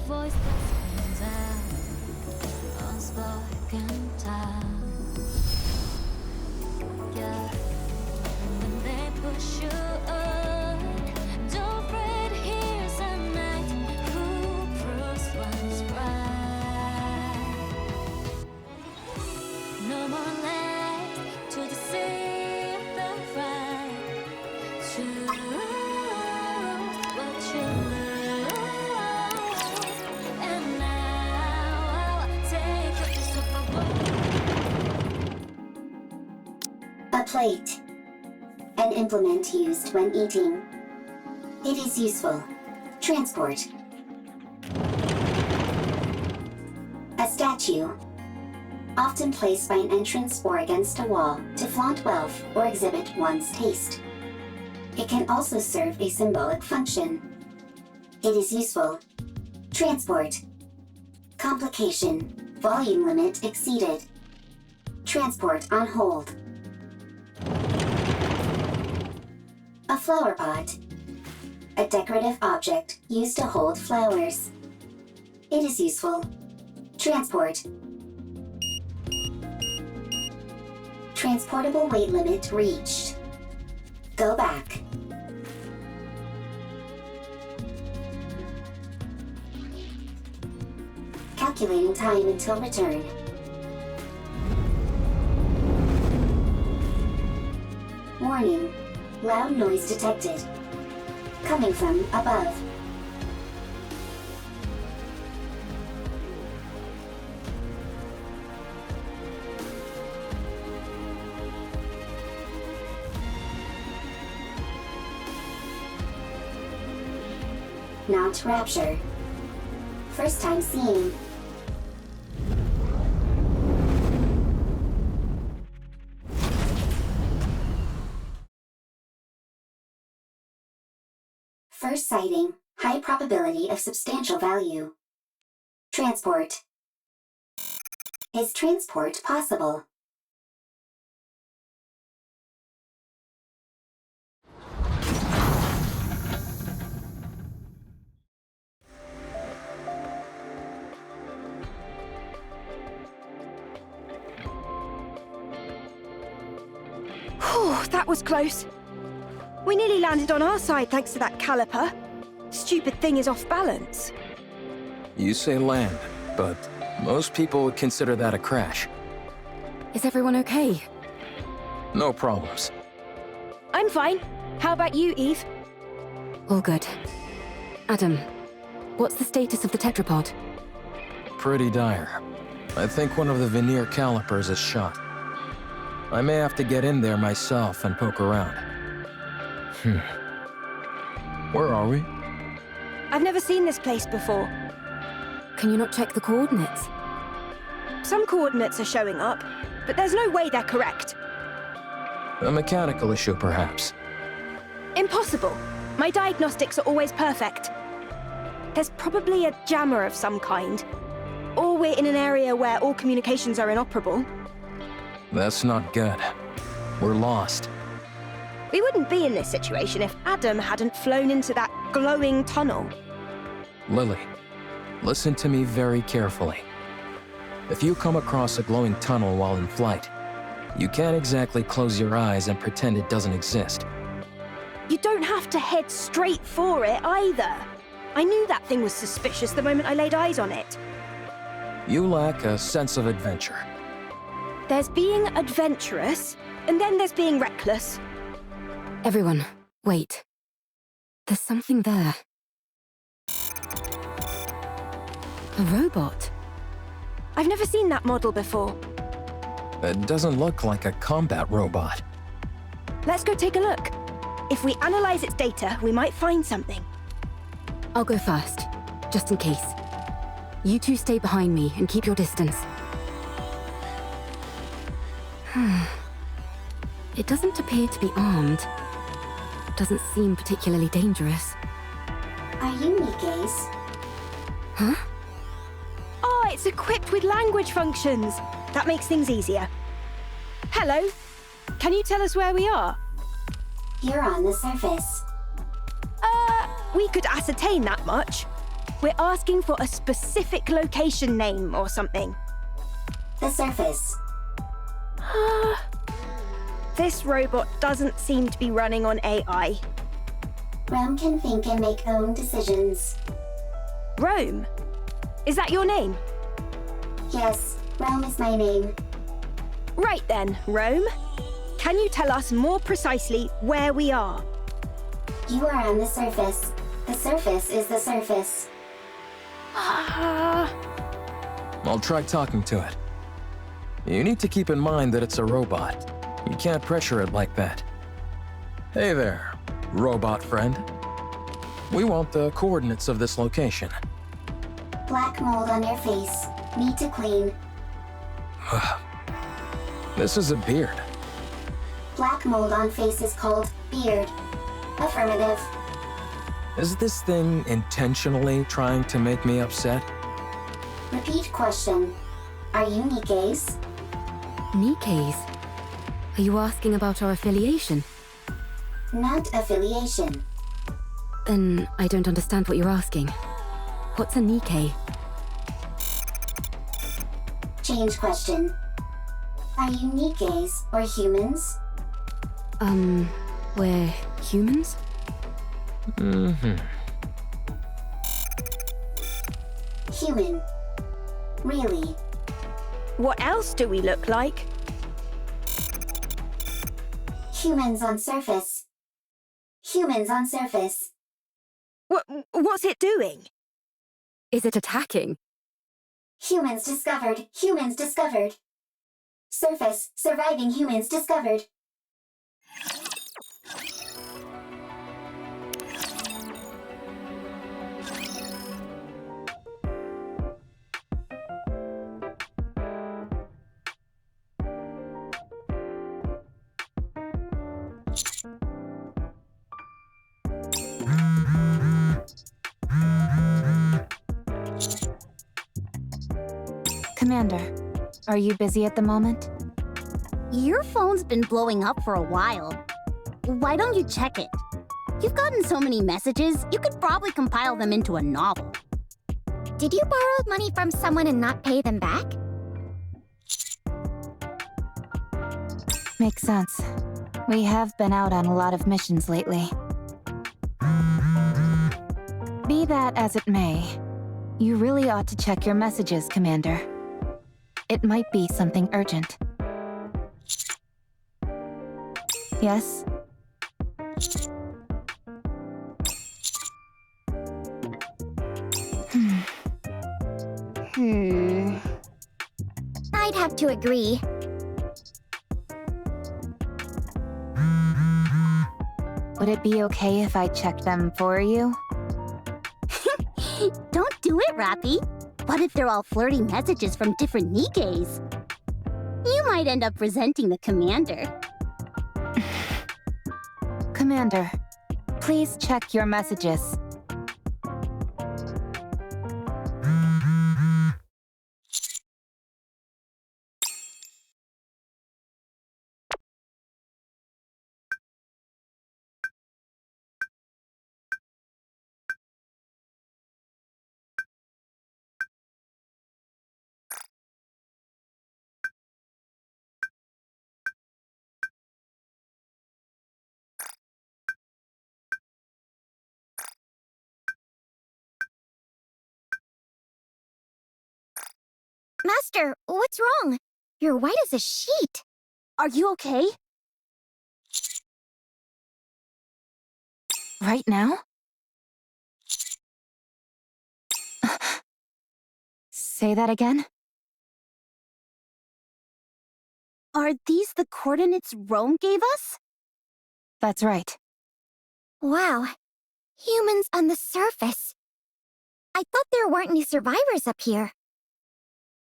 voice that screams out, unspoken time. Yeah, and when they push you on, don't fret, here's a night who proves one's right. No more legs to deceive the right. Choose what you lose, and now I'll take a piece of the world. A plate. An implement used when eating. It is useful. Transport. A statue. Often placed by an entrance or against a wall to flaunt wealth or exhibit one's taste. It can also serve a symbolic function. It is useful. Transport. Complication. Volume limit exceeded. Transport on hold. A flower pot. A decorative object used to hold flowers. It is useful. Transport. Transportable weight limit reached. Go back. Calculating time until return. Warning. Loud noise detected. Coming from above. Not rapture. First time seeing. First sighting, high probability of substantial value. Transport. Is transport possible? Whew, that was close. We nearly landed on our side thanks to that caliper. Stupid thing is off balance. You say land, but most people would consider that a crash. Is everyone okay? No problems. I'm fine. How about you, Eve? All good. Adam, what's the status of the tetrapod? Pretty dire. I think one of the veneer calipers is shot. I may have to get in there myself and poke around. Where are we? I've never seen this place before. Can you not check the coordinates? Some coordinates are showing up, but there's no way they're correct. A mechanical issue, perhaps. Impossible. My diagnostics are always perfect. There's probably a jammer of some kind. Or we're in an area where all communications are inoperable. That's not good. We're lost. We wouldn't be in this situation if Adam hadn't flown into that glowing tunnel. Lily, listen to me very carefully. If you come across a glowing tunnel while in flight, you can't exactly close your eyes and pretend it doesn't exist. You don't have to head straight for it either. I knew that thing was suspicious the moment I laid eyes on it. You lack a sense of adventure. There's being adventurous, and then there's being reckless. Everyone, wait. There's something there. A robot. I've never seen that model before. It doesn't look like a combat robot. Let's go take a look. If we analyze its data, we might find something. I'll go first, just in case. You two stay behind me and keep your distance. It doesn't appear to be armed. Doesn't seem particularly dangerous. Are you Nikke's? Huh? Oh, it's equipped with language functions. That makes things easier. Hello. Can you tell us where we are? You're on the surface. We could ascertain that much. We're asking for a specific location name or something. The surface. This robot doesn't seem to be running on AI. Rome can think and make own decisions. Rome? Is that your name? Yes, Rome is my name. Right then, Rome. Can you tell us more precisely where we are? You are on the surface. The surface is the surface. I'll try talking to it. You need to keep in mind that it's a robot. You can't pressure it like that. Hey there, robot friend. We want the coordinates of this location. Black mold on your face. Need to clean. This is a beard. Black mold on face is called beard. Affirmative. Is this thing intentionally trying to make me upset? Repeat question. Are you Nikke's? Nikke's? Are you asking about our affiliation? Not affiliation. Then I don't understand what you're asking. What's a Nikke? Change question. Are you Nikke's or humans? We're humans? Human. Really? What else do we look like? Humans on surface. Humans on surface. What's it doing? Is it attacking? Humans discovered. Humans discovered. Surface. Surviving humans discovered. Commander, are you busy at the moment? Your phone's been blowing up for a while. Why don't you check it? You've gotten so many messages, you could probably compile them into a novel. Did you borrow money from someone and not pay them back? Makes sense. We have been out on a lot of missions lately. Be that as it may, you really ought to check your messages, Commander. It might be something urgent. Yes? I'd have to agree. Would it be okay if I checked them for you? Don't do it, Rappy. What if they're all flirty messages from different Nikkes? You might end up resenting the commander. Commander, please check your messages. Master, what's wrong? You're white as a sheet. Are you okay? Right now? Say that again? Are these the coordinates Rome gave us? That's right. Wow. Humans on the surface. I thought there weren't any survivors up here.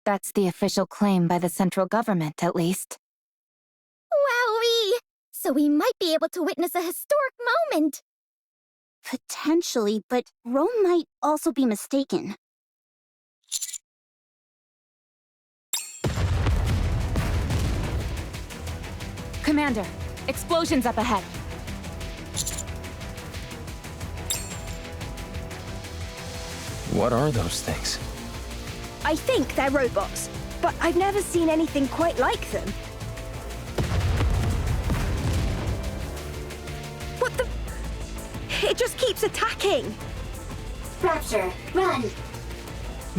That's the official claim by the central government, at least. Wowee! So we might be able to witness a historic moment. Potentially, but Rome might also be mistaken. Commander, explosions up ahead. What are those things? I think they're robots, but I've never seen anything quite like them. What the? It just keeps attacking. Rapture, run!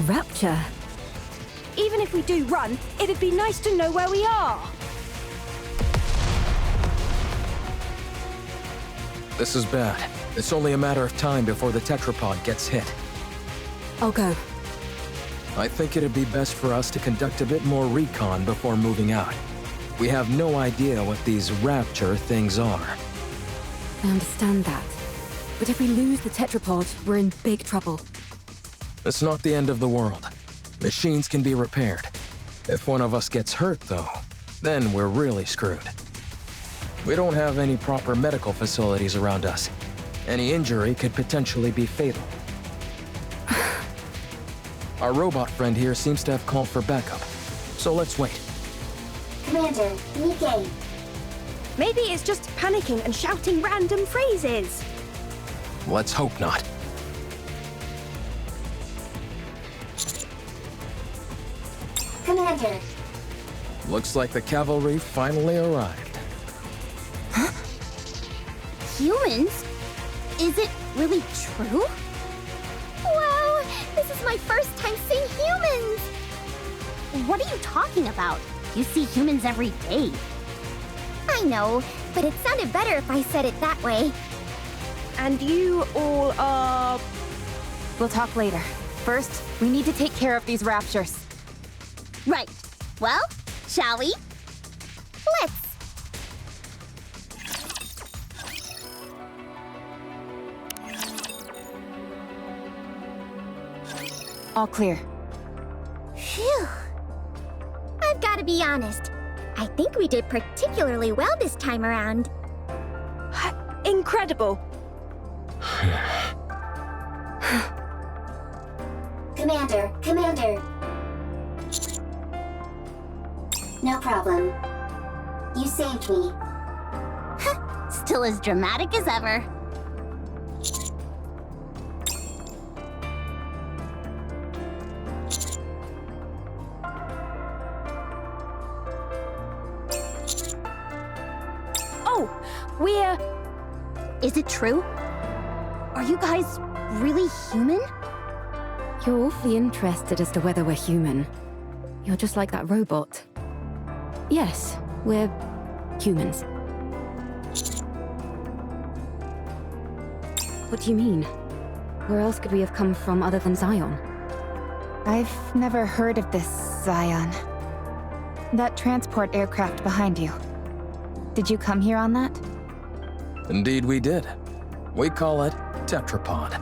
Rapture? Even if we do run, it'd be nice to know where we are. This is bad. It's only a matter of time before the tetrapod gets hit. I'll go. I think it'd be best for us to conduct a bit more recon before moving out. We have no idea what these rapture things are. I understand that. But if we lose the tetrapod, we're in big trouble. It's not the end of the world. Machines can be repaired. If one of us gets hurt, though, then we're really screwed. We don't have any proper medical facilities around us. Any injury could potentially be fatal. Our robot friend here seems to have called for backup, so let's wait. Commander, Nikke. Maybe it's just panicking and shouting random phrases. Let's hope not. Commander, Looks like the cavalry finally arrived. Humans? Is it really true? Wow, this is my first time seeing humans! What are you talking about? You see humans every day. I know, but it sounded better if I said it that way. And you all are... We'll talk later. First, we need to take care of these raptures. Right. Well, shall we? Let's. All clear. Phew. I've got to be honest. I think we did particularly well this time around. Incredible. Commander. No problem. You saved me. Still as dramatic as ever. Oh, we're... Is it true? Are you guys really human? You're awfully interested as to whether we're human. You're just like that robot. Yes, we're humans. What do you mean? Where else could we have come from other than Zion? I've never heard of this Zion. That transport aircraft behind you. Did you come here on that? Indeed we did. We call it tetrapod.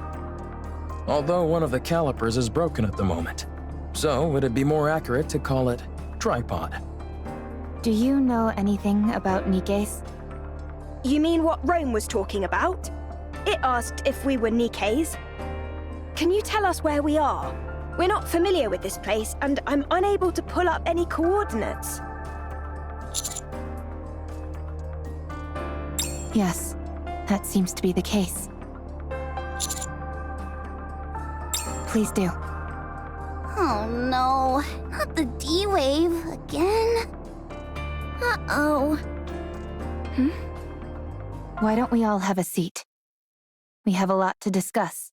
Although one of the calipers is broken at the moment. So it'd be more accurate to call it tripod. Do you know anything about Nikke's? You mean what Rome was talking about? It asked if we were Nikke's. Can you tell us where we are? We're not familiar with this place, and I'm unable to pull up any coordinates. Yes, that seems to be the case. Please do. Oh no, not the D-Wave again. Uh-oh. Why don't we all have a seat? We have a lot to discuss.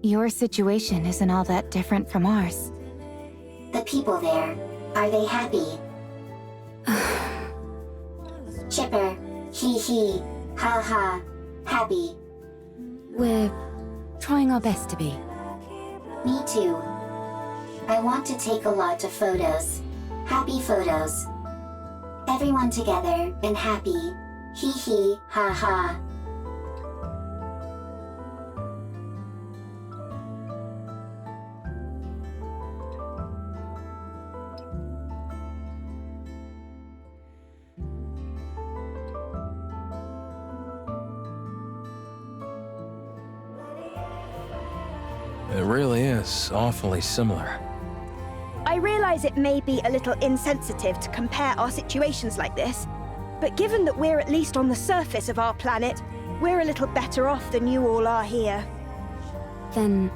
Your situation isn't all that different from ours. The people there, are they happy? Chipper, hee hee, ha ha, happy. We're trying our best to be. Me too. I want to take a lot of photos. Happy photos. Everyone together and happy. Hee hee, ha ha. It really is awfully similar. I realize it may be a little insensitive to compare our situations like this, but given that we're at least on the surface of our planet, we're a little better off than you all are here. Then,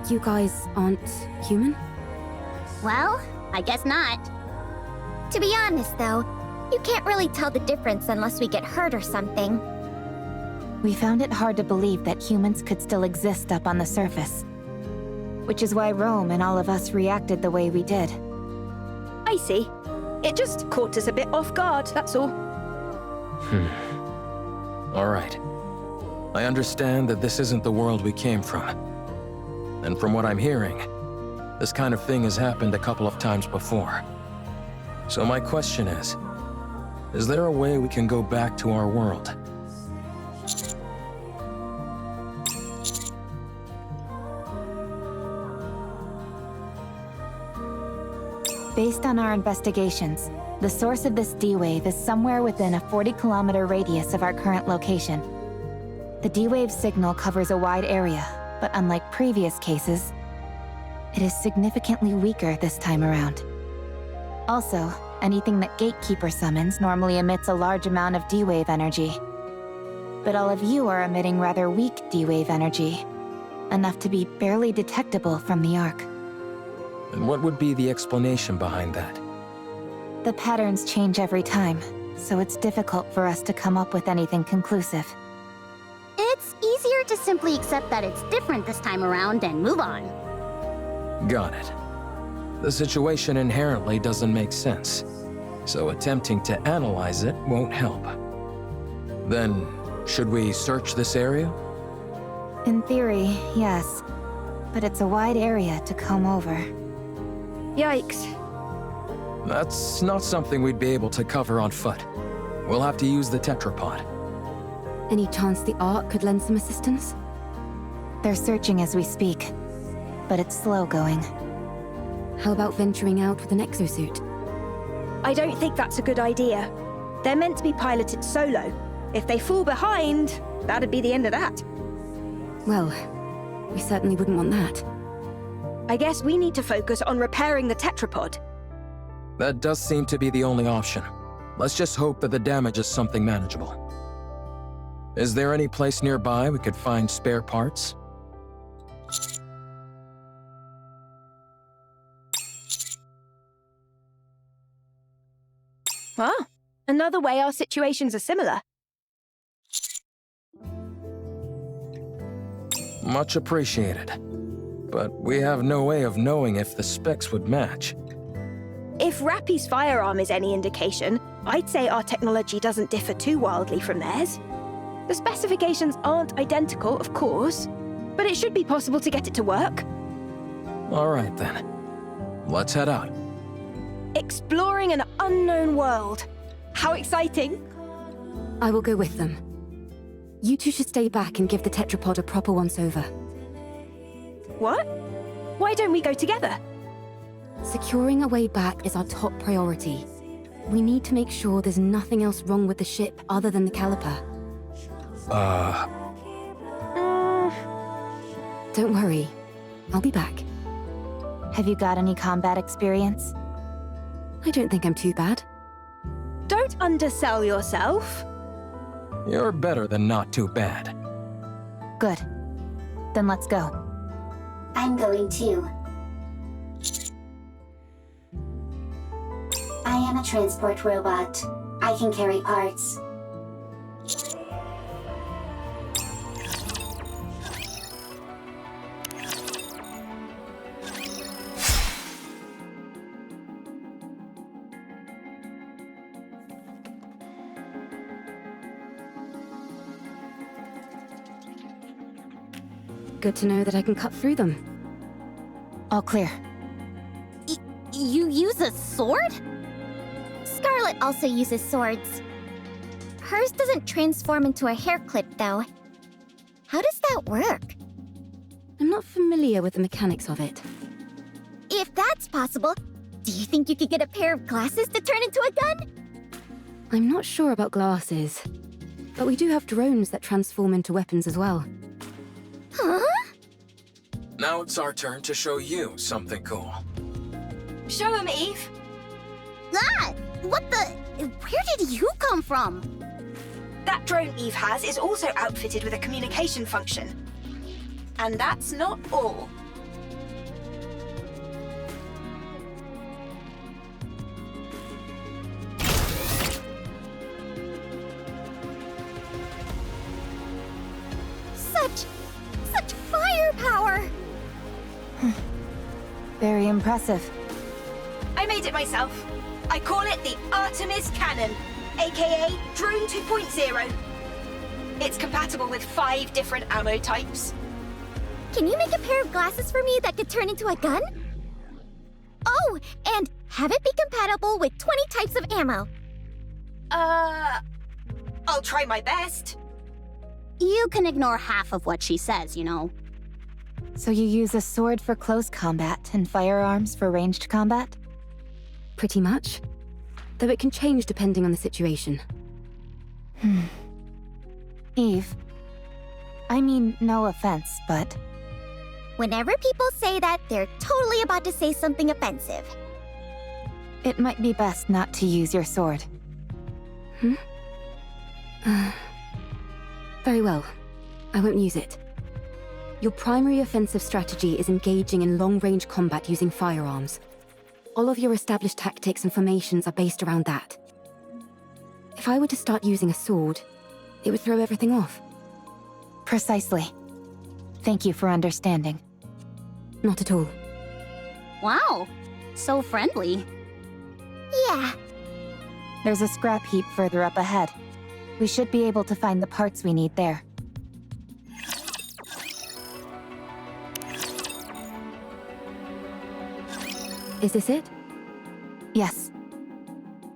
you guys aren't human? Well, I guess not. To be honest, though, you can't really tell the difference unless we get hurt or something. We found it hard to believe that humans could still exist up on the surface. Which is why Rome and all of us reacted the way we did. I see. It just caught us a bit off guard, that's all. All right. I understand that this isn't the world we came from. And from what I'm hearing, this kind of thing has happened a couple of times before. So my question is there a way we can go back to our world? Based on our investigations, the source of this D-Wave is somewhere within a 40-kilometer radius of our current location. The D-Wave signal covers a wide area, but unlike previous cases, it is significantly weaker this time around. Also, anything that Gatekeeper summons normally emits a large amount of D-Wave energy. But all of you are emitting rather weak D-Wave energy, enough to be barely detectable from the Ark. And what would be the explanation behind that? The patterns change every time, so it's difficult for us to come up with anything conclusive. It's easier to simply accept that it's different this time around and move on. Got it. The situation inherently doesn't make sense, so attempting to analyze it won't help. Then, should we search this area? In theory, yes. But it's a wide area to comb over. Yikes. That's not something we'd be able to cover on foot. We'll have to use the tetrapod. Any chance the Ark could lend some assistance? They're searching as we speak, but it's slow going. How about venturing out with an exosuit? I don't think that's a good idea. They're meant to be piloted solo. If they fall behind, that'd be the end of that. Well, we certainly wouldn't want that. I guess we need to focus on repairing the tetrapod. That does seem to be the only option. Let's just hope that the damage is something manageable. Is there any place nearby we could find spare parts? Ah, another way our situations are similar. Much appreciated. But we have no way of knowing if the specs would match. If Rappy's firearm is any indication, I'd say our technology doesn't differ too wildly from theirs. The specifications aren't identical, of course, but it should be possible to get it to work. All right then. Let's head out. Exploring an unknown world. How exciting! I will go with them. You two should stay back and give the tetrapod a proper once-over. What? Why don't we go together? Securing a way back is our top priority. We need to make sure there's nothing else wrong with the ship other than the caliper. Don't worry. I'll be back. Have you got any combat experience? I don't think I'm too bad. Don't undersell yourself. You're better than not too bad. Good. Then let's go. I'm going too. I am a transport robot. I can carry parts. Good to know that I can cut through them. All clear. You use a sword? Scarlet also uses swords. Hers doesn't transform into a hair clip, though. How does that work? I'm not familiar with the mechanics of it. If that's possible, do you think you could get a pair of glasses to turn into a gun? I'm not sure about glasses, but we do have drones that transform into weapons as well. Huh? Now it's our turn to show you something cool. Show him, Eve. Ah! What the? Where did you come from? That drone Eve has is also outfitted with a communication function. And that's not all. Such firepower! Very impressive. I made it myself. I call it the Artemis Cannon, aka Drone 2.0. It's compatible with 5 different ammo types. Can you make a pair of glasses for me that could turn into a gun? Oh, and have it be compatible with 20 types of ammo. I'll try my best. You can ignore half of what she says, you know. So you use a sword for close combat and firearms for ranged combat? Pretty much. Though it can change depending on the situation. Eve. I mean, no offense, but Whenever people say that, they're totally about to say something offensive. it might be best not to use your sword. Very well. I won't use it. Your primary offensive strategy is engaging in long-range combat using firearms. All of your established tactics and formations are based around that. If I were to start using a sword, it would throw everything off. Precisely. Thank you for understanding. Not at all. Wow, so friendly. Yeah, There's a scrap heap further up ahead. We should be able to find the parts we need there. Is this it? Yes,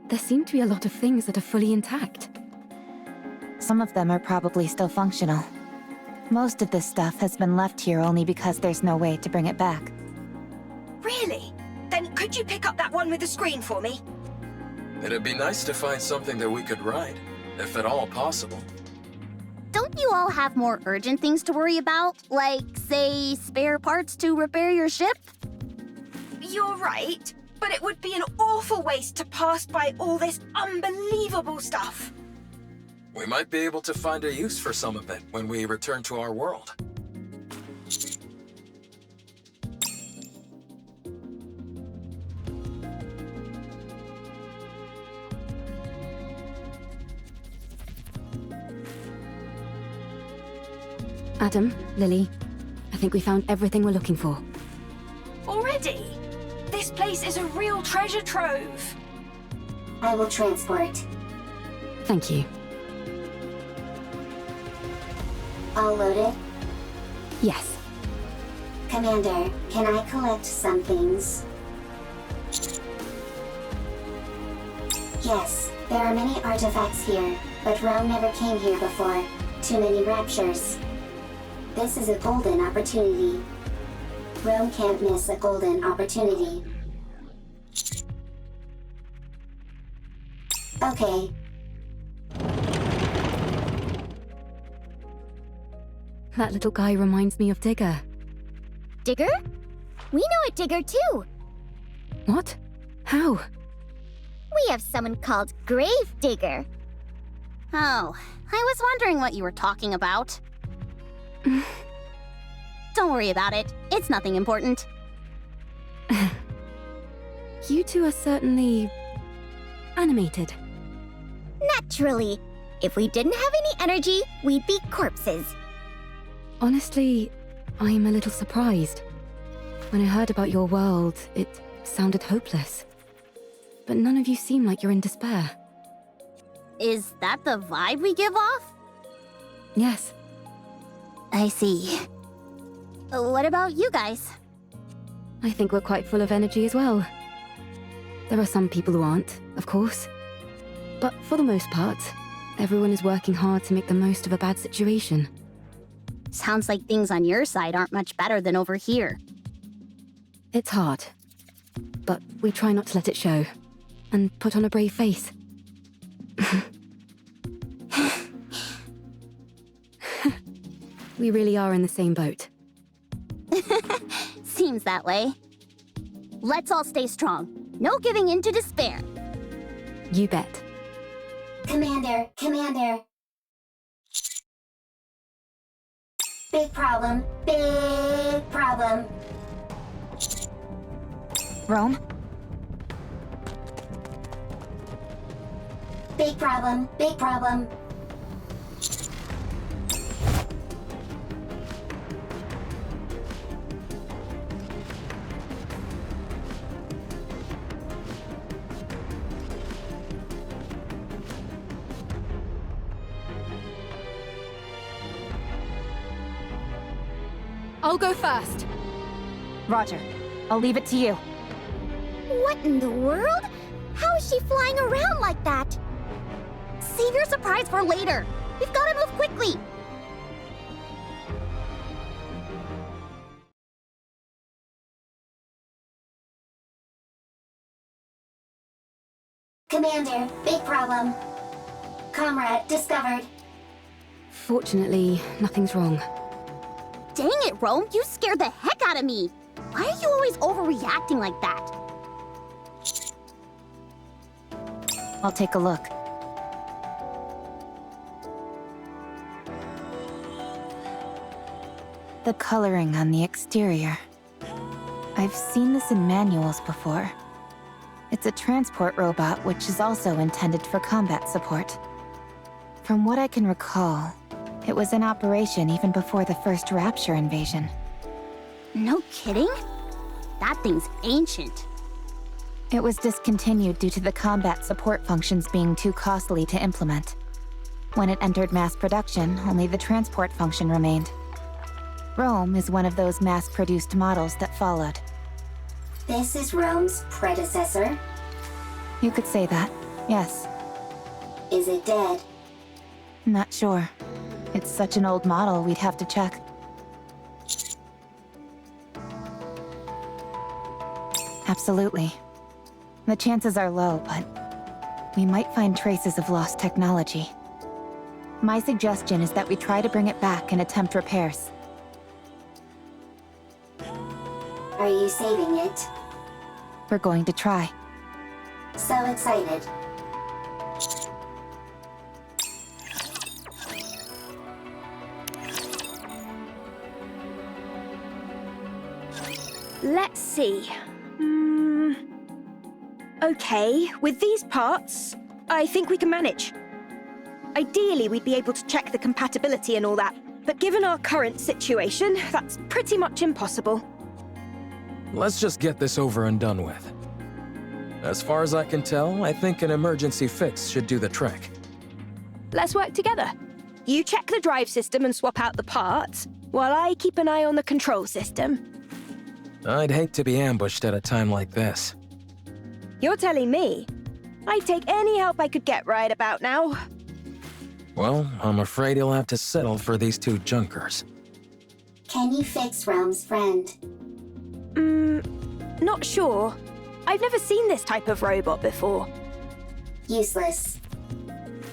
There seem to be a lot of things that are fully intact. some of them are probably still functional. Most of this stuff has been left here only because there's no way to bring it back. Really? Then could you pick up that one with the screen for me? It'd be nice to find something that we could ride, if at all possible. Don't you all have more urgent things to worry about? Like, say, spare parts to repair your ship? You're right, but it would be an awful waste to pass by all this unbelievable stuff. We might be able to find a use for some of it when we return to our world. Adam, Lily, I think we found everything we're looking for. Already? This place is a real treasure trove. I will transport. Thank you. All loaded? Yes. Commander, can I collect some things? Yes, there are many artifacts here, but Rome never came here before. Too many raptures. This is a golden opportunity. Rome can't miss a golden opportunity. Okay. That little guy reminds me of Digger. Digger? We know a Digger too. What? How? We have someone called Grave Digger. Oh, I was wondering what you were talking about. Don't worry about it. It's nothing important. You two are certainly animated. Naturally. If we didn't have any energy, we'd be corpses. Honestly, I'm a little surprised. When I heard about your world, it sounded hopeless. But none of you seem like you're in despair. Is that the vibe we give off? Yes. I see. What about you guys? I think we're quite full of energy as well. There are some people who aren't, of course. But for the most part, everyone is working hard to make the most of a bad situation. Sounds like things on your side aren't much better than over here. It's hard. But we try not to let it show. And put on a brave face. We really are in the same boat. seems that way. Let's all stay strong. No giving in to despair. You bet. Commander, Commander. Big problem, big problem. Rome? Big problem, big problem. I'll go first. Roger. I'll leave it to you. What in the world? How is she flying around like that? Save your surprise for later. We've got to move quickly. Commander, big problem. Comrade discovered. Fortunately, nothing's wrong. Dang it, Rome, you scared the heck out of me. Why are you always overreacting like that? I'll take a look. The coloring on the exterior. I've seen this in manuals before. It's a transport robot which is also intended for combat support. From what I can recall, it was in operation even before the first Rapture invasion. No kidding? That thing's ancient. It was discontinued due to the combat support functions being too costly to implement. When it entered mass production, only the transport function remained. Rome is one of those mass-produced models that followed. This is Rome's predecessor. You could say that, yes. Is it dead? Not sure. It's such an old model, we'd have to check. Absolutely. The chances are low, but we might find traces of lost technology. My suggestion is that we try to bring it back and attempt repairs. Are you saving it? We're going to try. So excited. Let's see. Okay, with these parts, I think we can manage. Ideally, we'd be able to check the compatibility and all that, but given our current situation, that's pretty much impossible. Let's just get this over and done with. As far as I can tell, I think an emergency fix should do the trick. Let's work together. You check the drive system and swap out the parts, while I keep an eye on the control system. I'd hate to be ambushed at a time like this. You're telling me? I'd take any help I could get right about now. Well, I'm afraid you'll have to settle for these two junkers. Can you fix Rome's friend? Not sure. I've never seen this type of robot before. Useless.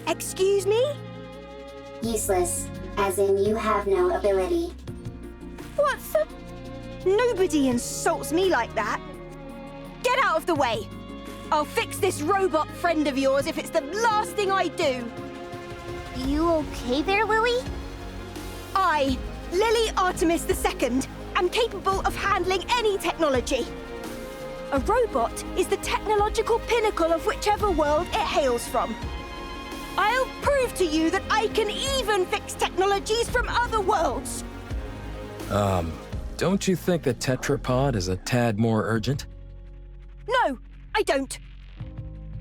Excuse me? Useless, as in you have no ability. What the? Nobody insults me like that. Get out of the way. I'll fix this robot friend of yours if it's the last thing I do. You okay there, Lily? I, Lily Artemis II, am capable of handling any technology. A robot is the technological pinnacle of whichever world it hails from. I'll prove to you that I can even fix technologies from other worlds. Don't you think the tetrapod is a tad more urgent? No, I don't.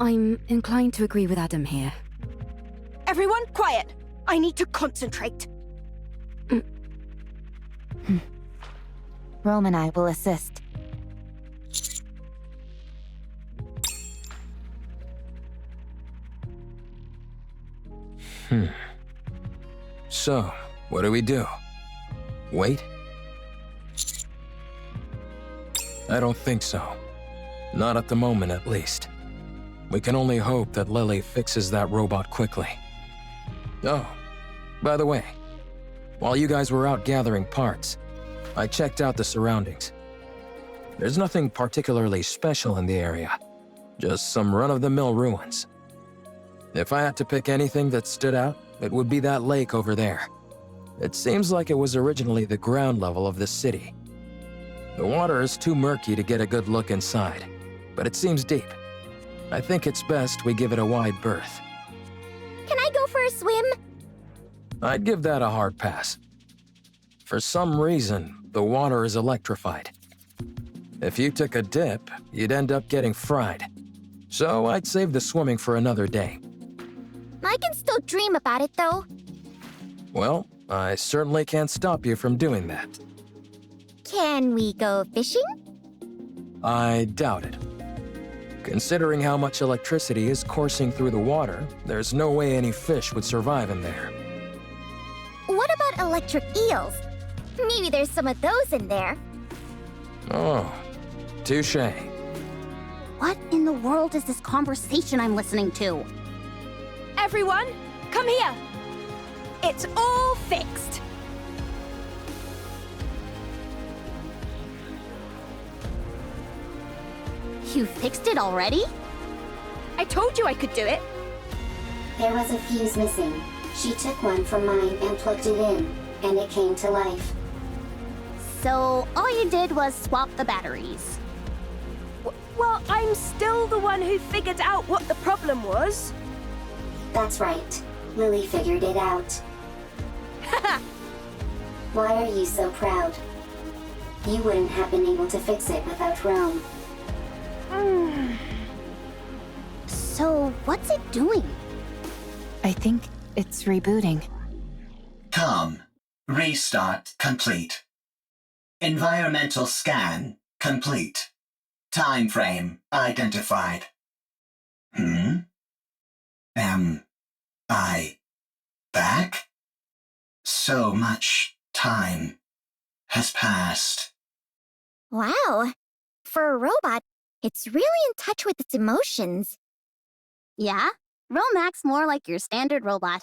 I'm inclined to agree with Adam here. Everyone, quiet. I need to concentrate. Rome and I will assist. So, what do we do? Wait? I don't think so. Not at the moment, at least. We can only hope that Lily fixes that robot quickly. Oh, by the way, while you guys were out gathering parts, I checked out the surroundings. There's nothing particularly special in the area, just some run-of-the-mill ruins. If I had to pick anything that stood out, it would be that lake over there. It seems like it was originally the ground level of the city. The water is too murky to get a good look inside, but it seems deep. I think it's best we give it a wide berth. Can I go for a swim? I'd give that a hard pass. For some reason, the water is electrified. If you took a dip, you'd end up getting fried. So I'd save the swimming for another day. I can still dream about it, though. Well, I certainly can't stop you from doing that. Can we go fishing? I doubt it. Considering how much electricity is coursing through the water, there's no way any fish would survive in there. What about electric eels? Maybe there's some of those in there. Oh, touché. What in the world is this conversation I'm listening to? Everyone, come here. It's all fixed. You fixed it already? I told you I could do it. There was a fuse missing. She took one from mine and plugged it in, and it came to life. So all you did was swap the batteries. Well, I'm still the one who figured out what the problem was. That's right. Lily figured it out. Why are you so proud? You wouldn't have been able to fix it without Rome. So what's it doing? I think it's rebooting. Com. Restart complete. Environmental scan complete. Time frame identified. Am I back? So much time has passed. Wow. For a robot, it's really in touch with its emotions. Yeah? Romac's more like your standard robot.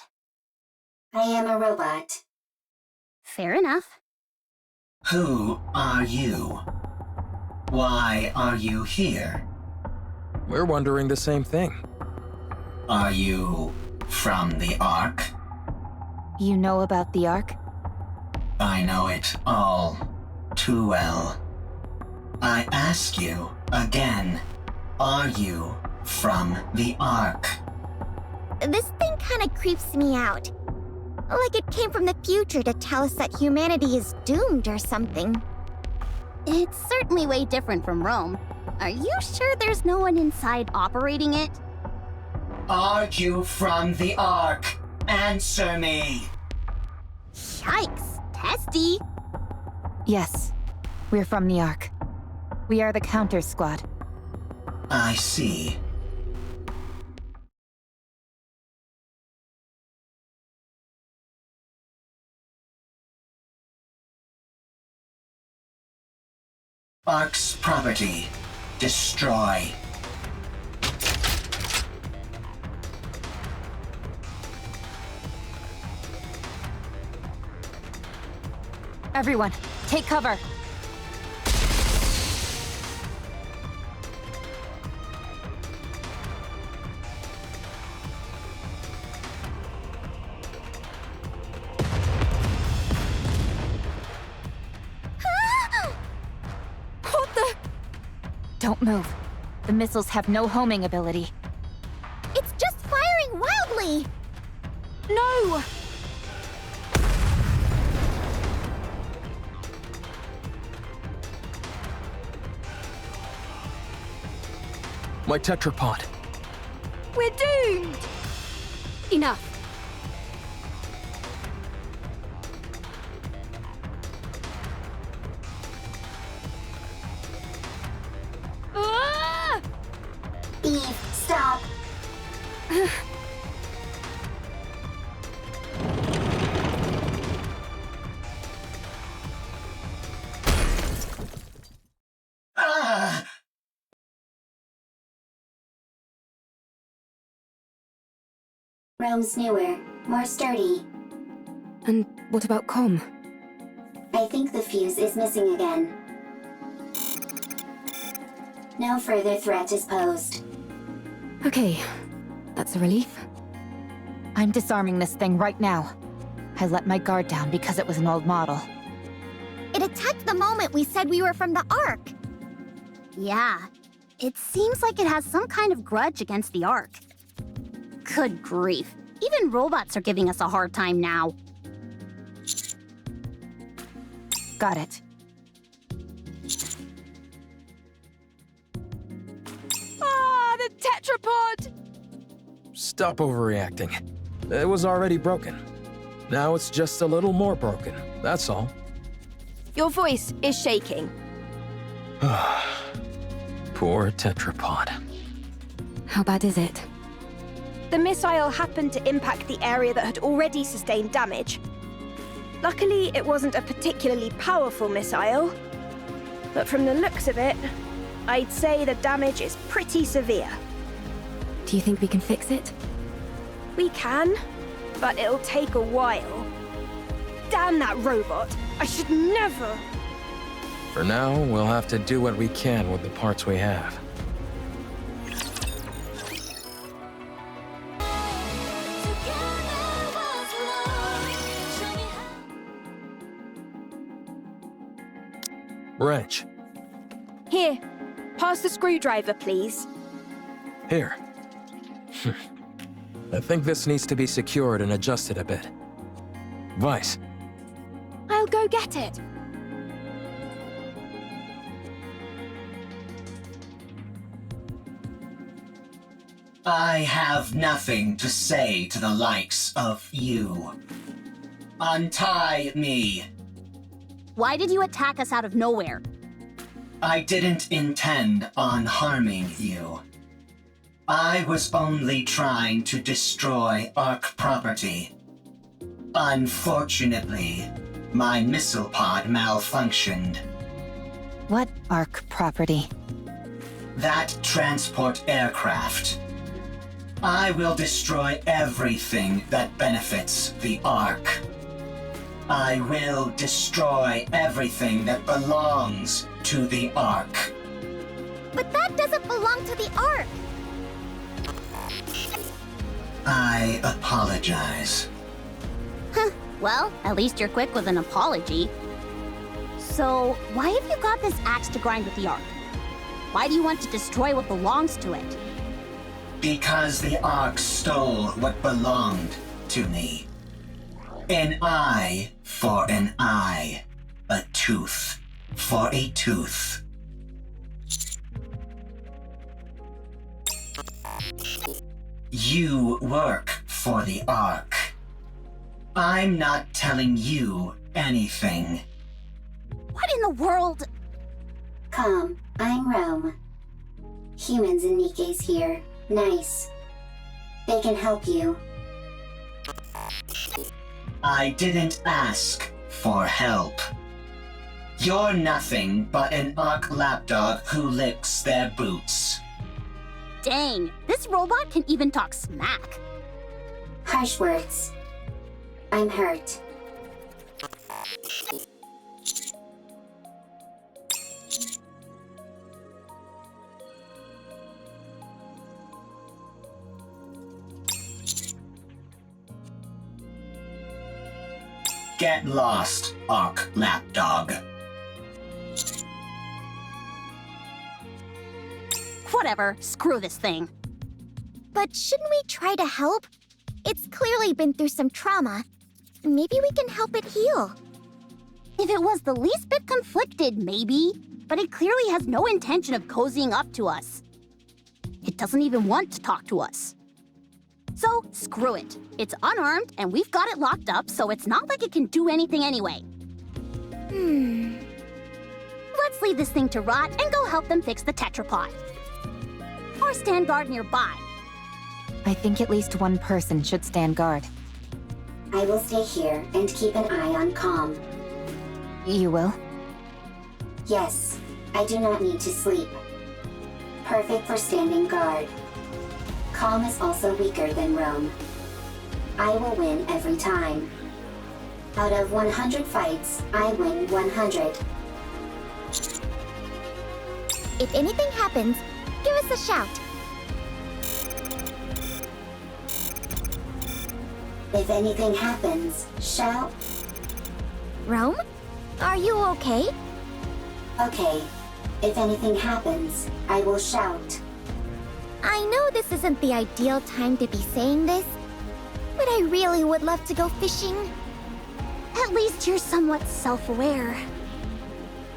I am a robot. Fair enough. Who are you? Why are you here? We're wondering the same thing. Are you from the Ark? You know about the Ark? I know it all too well. I ask you again, are you from the Ark? This thing kind of creeps me out. Like it came from the future to tell us that humanity is doomed or something. It's certainly way different from Rome. Are you sure there's no one inside operating it? Are you from the Ark? Answer me! Yikes, testy. Yes. We're from the Ark. We are the Counter Squad. I see. Ark's property. Destroy. Everyone, take cover. What the? Don't move. The missiles have no homing ability. It's just firing wildly! No! My tetrapod. We're doomed! Enough. Ah! Eve, stop! Ah! Rome's newer, more sturdy. And what about Com? I think the fuse is missing again. No further threat is posed. Okay, that's a relief. I'm disarming this thing right now. I let my guard down because it was an old model. It attacked the moment we said we were from the Ark. Yeah, it seems like it has some kind of grudge against the Ark. Good grief. Even robots are giving us a hard time now. Got it. Ah, the tetrapod! Stop overreacting. It was already broken. Now it's just a little more broken, that's all. Your voice is shaking. Poor tetrapod. How bad is it? The missile happened to impact the area that had already sustained damage. Luckily, it wasn't a particularly powerful missile. But from the looks of it, I'd say the damage is pretty severe. Do you think we can fix it? We can, but it'll take a while. Damn that robot! I should never! For now, we'll have to do what we can with the parts we have. Together was love. Show me how. Wrench. Here, pass the screwdriver, please. Here. I think this needs to be secured and adjusted a bit. Vice. I'll go get it. I have nothing to say to the likes of you. Untie me. Why did you attack us out of nowhere? I didn't intend on harming you. I was only trying to destroy Ark property. Unfortunately, my missile pod malfunctioned. What Ark property? That transport aircraft. I will destroy everything that benefits the Ark. I will destroy everything that belongs to the Ark. But that doesn't belong to the Ark. I apologize. Well, at least you're quick with an apology. So, why have you got this axe to grind with the Ark? Why do you want to destroy what belongs to it? Because the Ark stole what belonged to me. An eye for an eye. A tooth for a tooth. You work for the Ark. I'm not telling you anything. What in the world? Calm, I'm Rome. Humans and Nikke's here. Nice. They can help you. I didn't ask for help. You're nothing but an Ark lapdog who licks their boots. Dang, this robot can even talk smack. Harsh words. I'm hurt. Get lost, Ark lapdog. Whatever, screw this thing. But shouldn't we try to help? It's clearly been through some trauma. Maybe we can help it heal. If it was the least bit conflicted, maybe. But it clearly has no intention of cozying up to us. It doesn't even want to talk to us. So, screw it. It's unarmed, and we've got it locked up, so it's not like it can do anything anyway. Let's leave this thing to rot and go help them fix the tetrapod. Or stand guard nearby. I think at least one person should stand guard. I will stay here and keep an eye on Calm. You will? Yes, I do not need to sleep. Perfect for standing guard. Calm is also weaker than Rome. I will win every time. Out of 100 fights, I win 100. If anything happens, give us a shout. If anything happens, shout. Rome? Are you okay? Okay. If anything happens, I will shout. I know this isn't the ideal time to be saying this, but I really would love to go fishing. At least you're somewhat self-aware.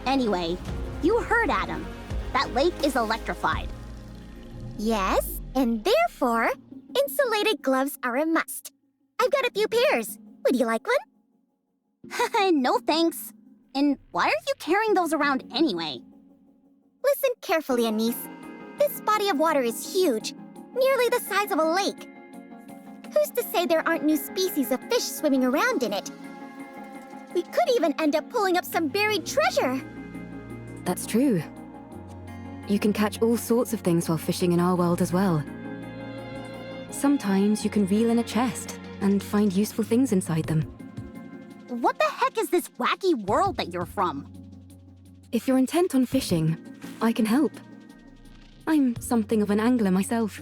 Anyway, you heard Adam. That lake is electrified. Yes, and therefore, insulated gloves are a must. I've got a few pairs. Would you like one? No thanks. And why are you carrying those around anyway? Listen carefully, Anise. This body of water is huge, nearly the size of a lake. Who's to say there aren't new species of fish swimming around in it? We could even end up pulling up some buried treasure. That's true. You can catch all sorts of things while fishing in our world as well. Sometimes you can reel in a chest and find useful things inside them. What the heck is this wacky world that you're from? If you're intent on fishing, I can help. I'm something of an angler myself.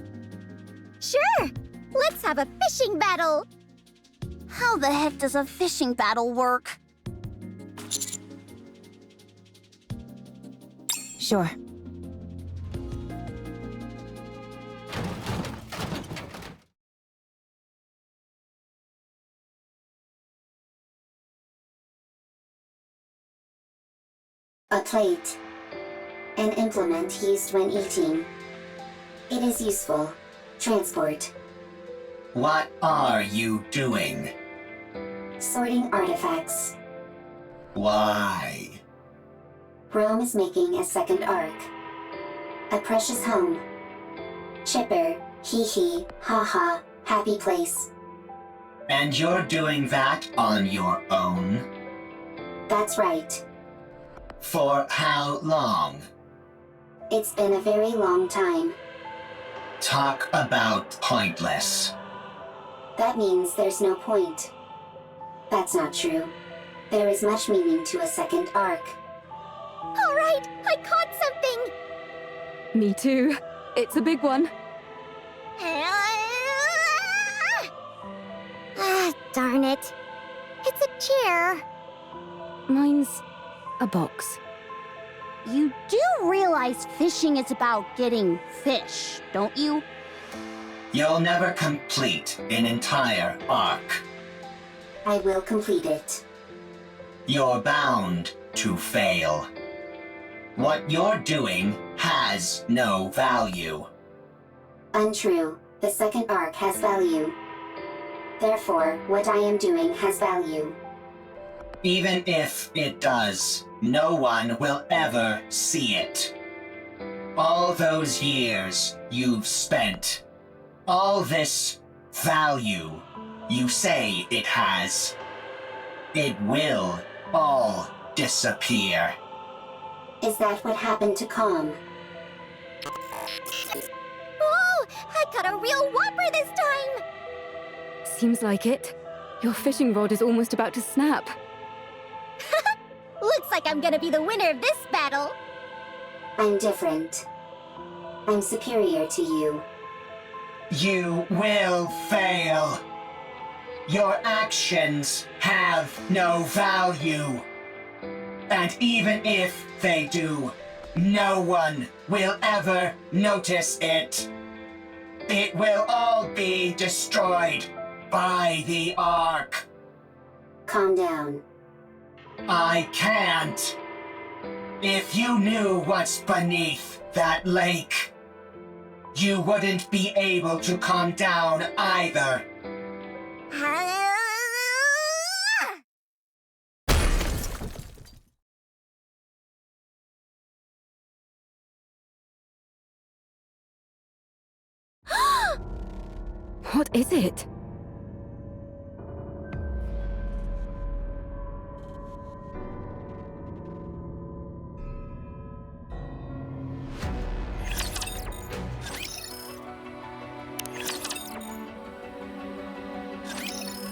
Sure! Let's have a fishing battle! How the heck does a fishing battle work? Sure. A plate. An implement used when eating. It is useful. Transport. What are you doing? Sorting artifacts. Why? Rome is making a second arc. A precious home. Chipper, hee hee, ha ha, happy place. And you're doing that on your own? That's right. For how long? It's been a very long time. Talk about pointless. That means there's no point. That's not true. There is much meaning to a second arc. All right, I caught something! Me too. It's a big one. Ah, darn it. It's a chair. Mine's a box. You do realize fishing is about getting fish, don't you? You'll never complete an entire arc. I will complete it. You're bound to fail. What you're doing has no value. Untrue. The second arc has value. Therefore, what I am doing has value. Even if it does, no one will ever see it. All those years you've spent, all this value you say it has, it will all disappear. Is that what happened to Calm? Oh, I caught a real whopper this time! Seems like it. Your fishing rod is almost about to snap. Looks like I'm gonna be the winner of this battle. I'm different. I'm superior to you. You will fail. Your actions have no value. And even if they do, no one will ever notice it. It will all be destroyed by the Ark. Calm down. I can't. If you knew what's beneath that lake, you wouldn't be able to calm down either. What is it?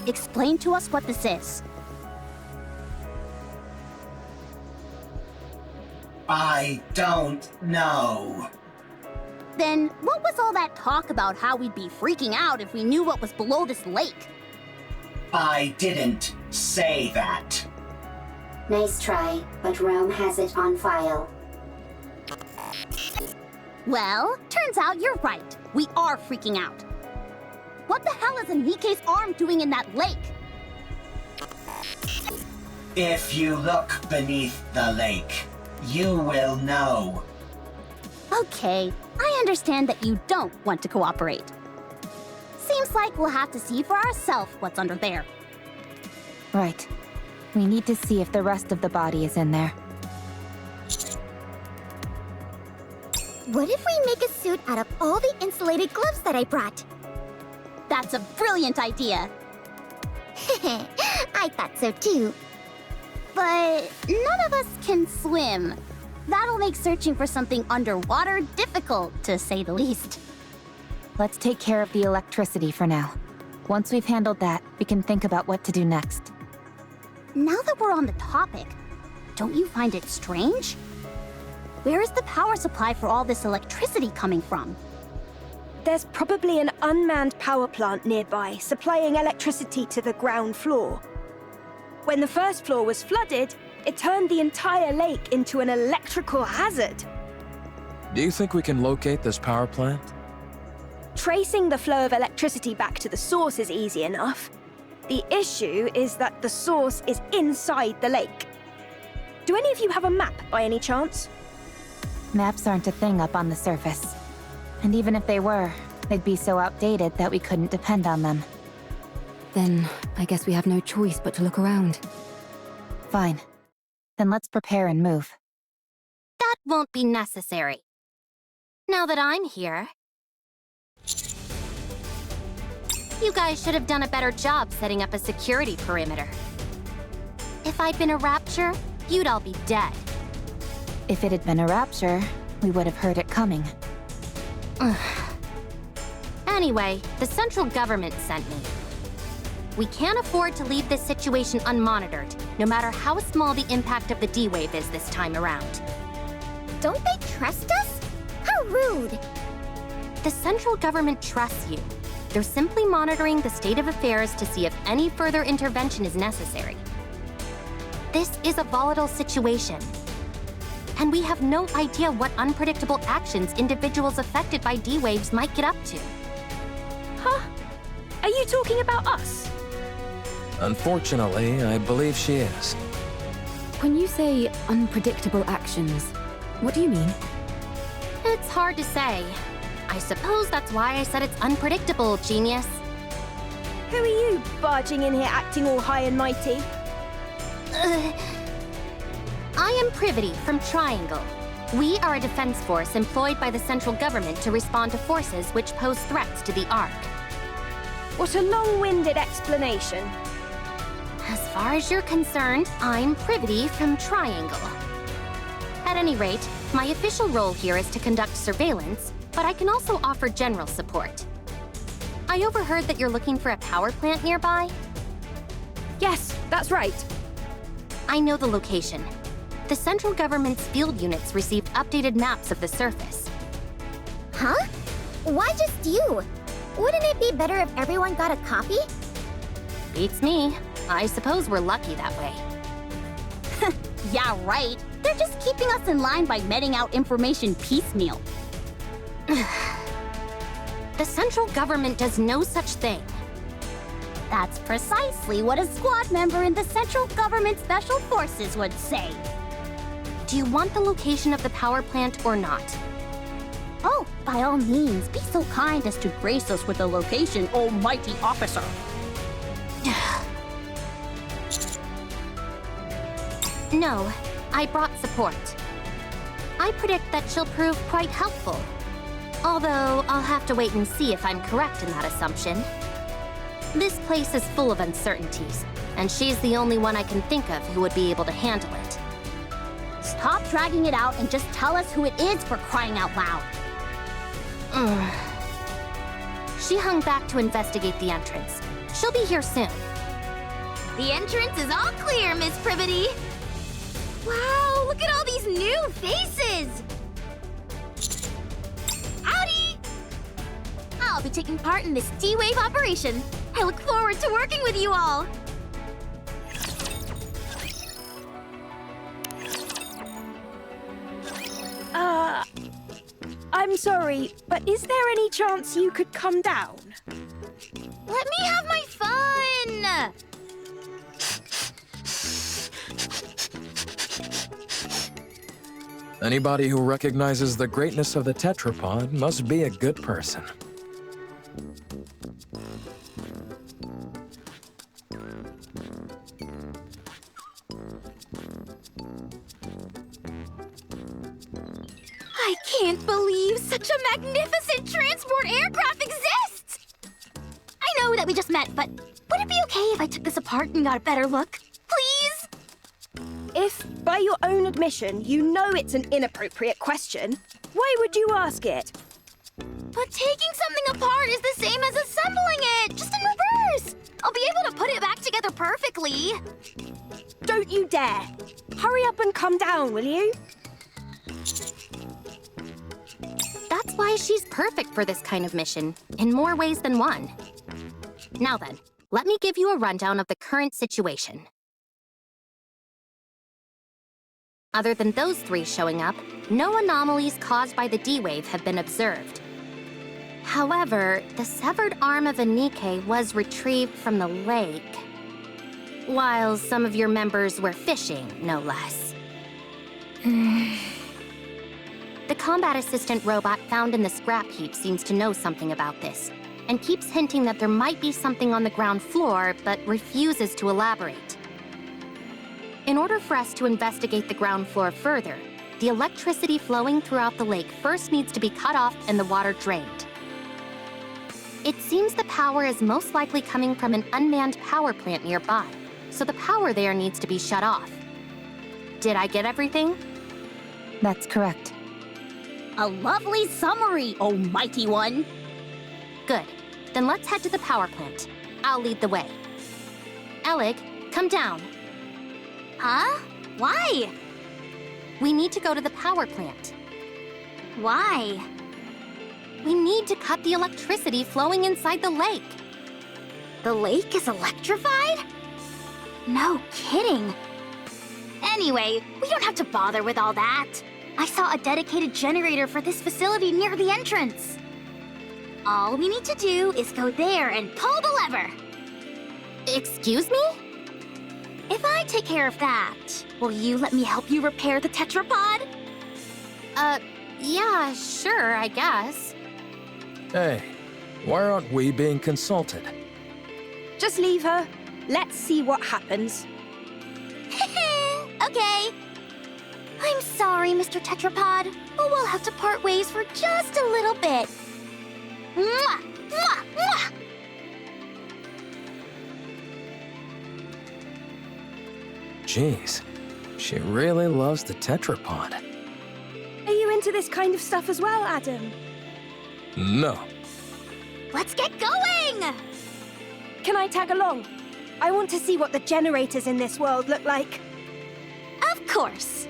Explain to us what this is. I don't know. Then what was all that talk about how we'd be freaking out if we knew what was below this lake? I didn't say that. Nice try, but Rome has it on file. Well, turns out you're right. We are freaking out. What the hell is a Nikke's arm doing in that lake? If you look beneath the lake, you will know. Okay, I understand that you don't want to cooperate. Seems like we'll have to see for ourselves what's under there. Right. We need to see if the rest of the body is in there. What if we make a suit out of all the insulated gloves that I brought? That's a brilliant idea. I thought so too. But none of us can swim. That'll make searching for something underwater difficult, to say the least. Let's take care of the electricity for now. Once we've handled that, we can think about what to do next. Now that we're on the topic, don't you find it strange? Where is the power supply for all this electricity coming from? There's probably an unmanned power plant nearby, supplying electricity to the ground floor. When the first floor was flooded, it turned the entire lake into an electrical hazard. Do you think we can locate this power plant? Tracing the flow of electricity back to the source is easy enough. The issue is that the source is inside the lake. Do any of you have a map by any chance? Maps aren't a thing up on the surface. And even if they were, they'd be so outdated that we couldn't depend on them. Then, I guess we have no choice but to look around. Fine. Then let's prepare and move. That won't be necessary. Now that I'm here... You guys should have done a better job setting up a security perimeter. If I'd been a Rapture, you'd all be dead. If it had been a Rapture, we would have heard it coming. Anyway, the central government sent me. We can't afford to leave this situation unmonitored, no matter how small the impact of the D-Wave is this time around. Don't they trust us? How rude! The central government trusts you. They're simply monitoring the state of affairs to see if any further intervention is necessary. This is a volatile situation. And we have no idea what unpredictable actions individuals affected by D-Waves might get up to. Huh? Are you talking about us? Unfortunately, I believe she is. When you say unpredictable actions, what do you mean? It's hard to say. I suppose that's why I said it's unpredictable, genius. Who are you, barging in here acting all high and mighty? I am Privity from Triangle. We are a defense force employed by the central government to respond to forces which pose threats to the Ark. What a long-winded explanation. As far as you're concerned, I'm Privity from Triangle. At any rate, my official role here is to conduct surveillance, but I can also offer general support. I overheard that you're looking for a power plant nearby? Yes, that's right. I know the location. The central government's field units received updated maps of the surface. Huh? Why just you? Wouldn't it be better if everyone got a copy? Beats me. I suppose we're lucky that way. Yeah, right. They're just keeping us in line by meting out information piecemeal. The central government does no such thing. That's precisely what a squad member in the central government special forces would say. Do you want the location of the power plant or not? Oh, by all means, be so kind as to grace us with the location, almighty officer. No, I brought support. I predict that she'll prove quite helpful. Although, I'll have to wait and see if I'm correct in that assumption. This place is full of uncertainties, and she's the only one I can think of who would be able to handle it. Stop dragging it out and just tell us who it is, for crying out loud. She hung back to investigate the entrance. She'll be here soon. The entrance is all clear, Miss Privity. Wow! Look at all these new faces! Howdy! I'll be taking part in this D-Wave operation. I look forward to working with you all. I'm sorry, but is there any chance you could come down? Let me have my fun! Anybody who recognizes the greatness of the tetrapod must be a good person. I can't believe such a magnificent transport aircraft exists! I know that we just met, but would it be okay if I took this apart and got a better look? Please? If, by your own admission, you know it's an inappropriate question, why would you ask it? But taking something apart is the same as assembling it, just in reverse! I'll be able to put it back together perfectly. Don't you dare! Hurry up and come down, will you? That's why she's perfect for this kind of mission, in more ways than one. Now then, let me give you a rundown of the current situation. Other than those three showing up, no anomalies caused by the D-Wave have been observed. However, the severed arm of a Nikke was retrieved from the lake, while some of your members were fishing, no less. The combat assistant robot found in the scrap heap seems to know something about this, and keeps hinting that there might be something on the ground floor, but refuses to elaborate. In order for us to investigate the ground floor further, the electricity flowing throughout the lake first needs to be cut off and the water drained. It seems the power is most likely coming from an unmanned power plant nearby, so the power there needs to be shut off. Did I get everything? That's correct. A lovely summary, oh mighty one. Good. Then let's head to the power plant. I'll lead the way. Elig, come down. Huh? Why? We need to go to the power plant. Why? We need to cut the electricity flowing inside the lake. The lake is electrified? No kidding. Anyway, we don't have to bother with all that. I saw a dedicated generator for this facility near the entrance. All we need to do is go there and pull the lever. Excuse me? If I take care of that, will you let me help you repair the tetrapod? Yeah, sure, I guess. Hey, why aren't we being consulted? Just leave her. Let's see what happens. Okay. I'm sorry, Mr. Tetrapod, but we'll have to part ways for just a little bit. Mwah! Mwah! Mwah! Jeez, she really loves the tetrapod. Are you into this kind of stuff as well, Adam? No. Let's get going! Can I tag along? I want to see what the generators in this world look like. Of course.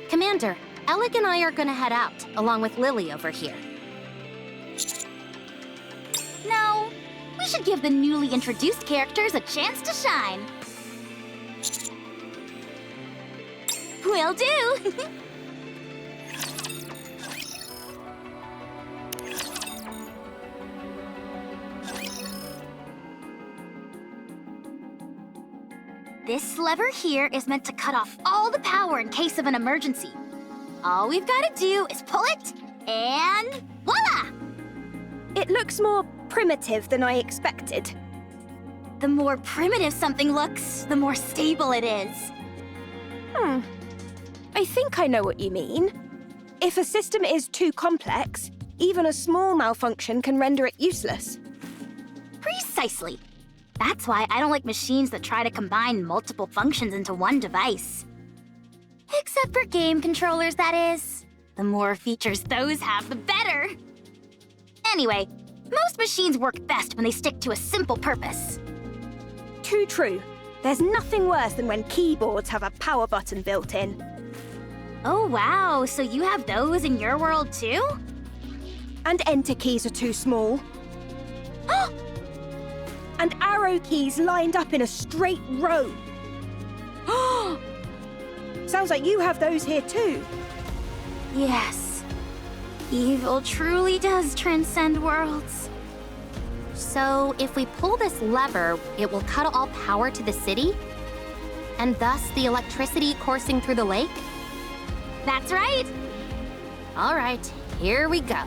Commander, Elig and I are gonna head out, along with Lily over here. No, we should give the newly introduced characters a chance to shine. Will do! This lever here is meant to cut off all the power in case of an emergency. All we've got to do is pull it, and voila! It looks more primitive than I expected. The more primitive something looks, the more stable it is. I think I know what you mean. If a system is too complex, even a small malfunction can render it useless. Precisely. That's why I don't like machines that try to combine multiple functions into one device. Except for game controllers, that is. The more features those have, the better. Anyway, most machines work best when they stick to a simple purpose. Too true. There's nothing worse than when keyboards have a power button built in. Oh wow, so you have those in your world too? And enter keys are too small. And arrow keys lined up in a straight row. Sounds like you have those here too. Yes. Evil truly does transcend worlds. So, if we pull this lever, it will cut all power to the city? And thus the electricity coursing through the lake? That's right. All right, here we go.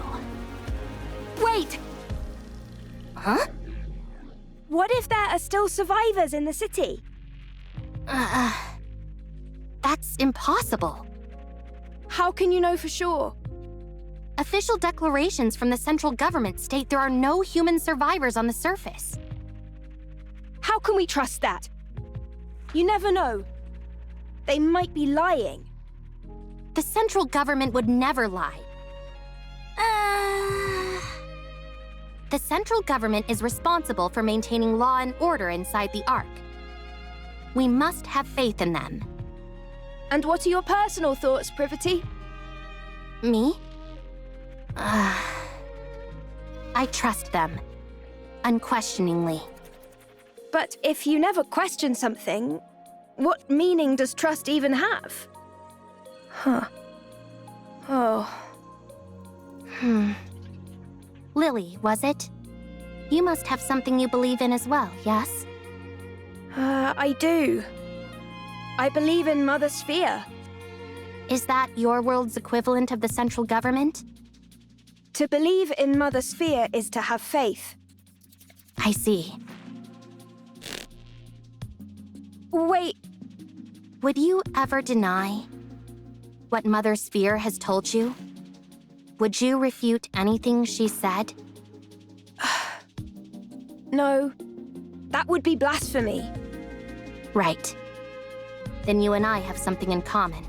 Wait! Huh? What if there are still survivors in the city? That's impossible. How can you know for sure? Official declarations from the central government state there are no human survivors on the surface. How can we trust that? You never know. They might be lying. The central government would never lie. The central government is responsible for maintaining law and order inside the Ark. We must have faith in them. And what are your personal thoughts, Privity? Me? I trust them. Unquestioningly. But if you never question something, what meaning does trust even have? Huh. Oh. Lily, was it? You must have something you believe in as well, yes? I do. I believe in Mother Sphere. Is that your world's equivalent of the central government? To believe in Mother Sphere is to have faith. I see. Wait, Would you ever deny what Mother Sphere has told you? Would you refute anything she said? no. That would be blasphemy. Right. Then you and I have something in common.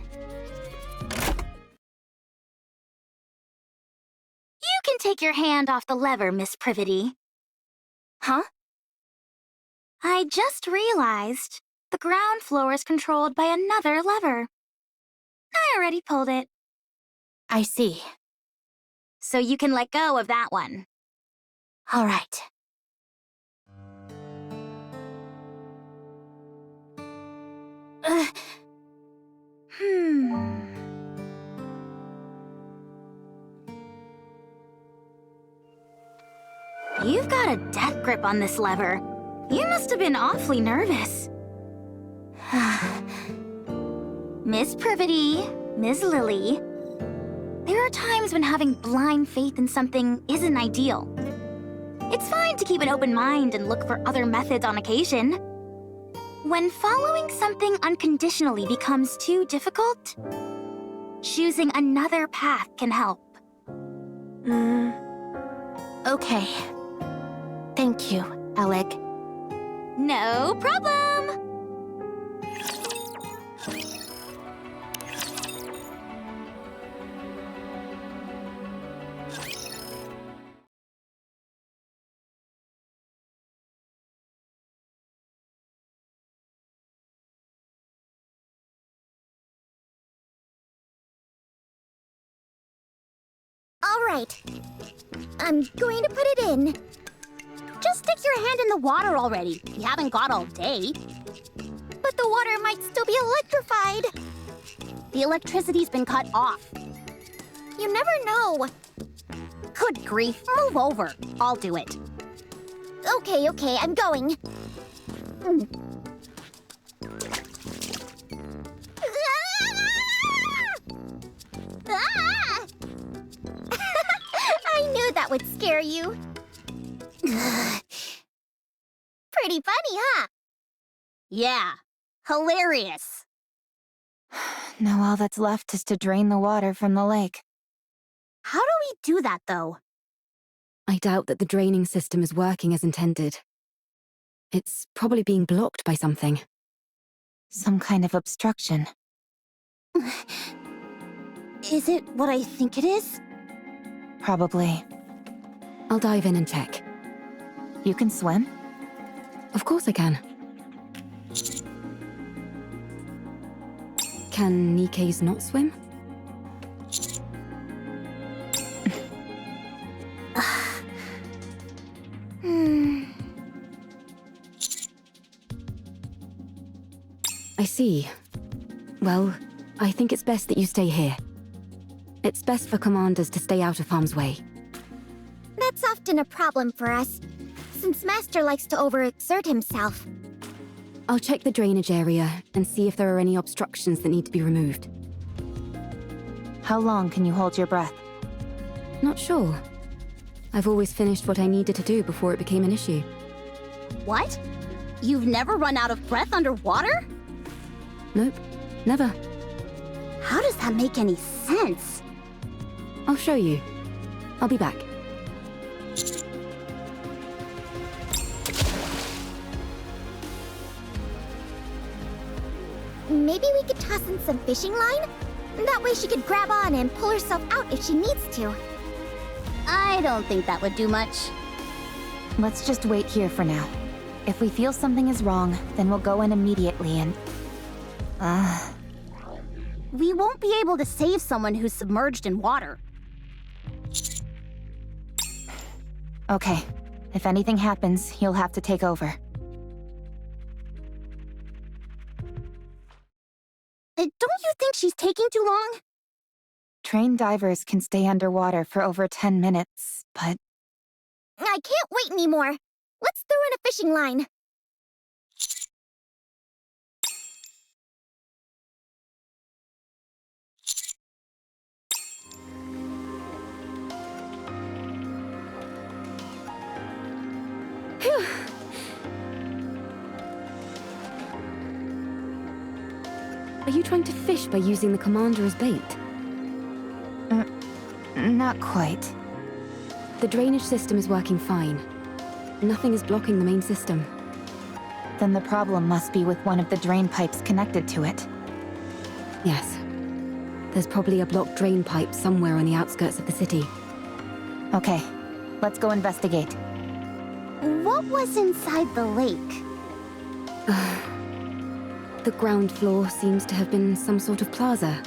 You can take your hand off the lever, Miss Privity. Huh? I just realized the ground floor is controlled by another lever. I already pulled it, I see. so you can let go of that one. All right. You've got a death grip on this lever. You must have been awfully nervous. Miss Privity, Ms. Lily, there are times when having blind faith in something isn't ideal. It's fine to keep an open mind and look for other methods on occasion. When following something unconditionally becomes too difficult, choosing another path can help. Okay. Thank you, Alec. No problem! All right. I'm going to put it in. Just stick your hand in the water already. You haven't got all day. But the water might still be electrified. The electricity's been cut off. You never know. Good grief, move over. I'll do it. Okay, I'm going. Ah! I knew that would scare you. Pretty funny, huh? Yeah, hilarious. Now all that's left is to drain the water from the lake. How do we do that, though? I doubt that the draining system is working as intended. It's probably being blocked by something. Some kind of obstruction. Is it what I think it is? Probably. I'll dive in and check. You can swim? Of course I can. Can Nikkes not swim? see. Well, I think it's best that you stay here. It's best for commanders to stay out of harm's way. That's often a problem for us, since Master likes to overexert himself. I'll check the drainage area and see if there are any obstructions that need to be removed. How long can you hold your breath? Not sure. I've always finished what I needed to do before it became an issue. What? You've never run out of breath underwater? Nope, never. How does that make any sense? I'll show you. I'll be back. Maybe we could toss in some fishing line? That way she could grab on and pull herself out if she needs to. I don't think that would do much. Let's just wait here for now. If we feel something is wrong, then we'll go in immediately and... We won't be able to save someone who's submerged in water. Okay. If anything happens, you'll have to take over. Don't you think she's taking too long? Trained divers can stay underwater for over 10 minutes, but... I can't wait anymore. Let's throw in a fishing line. Are you trying to fish by using the commander as bait? Not quite. The drainage system is working fine. Nothing is blocking the main system. Then the problem must be with one of the drain pipes connected to it. Yes. There's probably a blocked drain pipe somewhere on the outskirts of the city. Okay, let's go investigate. What was inside the lake? The ground floor seems to have been some sort of plaza.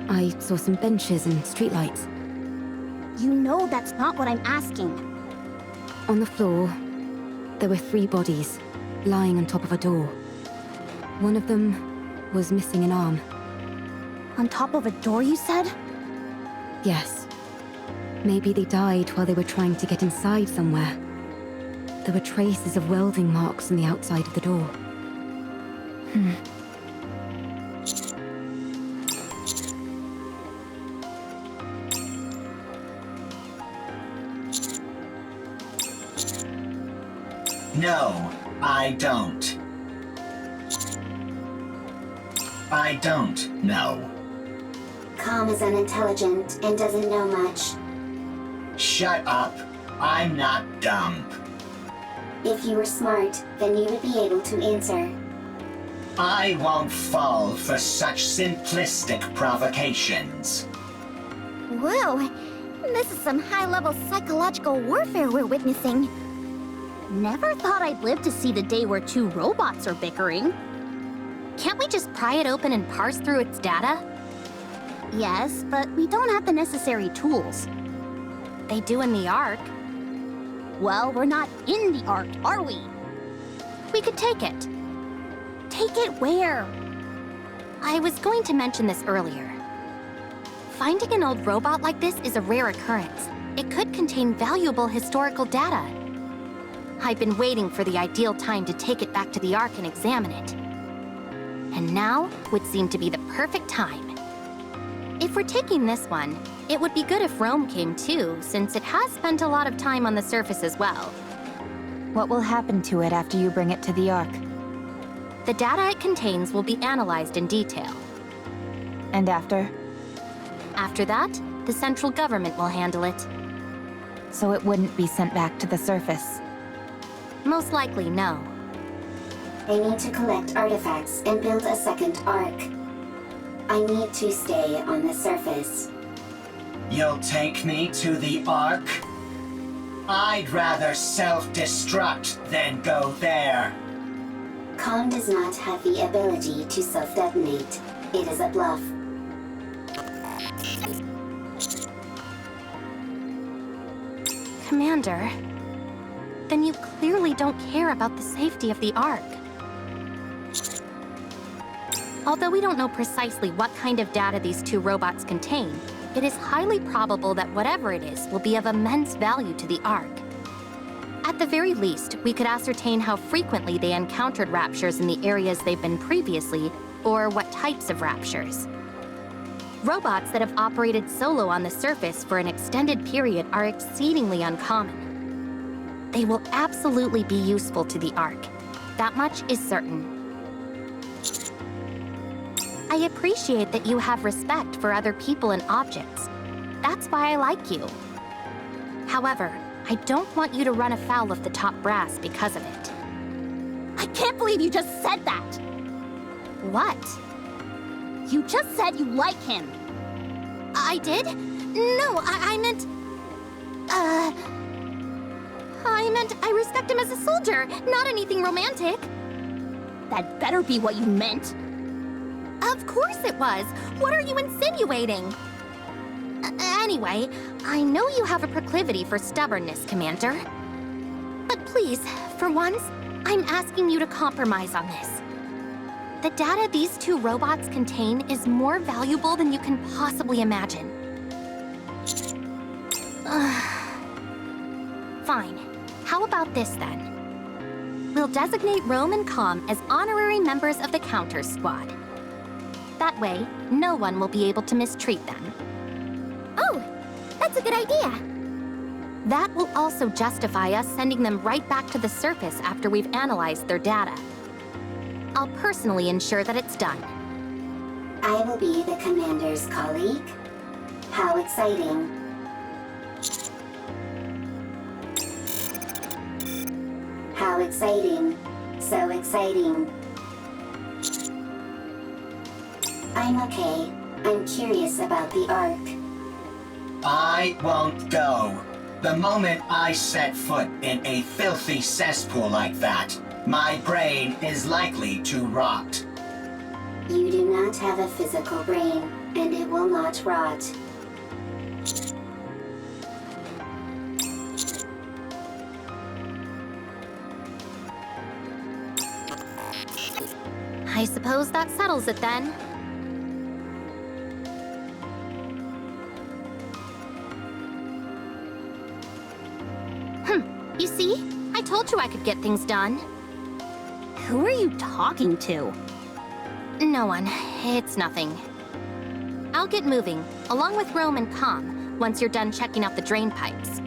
I saw some benches and streetlights. You know that's not what I'm asking. On the floor, there were 3 bodies, lying on top of a door. One of them was missing an arm. On top of a door, you said? Yes. Maybe they died while they were trying to get inside somewhere. There were traces of welding marks on the outside of the door. No, I don't. I don't know. Calm is unintelligent and doesn't know much. Shut up. I'm not dumb. If you were smart, then you would be able to answer. I won't fall for such simplistic provocations. Whoa, this is some high-level psychological warfare we're witnessing. Never thought I'd live to see the day where 2 robots are bickering. Can't we just pry it open and parse through its data? Yes, but we don't have the necessary tools. They do in the Ark. Well, we're not in the Ark, are we? We could take it. Take it where? I was going to mention this earlier. Finding an old robot like this is a rare occurrence. It could contain valuable historical data. I've been waiting for the ideal time to take it back to the Ark and examine it. And now would seem to be the perfect time. If we're taking this one, it would be good if Rome came too, since it has spent a lot of time on the surface as well. What will happen to it after you bring it to the Ark? The data it contains will be analyzed in detail. And after? After that, the central government will handle it. So it wouldn't be sent back to the surface? Most likely, no. I need to collect artifacts and build a second Ark. I need to stay on the surface. You'll take me to the Ark? I'd rather self-destruct than go there. Khan does not have the ability to self-detonate. It is a bluff. Commander, then you clearly don't care about the safety of the Ark. Although we don't know precisely what kind of data these two robots contain, it is highly probable that whatever it is will be of immense value to the Ark. At the very least, we could ascertain how frequently they encountered raptures in the areas they've been previously, or what types of raptures. Robots that have operated solo on the surface for an extended period are exceedingly uncommon. They will absolutely be useful to the Ark. That much is certain. I appreciate that you have respect for other people and objects. That's why I like you. However, I don't want you to run afoul of the top brass because of it. I can't believe you just said that! What? You just said you like him. I did? No, I meant I respect him as a soldier, not anything romantic. That better be what you meant. Of course it was. What are you insinuating? Anyway, I know you have a proclivity for stubbornness, Commander. But please, for once, I'm asking you to compromise on this. The data these two robots contain is more valuable than you can possibly imagine. Fine. How about this then? We'll designate Rome and Com as honorary members of the Counters Squad. That way, no one will be able to mistreat them. Oh, that's a good idea. That will also justify us sending them right back to the surface after we've analyzed their data. I'll personally ensure that it's done. I will be the commander's colleague. How exciting. How exciting. So exciting. I'm okay. I'm curious about the Ark. I won't go. The moment I set foot in a filthy cesspool like that, my brain is likely to rot. You do not have a physical brain, and it will not rot. I suppose that settles it then. You see? I told you I could get things done. Who are you talking to? No one. It's nothing. I'll get moving, along with Rome and Com, once you're done checking out the drain pipes.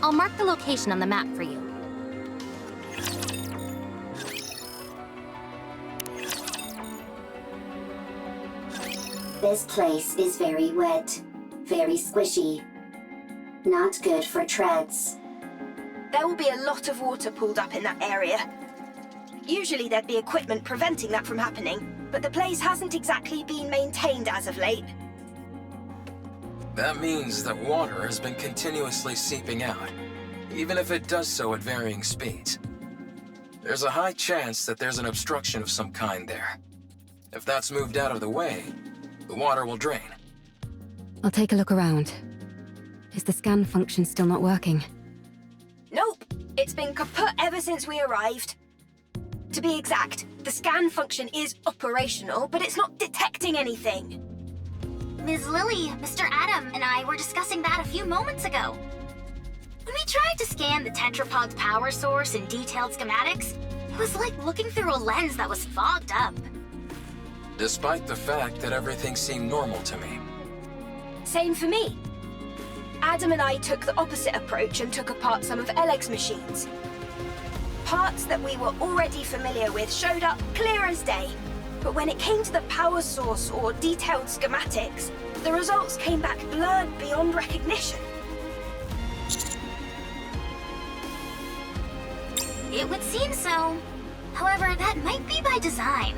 I'll mark the location on the map for you. This place is very wet, very squishy. Not good for treads. There will be a lot of water pooled up in that area. Usually there'd be equipment preventing that from happening, but the place hasn't exactly been maintained as of late. That means that water has been continuously seeping out, even if it does so at varying speeds. There's a high chance that there's an obstruction of some kind there. If that's moved out of the way, the water will drain. I'll take a look around. Is the scan function still not working? Nope, it's been kaput ever since we arrived. To be exact, the scan function is operational, but it's not detecting anything. Ms. Lily, Mr. Adam, and I were discussing that a few moments ago. When we tried to scan the tetrapod's power source in detailed schematics, it was like looking through a lens that was fogged up. Despite the fact that everything seemed normal to me. Same for me. Adam and I took the opposite approach and took apart some of Eleg's machines. Parts that we were already familiar with showed up clear as day. But when it came to the power source or detailed schematics, the results came back blurred beyond recognition. It would seem so. However, that might be by design.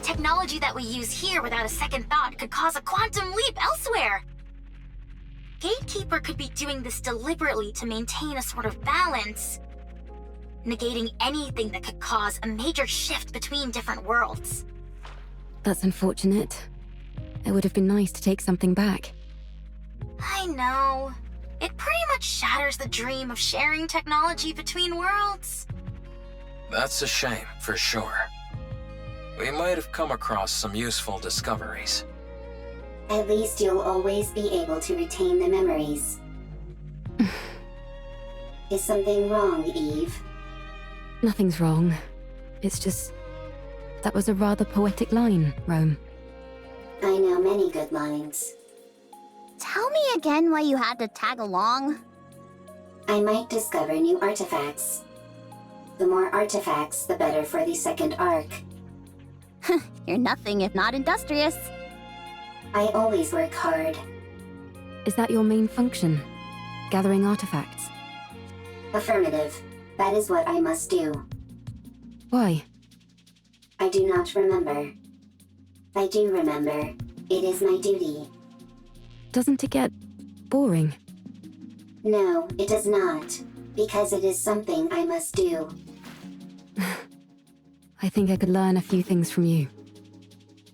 Technology that we use here without a second thought could cause a quantum leap elsewhere. Gatekeeper could be doing this deliberately to maintain a sort of balance, negating anything that could cause a major shift between different worlds. That's unfortunate. It would have been nice to take something back. I know. It pretty much shatters the dream of sharing technology between worlds. That's a shame, for sure. We might have come across some useful discoveries. At least you'll always be able to retain the memories. Is something wrong, Eve? Nothing's wrong. It's just... that was a rather poetic line, Rome. I know many good lines. Tell me again why you had to tag along. I might discover new artifacts. The more artifacts, the better for the second arc. You're nothing if not industrious. I always work hard. Is that your main function? Gathering artifacts? Affirmative. That is what I must do. Why? I do not remember. I do remember. It is my duty. Doesn't it get boring? No, it does not. Because it is something I must do. I think I could learn a few things from you.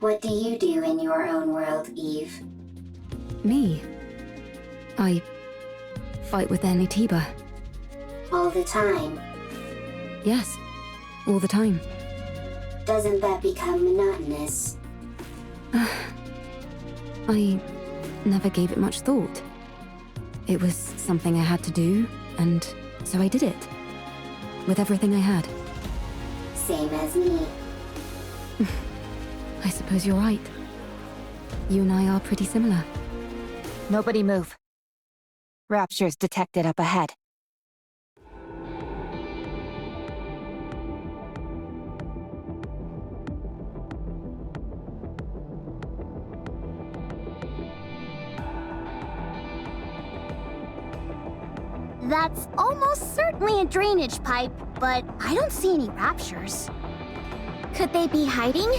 What do you do in your own world, Eve? Me? I fight with Anitiba. All the time. Yes, all the time. Doesn't that become monotonous? I never gave it much thought. It was something I had to do, and so I did it. With everything I had. Same as me. I suppose you're right. You and I are pretty similar. Nobody move. Raptures detected up ahead. That's almost certainly a drainage pipe, but I don't see any raptures. Could they be hiding?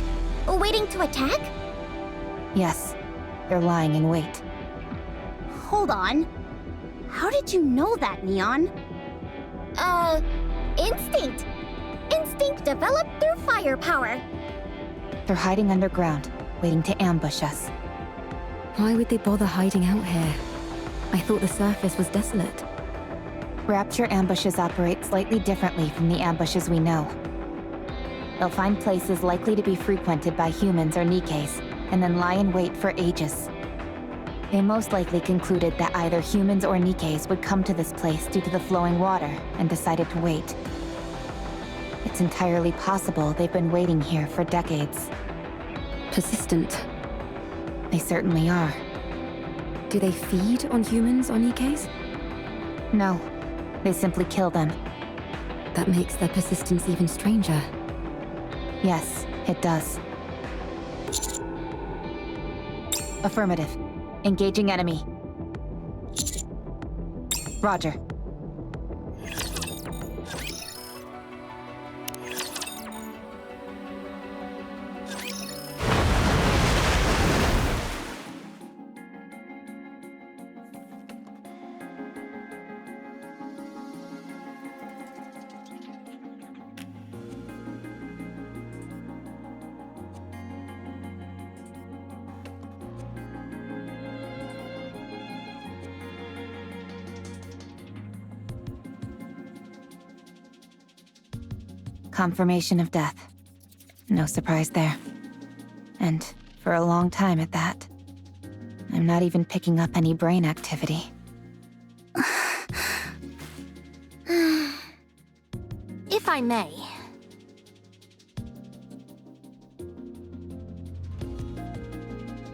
Waiting to attack? Yes, they're lying in wait. Hold on. How did you know that, Neon? Instinct. Instinct developed through firepower. They're hiding underground, waiting to ambush us. Why would they bother hiding out here? I thought the surface was desolate. Rapture ambushes operate slightly differently from the ambushes we know. They'll find places likely to be frequented by humans or Nikkes, and then lie in wait for ages. They most likely concluded that either humans or Nikkes would come to this place due to the flowing water, and decided to wait. It's entirely possible they've been waiting here for decades. Persistent. They certainly are. Do they feed on humans or Nikkes? No, they simply kill them. That makes their persistence even stranger. Yes, it does. Affirmative. Engaging enemy. Roger. Confirmation of death. No surprise there. And for a long time at that. I'm not even picking up any brain activity. If I may.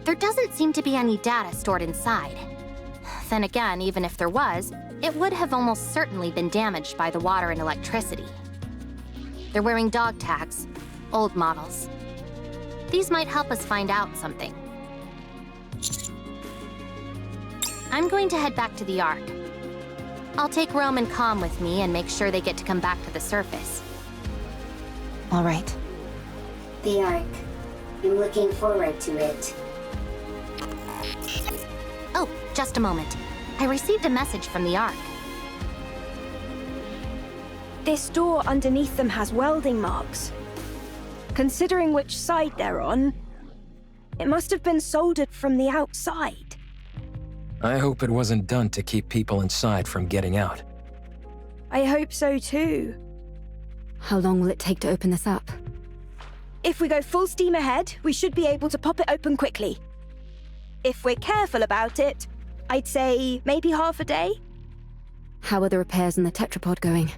There doesn't seem to be any data stored inside. Then again, even if there was, it would have almost certainly been damaged by the water and electricity. They're wearing dog tags, old models. These might help us find out something. I'm going to head back to the Ark. I'll take Rome and Com with me and make sure they get to come back to the surface. All right. The Ark. I'm looking forward to it. Oh, just a moment. I received a message from the Ark. This door underneath them has welding marks. Considering which side they're on, it must have been soldered from the outside. I hope it wasn't done to keep people inside from getting out. I hope so too. How long will it take to open this up? If we go full steam ahead, we should be able to pop it open quickly. If we're careful about it, I'd say maybe half a day. How are the repairs in the tetrapod going?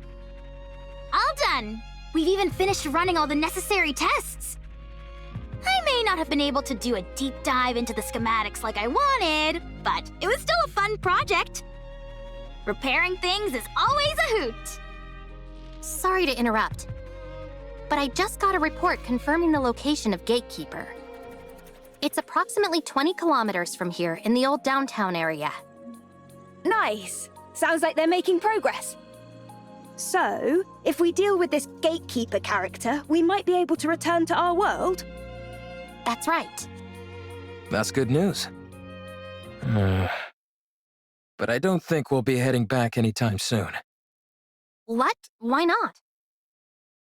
All done! We've even finished running all the necessary tests. I may not have been able to do a deep dive into the schematics like I wanted, but it was still a fun project. Repairing things is always a hoot. Sorry to interrupt, but I just got a report confirming the location of Gatekeeper. It's approximately 20 kilometers from here in the old downtown area. Nice. Sounds like they're making progress. So, if we deal with this Gatekeeper character, we might be able to return to our world? That's right. That's good news. But I don't think we'll be heading back anytime soon. What? Why not?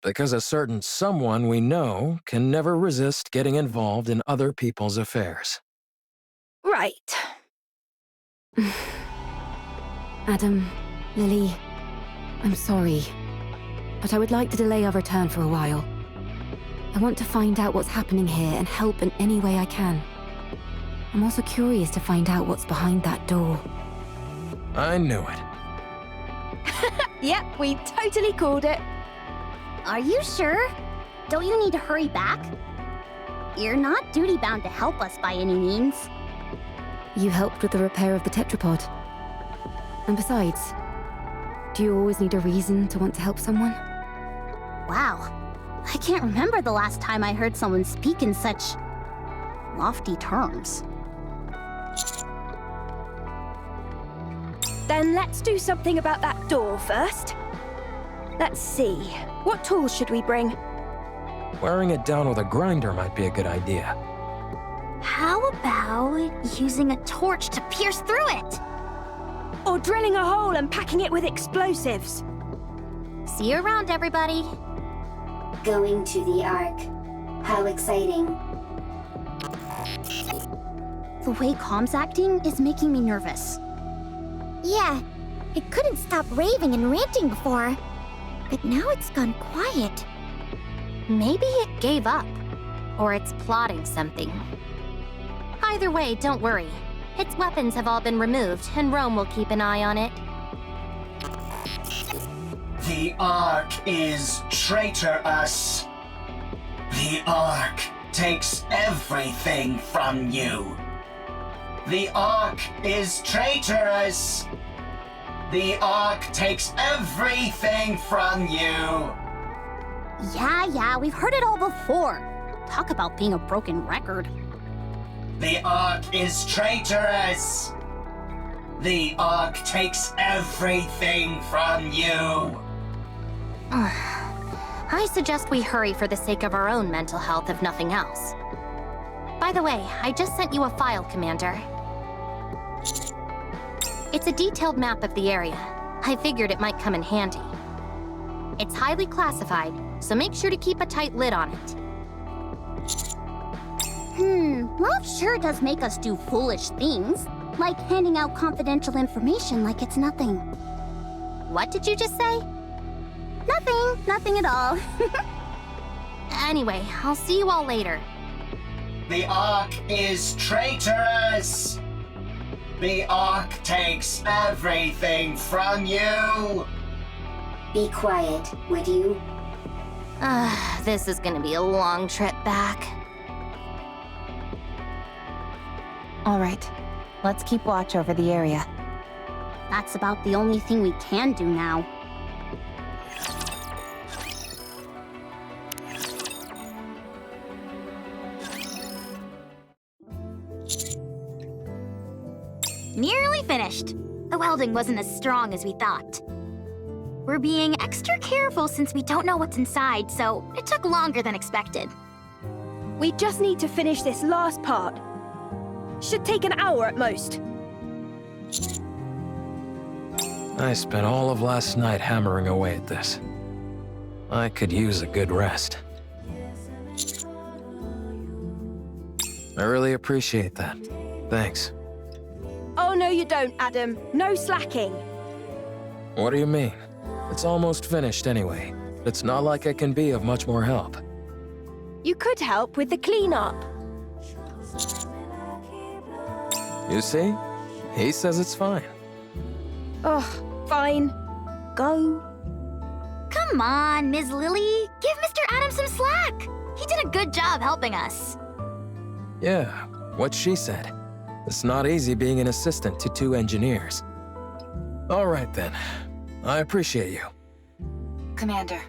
Because a certain someone we know can never resist getting involved in other people's affairs. Right. Adam, Lily, I'm sorry, but I would like to delay our return for a while. I want to find out what's happening here and help in any way I can. I'm also curious to find out what's behind that door. I knew it. Yep, we totally called it. Are you sure? Don't you need to hurry back? You're not duty-bound to help us by any means. You helped with the repair of the tetrapod. And besides, do you always need a reason to want to help someone? Wow. I can't remember the last time I heard someone speak in such lofty terms. Then let's do something about that door first. Let's see. What tools should we bring? Wearing it down with a grinder might be a good idea. How about using a torch to pierce through it? Or drilling a hole and packing it with explosives? See you around, everybody. Going to the Ark. How exciting. The way Com's acting is making me nervous. Yeah, it couldn't stop raving and ranting before. But now it's gone quiet. Maybe it gave up. Or it's plotting something. Either way, don't worry. Its weapons have all been removed, and Rome will keep an eye on it. The Ark is traitorous. The Ark takes everything from you. The Ark is traitorous. The Ark takes everything from you. Yeah, we've heard it all before. Talk about being a broken record. The Ark is traitorous. The Ark takes everything from you. I suggest we hurry for the sake of our own mental health, if nothing else. By the way, I just sent you a file, Commander. It's a detailed map of the area. I figured it might come in handy. It's highly classified, so make sure to keep a tight lid on it. Love sure does make us do foolish things, like handing out confidential information like it's nothing. What did you just say? Nothing at all. Anyway, I'll see you all later. The Ark is traitorous. The Ark takes everything from you. Be quiet, would you? This is gonna be a long trip back. All right, let's keep watch over the area. That's about the only thing we can do now. Nearly finished. The welding wasn't as strong as we thought. We're being extra careful since we don't know what's inside, so it took longer than expected. We just need to finish this last part. Should take an hour at most. I spent all of last night hammering away at this. I could use a good rest. I really appreciate that. Thanks. Oh, no you don't, Adam. No slacking. What do you mean? It's almost finished anyway. It's not like I can be of much more help. You could help with the cleanup. You see? He says it's fine. Oh, fine. Go. Come on, Ms. Lily. Give Mr. Adams some slack. He did a good job helping us. Yeah, what she said. It's not easy being an assistant to 2 engineers. All right then. I appreciate you. Commander,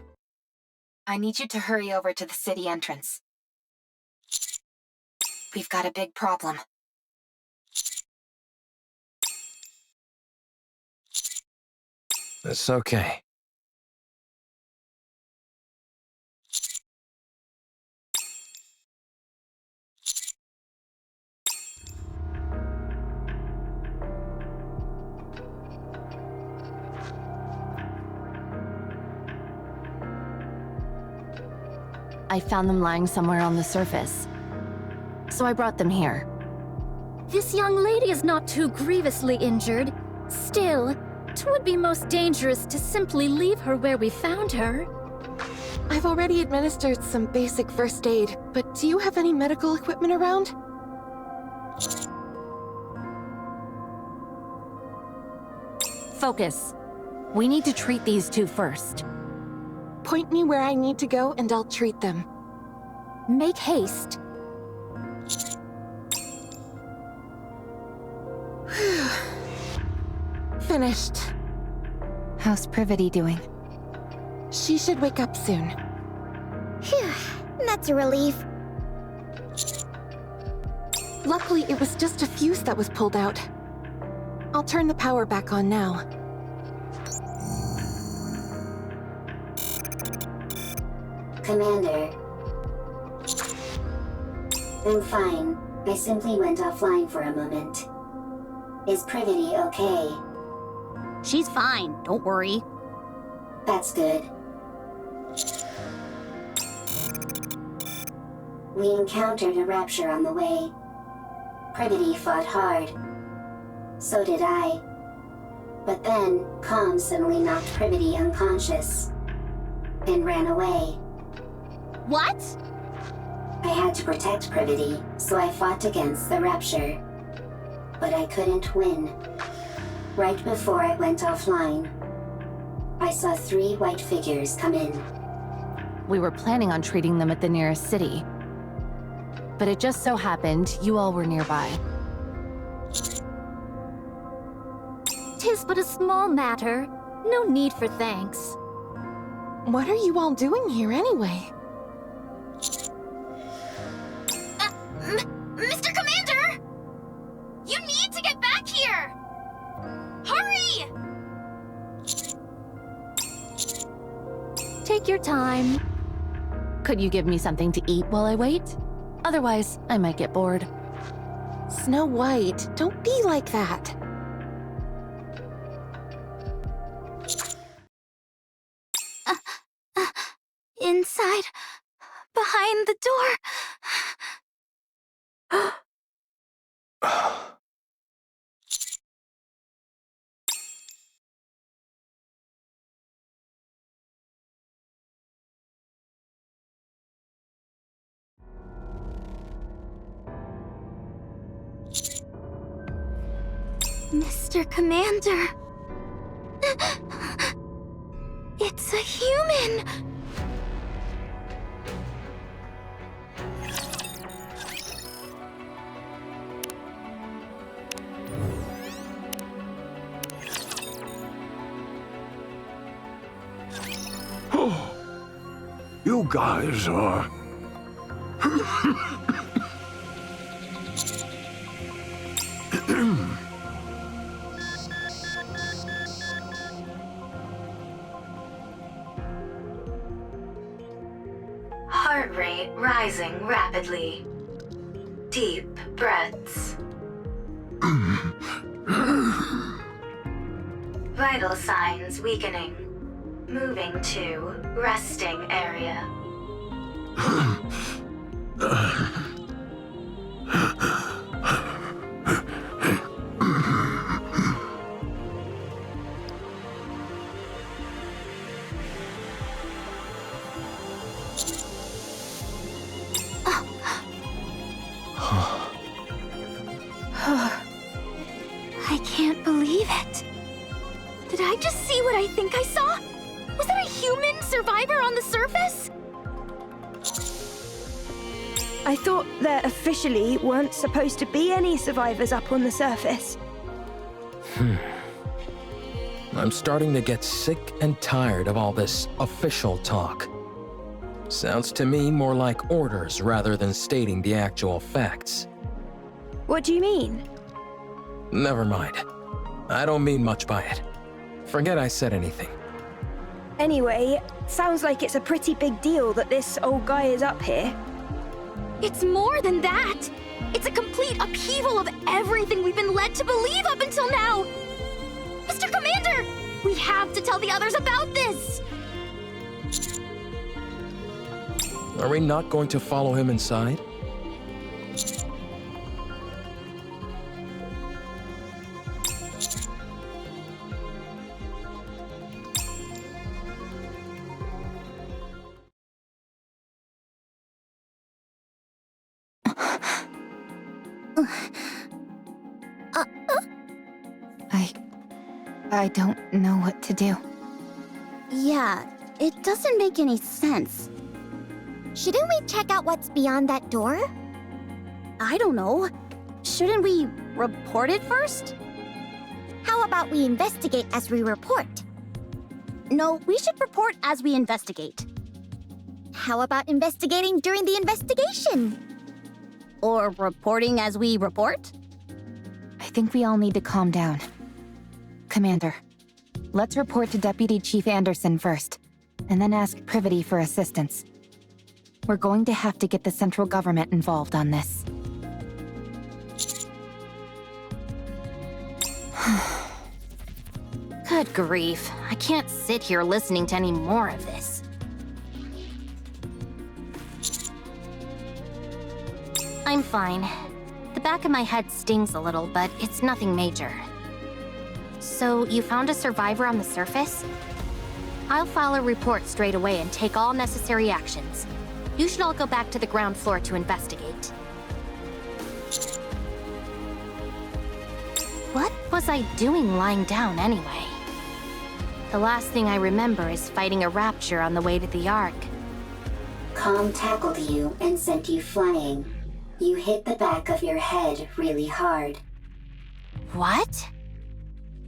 I need you to hurry over to the city entrance. We've got a big problem. It's okay. I found them lying somewhere on the surface. So I brought them here. This young lady is not too grievously injured. Still, 'twould be most dangerous to simply leave her where we found her. I've already administered some basic first aid, but do you have any medical equipment around? Focus. We need to treat these 2 first. Point me where I need to go and I'll treat them. Make haste. Finished. How's Privity doing? She should wake up soon. Phew, that's a relief. Luckily, it was just a fuse that was pulled out. I'll turn the power back on now. Commander. I'm fine. I simply went offline for a moment. Is Privity okay? She's fine, don't worry. That's good. We encountered a rapture on the way. Privity fought hard. So did I. But then, Calm suddenly knocked Privity unconscious. And ran away. What? I had to protect Privity, so I fought against the rapture. But I couldn't win. Right before I went offline, I saw 3 white figures come in. We were planning on treating them at the nearest city. But it just so happened you all were nearby. 'Tis but a small matter. No need for thanks. What are you all doing here anyway? Mr. Commander! You need to get back here! Hurry! Take your time. Could you give me something to eat while I wait? Otherwise, I might get bored. Snow White, don't be like that. Inside. Behind the door. Mr. Commander. It's a human. You guys are... Heart rate rising rapidly. Deep breaths. Vital signs weakening. Moving to resting area. I can't believe it. Did I just see what I think I saw? Was that a human survivor on the surface? I thought there officially weren't supposed to be any survivors up on the surface. I'm starting to get sick and tired of all this official talk. Sounds to me more like orders rather than stating the actual facts. What do you mean? Never mind. I don't mean much by it. Forget I said anything. Anyway, sounds like it's a pretty big deal that this old guy is up here. It's more than that. It's a complete upheaval of everything we've been led to believe up until now. Mr. Commander, we have to tell the others about this. Are we not going to follow him inside? I don't know what to do. Yeah, it doesn't make any sense. Shouldn't we check out what's beyond that door? I don't know. Shouldn't we report it first? How about we investigate as we report? No, we should report as we investigate. How about investigating during the investigation? Or reporting as we report? I think we all need to calm down. Commander, let's report to Deputy Chief Anderson first, and then ask Privity for assistance. We're going to have to get the central government involved on this. Good grief. I can't sit here listening to any more of this. I'm fine. The back of my head stings a little, but it's nothing major. So, you found a survivor on the surface? I'll file a report straight away and take all necessary actions. You should all go back to the ground floor to investigate. What was I doing lying down anyway? The last thing I remember is fighting a rapture on the way to the Ark. Calm tackled you and sent you flying. You hit the back of your head really hard. What?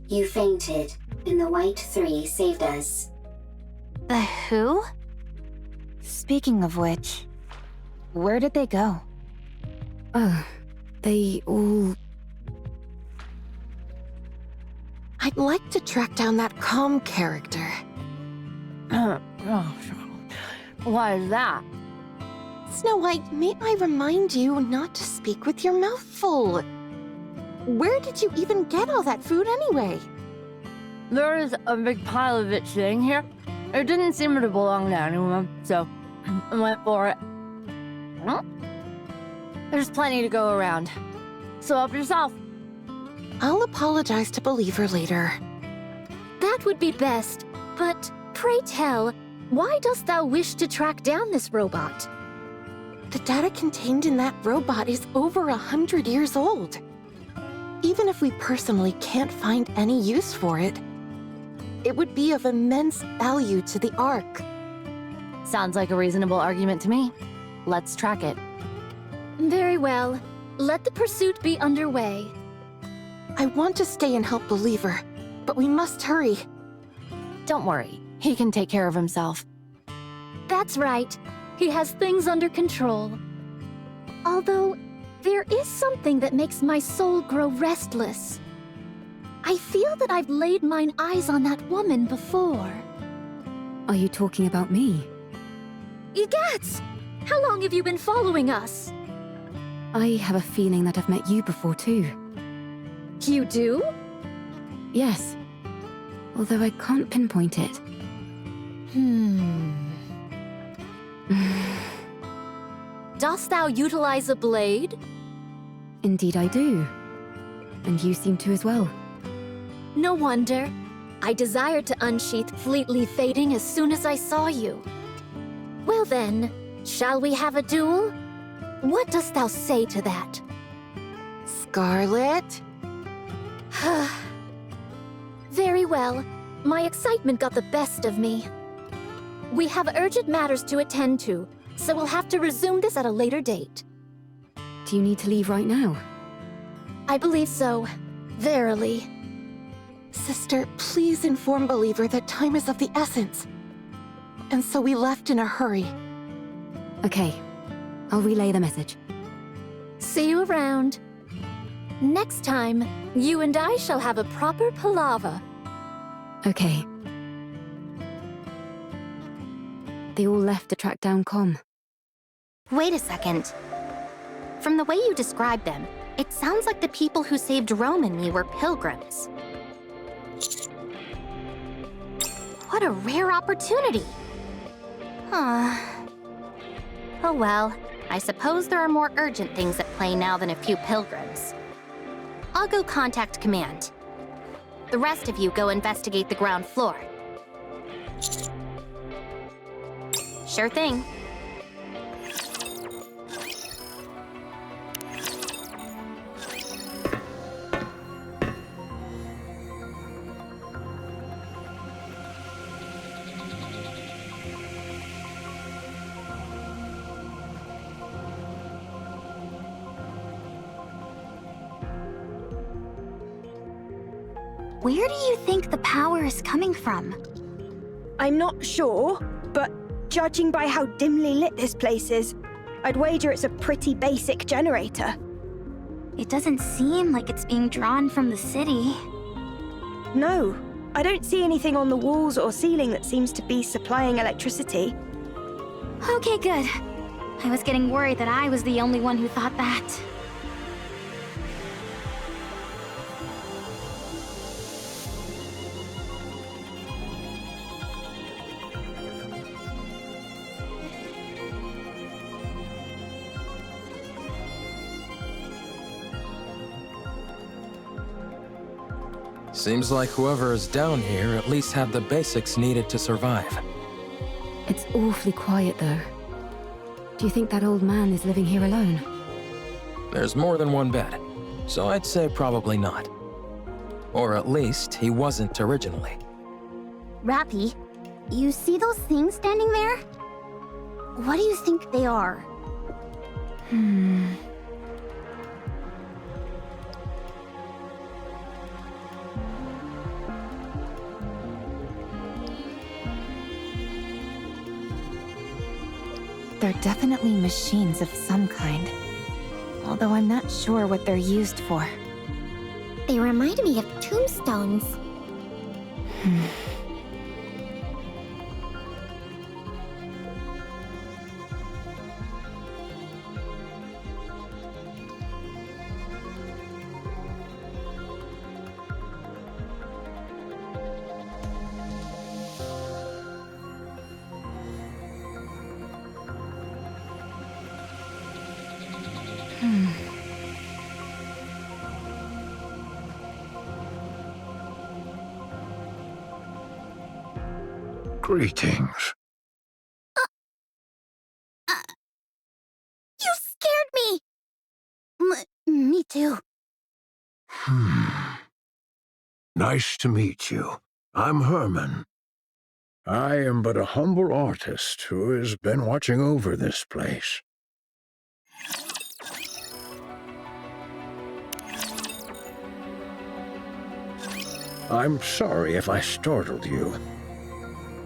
You fainted, and the White Three saved us. The who? Speaking of which, where did they go? Oh, they all... I'd like to track down that calm character. Why is that? Snow White, may I remind you not to speak with your mouth full? Where did you even get all that food anyway? There is a big pile of it sitting here. It didn't seem to belong to anyone, so I went for it. There's plenty to go around. So help yourself. I'll apologize to Believer later. That would be best, but pray tell, why dost thou wish to track down this robot? The data contained in that robot is over 100 years old. Even if we personally can't find any use for it, it would be of immense value to the Ark. Sounds like a reasonable argument to me. Let's track it. Very well. Let the pursuit be underway. I want to stay and help Believer, but we must hurry. Don't worry. He can take care of himself. That's right. He has things under control. Although, there is something that makes my soul grow restless. I feel that I've laid mine eyes on that woman before. Are you talking about me? Egats! How long have you been following us? I have a feeling that I've met you before too. You do? Yes. Although I can't pinpoint it. Dost thou utilize a blade? Indeed I do. And you seem to as well. No wonder. I desired to unsheath Fleetly Fading as soon as I saw you. Well then, shall we have a duel? What dost thou say to that? Scarlet? Very well. My excitement got the best of me. We have urgent matters to attend to, so we'll have to resume this at a later date. Do you need to leave right now? I believe so. Verily. Sister, please inform Believer that time is of the essence. And so we left in a hurry. Okay. I'll relay the message. See you around. Next time, you and I shall have a proper palaver. Okay. They all left to track down Com. Wait a second. From the way you described them, it sounds like the people who saved Rome and me were pilgrims. What a rare opportunity! Huh. Oh well, I suppose there are more urgent things at play now than a few pilgrims. I'll go contact command. The rest of you go investigate the ground floor. Sure thing. Where do you think the power is coming from? I'm not sure, but judging by how dimly lit this place is, I'd wager it's a pretty basic generator. It doesn't seem like it's being drawn from the city. No, I don't see anything on the walls or ceiling that seems to be supplying electricity. Okay, good. I was getting worried that I was the only one who thought that. Seems like whoever is down here at least had the basics needed to survive. It's awfully quiet, though. Do you think that old man is living here alone? There's more than one bed, so I'd say probably not. Or at least he wasn't originally. Rappy, you see those things standing there? What do you think they are? They're definitely machines of some kind. Although I'm not sure what they're used for. They remind me of tombstones. Greetings. You scared me! Me too. Nice to meet you. I'm Herman. I am but a humble artist who has been watching over this place. I'm sorry if I startled you.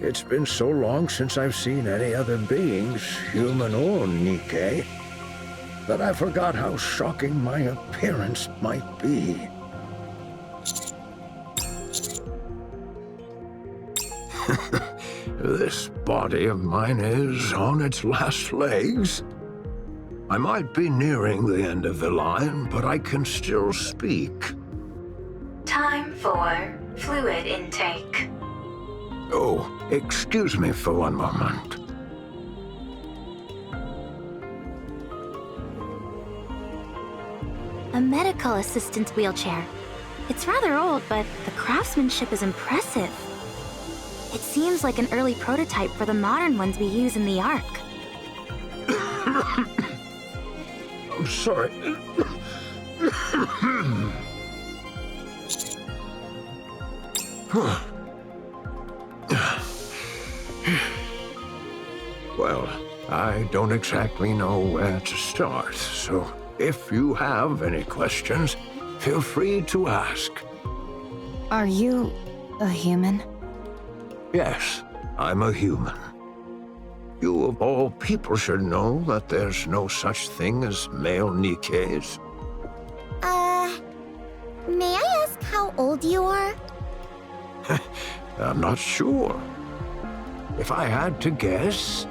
It's been so long since I've seen any other beings, human or Nikke, that I forgot how shocking my appearance might be. This body of mine is on its last legs. I might be nearing the end of the line, but I can still speak. Time for fluid intake. Oh, excuse me for one moment. A medical assistant's wheelchair. It's rather old, but the craftsmanship is impressive. It seems like an early prototype for the modern ones we use in the Ark. sorry. Well, I don't exactly know where to start, so if you have any questions, feel free to ask. Are you a human? Yes, I'm a human. You of all people should know that there's no such thing as male Nikkes. May I ask how old you are? I'm not sure. If I had to guess,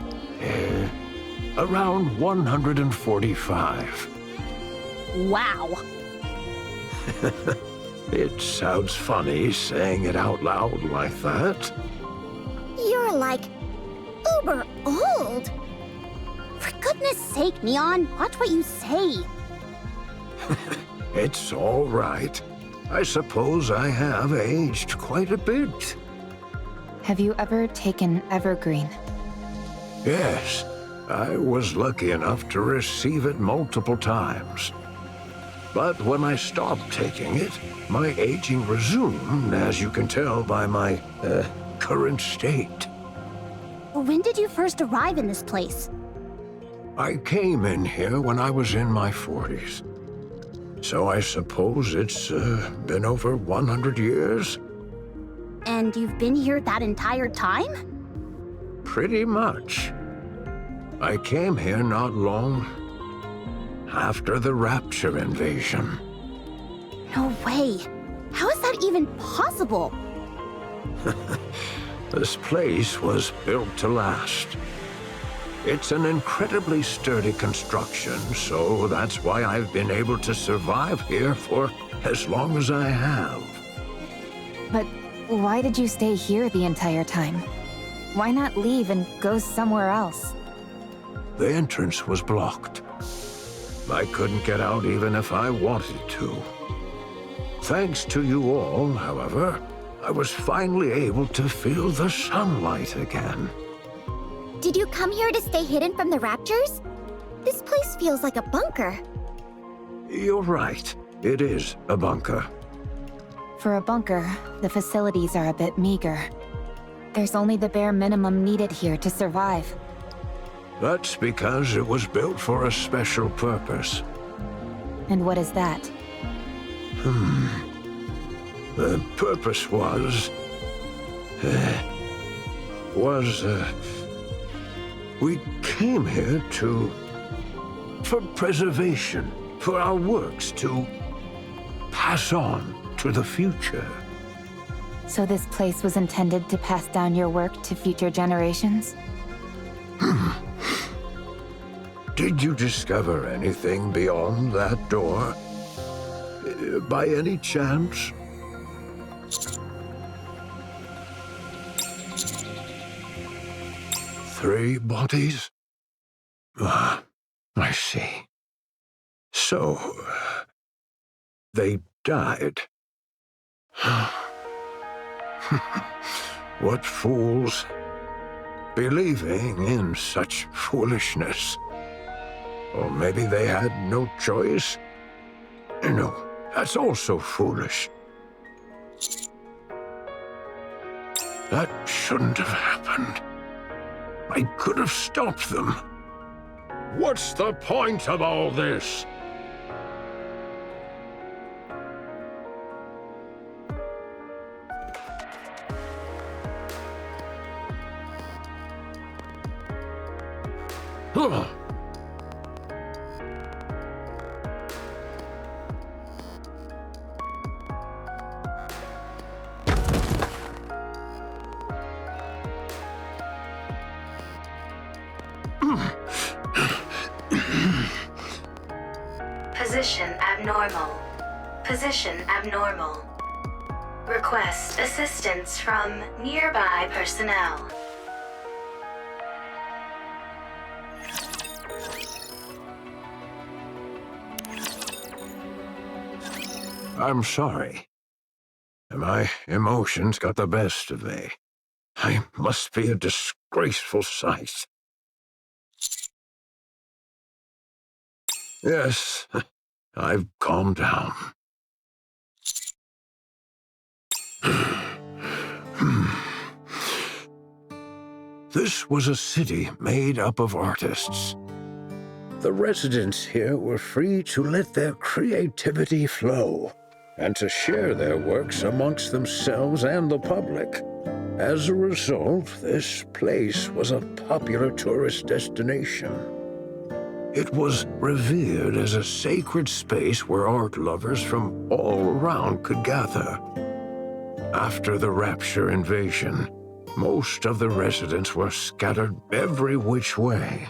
around 145. Wow. It sounds funny saying it out loud like that. You're like uber old. For goodness sake, Neon, watch what you say. It's all right. I suppose I have aged quite a bit. Have you ever taken Evergreen? Yes, I was lucky enough to receive it multiple times. But when I stopped taking it, my aging resumed, as you can tell by my, current state. When did you first arrive in this place? I came in here when I was in my 40s. So I suppose it's, been over 100 years? And you've been here that entire time? Pretty much. I came here not long after the Rapture invasion. No way. How is that even possible? This place was built to last. It's an incredibly sturdy construction, so that's why I've been able to survive here for as long as I have. But why did you stay here the entire time? Why not leave and go somewhere else? The entrance was blocked. I couldn't get out even if I wanted to. Thanks to you all, however, I was finally able to feel the sunlight again. Did you come here to stay hidden from the Raptors? This place feels like a bunker. You're right. It is a bunker. For a bunker, the facilities are a bit meager. There's only the bare minimum needed here to survive. That's because it was built for a special purpose. And what is that? The purpose was... we came here for preservation, for our works to pass on to the future. So this place was intended to pass down your work to future generations? Did you discover anything beyond that door? By any chance? Three bodies? Ah, I see. So, they died. What fools. Believing in such foolishness. Or maybe they had no choice? No, that's also foolish. That shouldn't have happened. I could have stopped them. What's the point of all this? Position abnormal. Position abnormal. Request assistance from nearby personnel. I'm sorry. My emotions got the best of me. I must be a disgraceful sight. Yes, I've calmed down. This was a city made up of artists. The residents here were free to let their creativity flow and to share their works amongst themselves and the public. As a result, this place was a popular tourist destination. It was revered as a sacred space where art lovers from all around could gather. After the Rapture invasion, most of the residents were scattered every which way.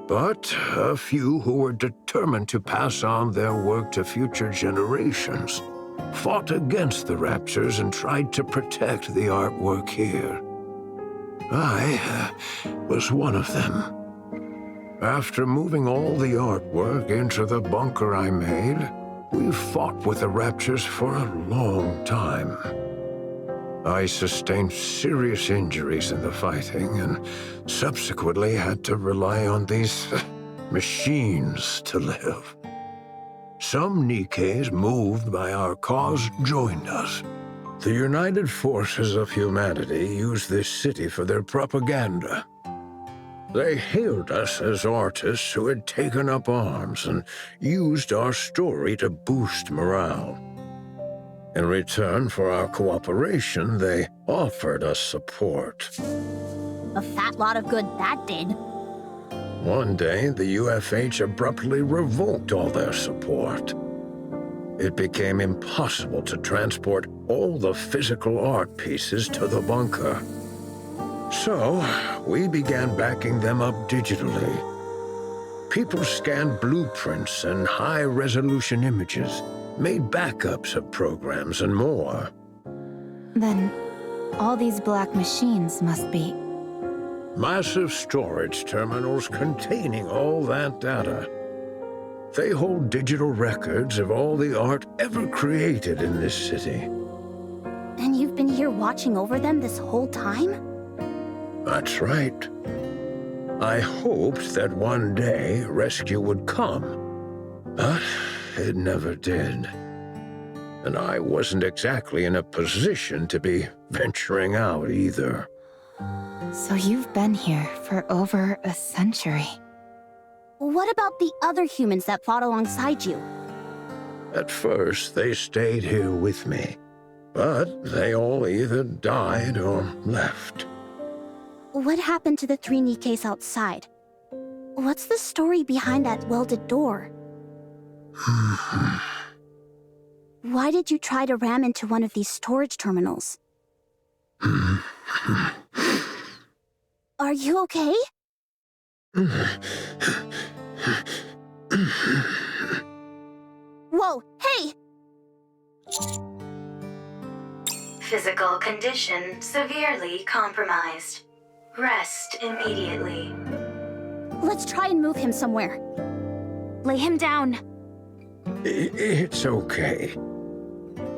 But a few who were determined to pass on their work to future generations fought against the Raptures and tried to protect the artwork here. I was one of them. After moving all the artwork into the bunker I made, we fought with the Raptures for a long time. I sustained serious injuries in the fighting and subsequently had to rely on these machines to live. Some Nikkes moved by our cause joined us. The United Forces of Humanity used this city for their propaganda. They hailed us as artists who had taken up arms and used our story to boost morale. In return for our cooperation, they offered us support. A fat lot of good that did. One day, the UFH abruptly revoked all their support. It became impossible to transport all the physical art pieces to the bunker. So, we began backing them up digitally. People scanned blueprints and high-resolution images, made backups of programs and more. Then, all these black machines must be... Massive storage terminals containing all that data. They hold digital records of all the art ever created in this city. And you've been here watching over them this whole time? That's right. I hoped that one day rescue would come, but it never did. And I wasn't exactly in a position to be venturing out either. So you've been here for over a century. What about the other humans that fought alongside you? At first, they stayed here with me, but they all either died or left. What happened to the 3 Nikkes outside? What's the story behind that welded door? Why did you try to ram into one of these storage terminals? Are you okay? Whoa, hey! Physical condition severely compromised. Rest immediately. Let's try and move him somewhere. Lay him down. It's okay.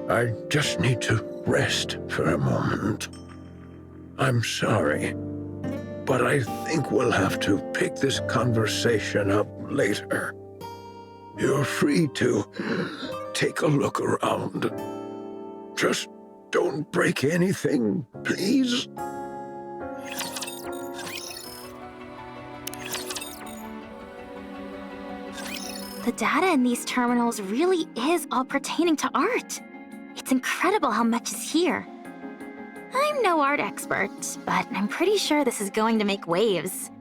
I just need to rest for a moment. I'm sorry, but I think we'll have to pick this conversation up later. You're free to take a look around. Just don't break anything, please. The data in these terminals really is all pertaining to art. It's incredible how much is here. I'm no art expert, but I'm pretty sure this is going to make waves.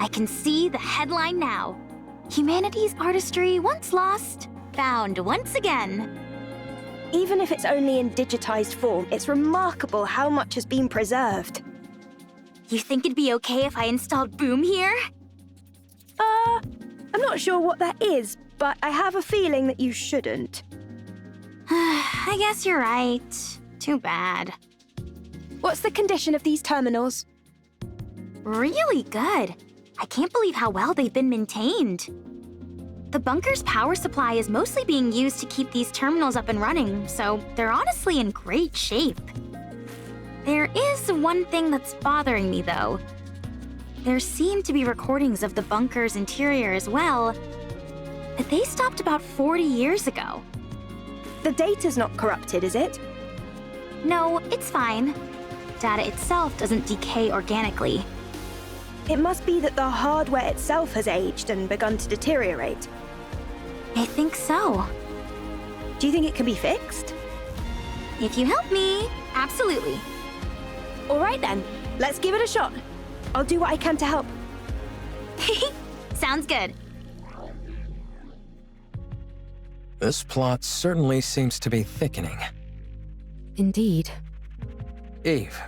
I can see the headline now. Humanity's artistry once lost, found once again. Even if it's only in digitized form, it's remarkable how much has been preserved. You think it'd be okay if I installed Boom here? I'm not sure what that is, but I have a feeling that you shouldn't. I guess you're right. Too bad. What's the condition of these terminals? Really good. I can't believe how well they've been maintained. The bunker's power supply is mostly being used to keep these terminals up and running, so they're honestly in great shape. There is one thing that's bothering me, though. There seem to be recordings of the bunker's interior as well, They stopped about 40 years ago. The data's not corrupted, is it? No, it's fine. Data itself doesn't decay organically. It must be that the hardware itself has aged and begun to deteriorate. I think so. Do you think it can be fixed? If you help me, absolutely. All right then, let's give it a shot. I'll do what I can to help. Sounds good. This plot certainly seems to be thickening. Indeed. Eve,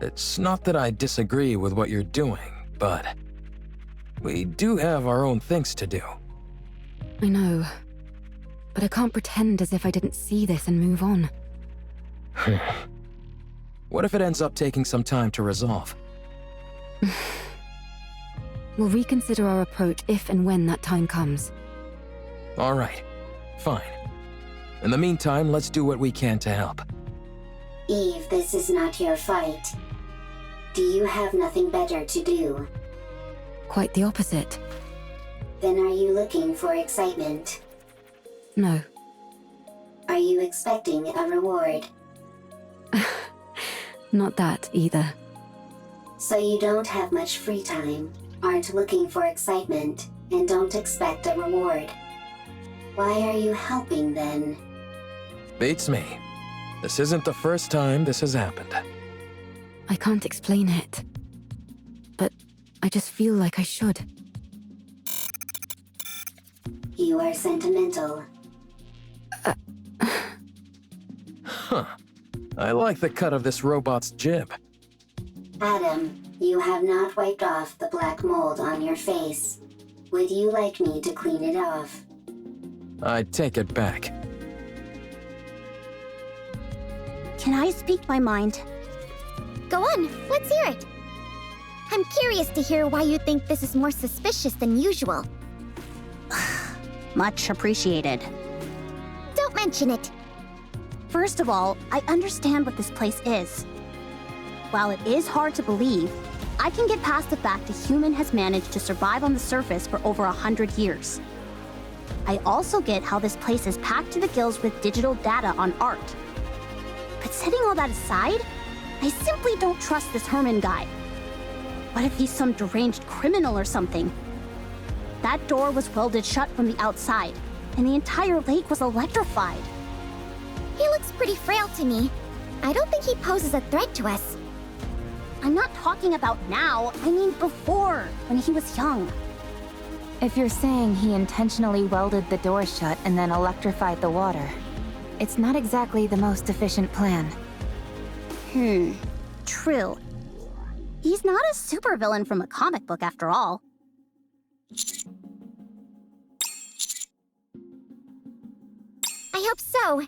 it's not that I disagree with what you're doing, but we do have our own things to do. I know. But I can't pretend as if I didn't see this and move on. What if it ends up taking some time to resolve? We'll reconsider our approach if and when that time comes. All right. Fine. In the meantime, let's do what we can to help. Eve, this is not your fight. Do you have nothing better to do? Quite the opposite. Then are you looking for excitement? No. Are you expecting a reward? Not that, either. So you don't have much free time, aren't looking for excitement, and don't expect a reward. Why are you helping then? Beats me. This isn't the first time this has happened. I can't explain it. But I just feel like I should. You are sentimental. Huh. I like the cut of this robot's jib. Adam, you have not wiped off the black mold on your face. Would you like me to clean it off? I take it back. Can I speak my mind? Go on, let's hear it. I'm curious to hear why you think this is more suspicious than usual. Much appreciated. Don't mention it. First of all, I understand what this place is. While it is hard to believe, I can get past the fact a human has managed to survive on the surface for over 100 years. I also get how this place is packed to the gills with digital data on art. But setting all that aside, I simply don't trust this Herman guy. What if he's some deranged criminal or something? That door was welded shut from the outside, and the entire lake was electrified. He looks pretty frail to me. I don't think he poses a threat to us. I'm not talking about now, I mean before, when he was young. If you're saying he intentionally welded the door shut and then electrified the water, it's not exactly the most efficient plan. True. He's not a supervillain from a comic book after all. I hope so.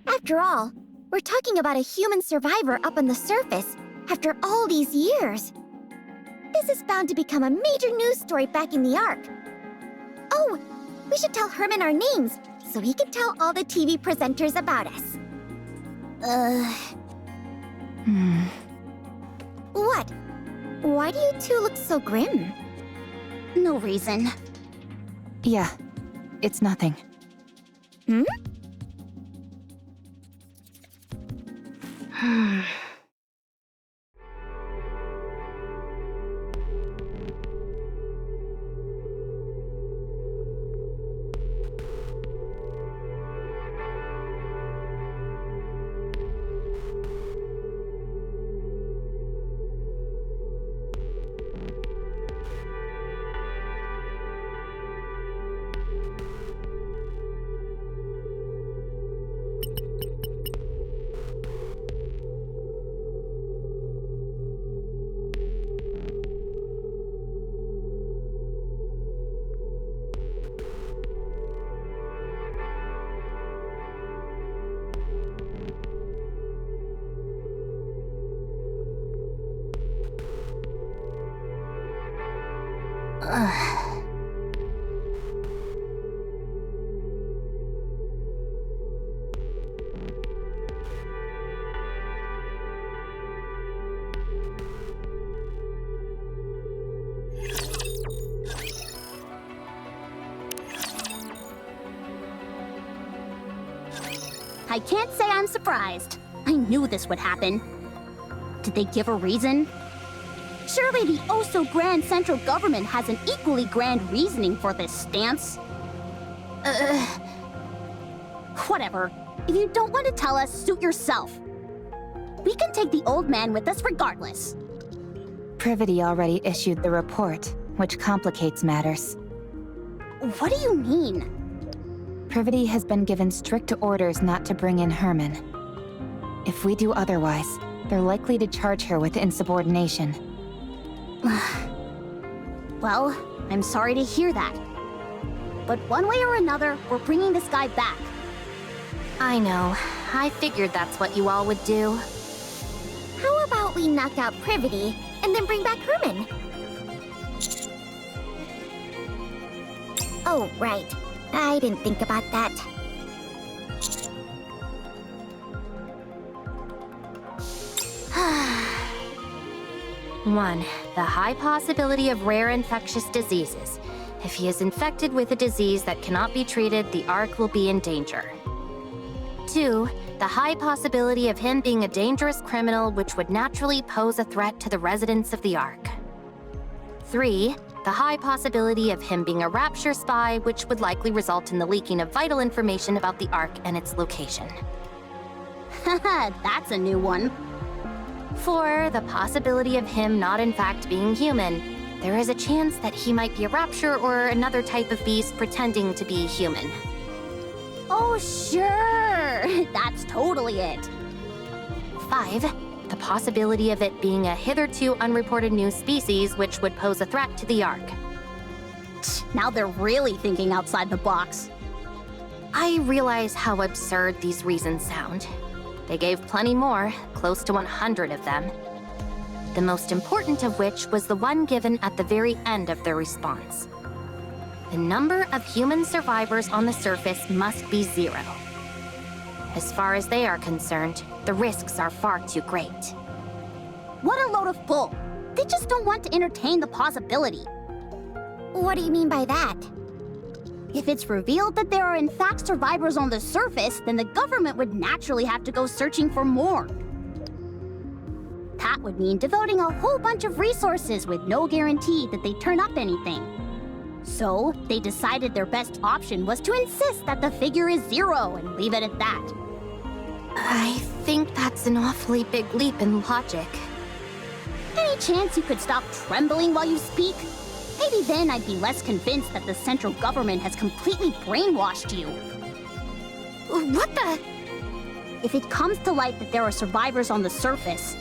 After all, we're talking about a human survivor up on the surface after all these years. This is bound to become a major news story back in the Ark. Oh, we should tell Herman our names so he can tell all the TV presenters about us. What? Why do you two look so grim? No reason. Yeah, it's nothing. I can't say I'm surprised. I knew this would happen. Did they give a reason? Surely the oh-so-grand central government has an equally grand reasoning for this stance. Whatever. If you don't want to tell us, suit yourself. We can take the old man with us regardless. Privity already issued the report, which complicates matters. What do you mean? Privity has been given strict orders not to bring in Herman. If we do otherwise, they're likely to charge her with insubordination. Well, I'm sorry to hear that. But one way or another, we're bringing this guy back. I know. I figured that's what you all would do. How about we knock out Privity and then bring back Herman? Oh, right. I didn't think about that. One, the high possibility of rare infectious diseases. If he is infected with a disease that cannot be treated, the Ark will be in danger. 2, the high possibility of him being a dangerous criminal which would naturally pose a threat to the residents of the Ark. 3, the high possibility of him being a Rapture spy which would likely result in the leaking of vital information about the Ark and its location. Haha, that's a new one. 4, the possibility of him not in fact being human. There is a chance that he might be a Rapture or another type of beast pretending to be human. Oh, sure! That's totally it. 5, the possibility of it being a hitherto unreported new species which would pose a threat to the Ark. Now they're really thinking outside the box. I realize how absurd these reasons sound. They gave plenty more, close to 100 of them. The most important of which was the one given at the very end of their response. The number of human survivors on the surface must be 0. As far as they are concerned, the risks are far too great. What a load of bull! They just don't want to entertain the possibility. What do you mean by that? If it's revealed that there are in fact survivors on the surface, then the government would naturally have to go searching for more. That would mean devoting a whole bunch of resources with no guarantee that they turn up anything. So, they decided their best option was to insist that the figure is 0 and leave it at that. I think that's an awfully big leap in logic. Any chance you could stop trembling while you speak? Maybe then I'd be less convinced that the central government has completely brainwashed you. What the? If it comes to light that there are survivors on the surface,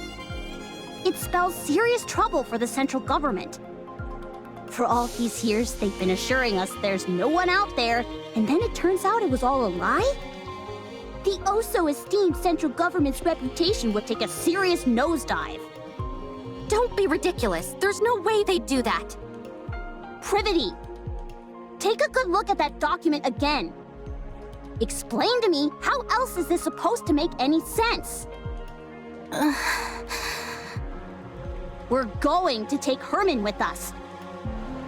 it spells serious trouble for the central government. For all these years, they've been assuring us there's no one out there, and then it turns out it was all a lie? The oh-so-esteemed central government's reputation would take a serious nosedive. Don't be ridiculous. There's no way they'd do that. Privity! Take a good look at that document again. Explain to me, how else is this supposed to make any sense? We're going to take Herman with us.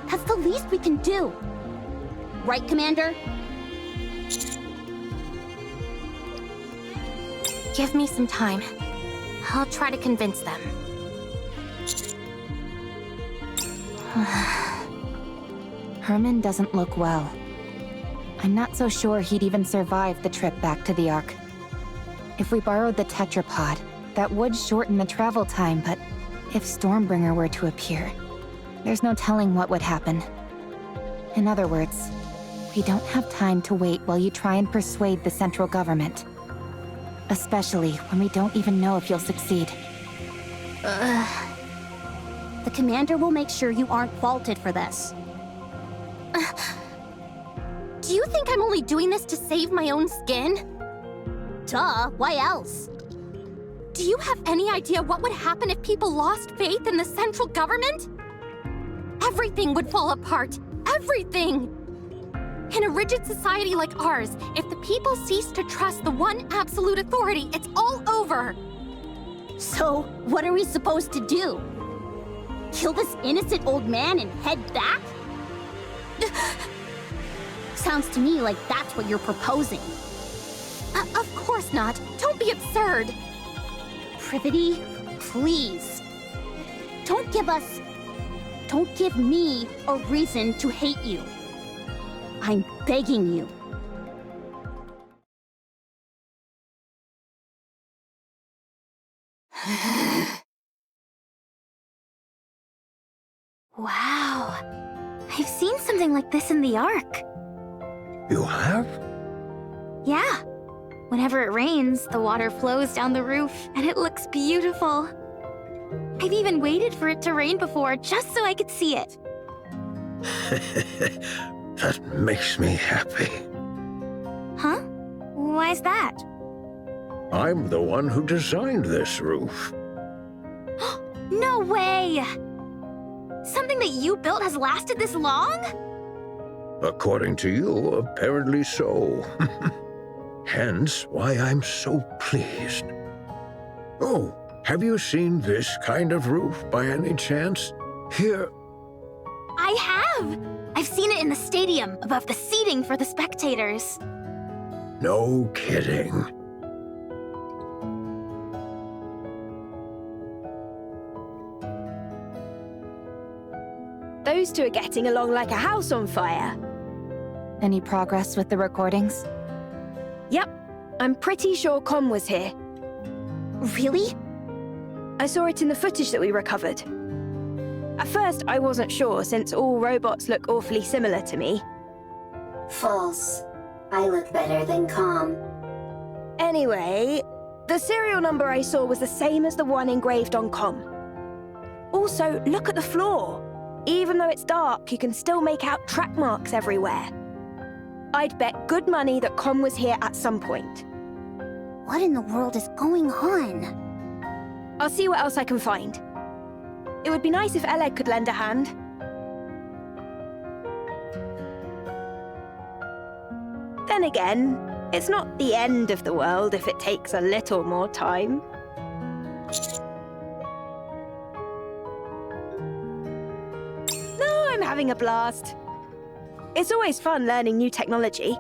That's the least we can do. Right, Commander? Give me some time. I'll try to convince them. Herman doesn't look well. I'm not so sure he'd even survive the trip back to the Ark. If we borrowed the tetrapod, that would shorten the travel time, but if Stormbringer were to appear, there's no telling what would happen. In other words, we don't have time to wait while you try and persuade the central government. Especially when we don't even know if you'll succeed. The commander will make sure you aren't faulted for this. Do you think I'm only doing this to save my own skin? Duh, why else? Do you have any idea what would happen if people lost faith in the central government? Everything would fall apart. Everything! In a rigid society like ours, if the people cease to trust the one absolute authority, it's all over! So, what are we supposed to do? Kill this innocent old man and head back? Sounds to me like that's what you're proposing. Of course course not. Don't be absurd. Privity, please. Don't give me a reason to hate you. I'm begging you. Wow. I've seen something like this in the Ark. You have? Yeah. Whenever it rains, the water flows down the roof, and it looks beautiful. I've even waited for it to rain before, just so I could see it. That makes me happy. Huh? Why's that? I'm the one who designed this roof. No way! Something that you built has lasted this long? According to you, apparently so. Hence why I'm so pleased. Oh, have you seen this kind of roof by any chance? Here... I have! I've seen it in the stadium, above the seating for the spectators. No kidding. Those two are getting along like a house on fire. Any progress with the recordings? Yep, I'm pretty sure Com was here. Really? I saw it in the footage that we recovered. At first, I wasn't sure, since all robots look awfully similar to me. False. I look better than Com. Anyway, the serial number I saw was the same as the one engraved on Com. Also, look at the floor. Even though it's dark, you can still make out track marks everywhere. I'd bet good money that Com was here at some point. What in the world is going on? I'll see what else I can find. It would be nice if Eleg could lend a hand. Then again, it's not the end of the world if it takes a little more time. No, I'm having a blast. It's always fun learning new technology.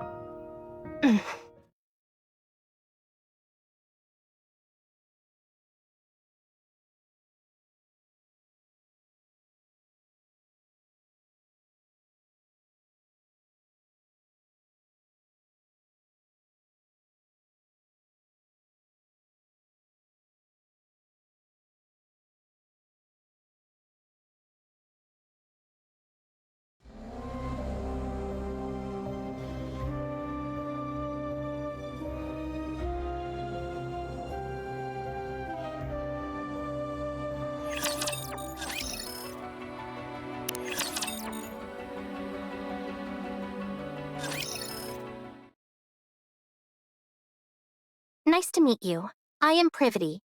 Nice to meet you. I am Privity.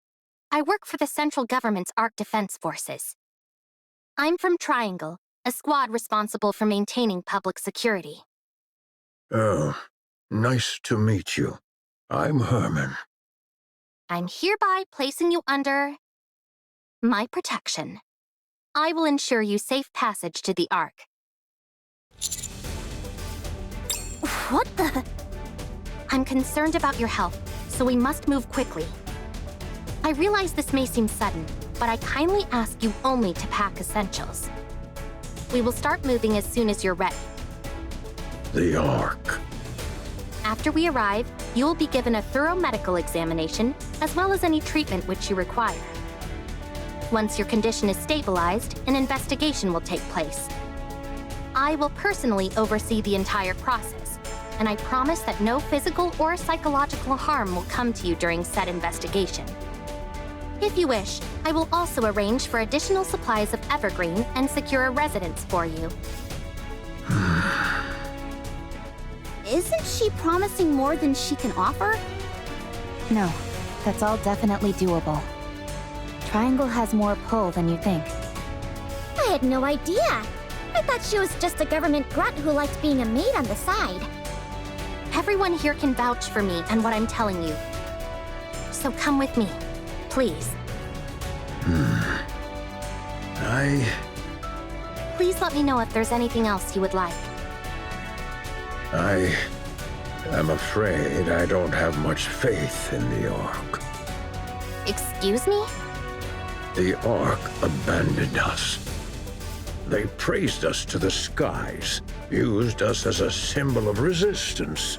I work for the central government's Ark Defense Forces. I'm from Triangle, a squad responsible for maintaining public security. Oh, nice to meet you. I'm Herman. I'm hereby placing you under my protection. I will ensure you safe passage to the Ark. What the? I'm concerned about your health, so we must move quickly. I realize this may seem sudden, but I kindly ask you only to pack essentials. We will start moving as soon as you're ready. The Ark. After we arrive, you will be given a thorough medical examination, as well as any treatment which you require. Once your condition is stabilized, an investigation will take place. I will personally oversee the entire process, and I promise that no physical or psychological harm will come to you during said investigation. If you wish, I will also arrange for additional supplies of evergreen and secure a residence for you. Isn't she promising more than she can offer? No, that's all definitely doable. Triangle has more pull than you think. I had no idea. I thought she was just a government grunt who liked being a maid on the side. Everyone here can vouch for me and what I'm telling you. So come with me, please. Please let me know if there's anything else you would like. I'm afraid I don't have much faith in the Ark. Excuse me? The Ark abandoned us. They praised us to the skies, used us as a symbol of resistance.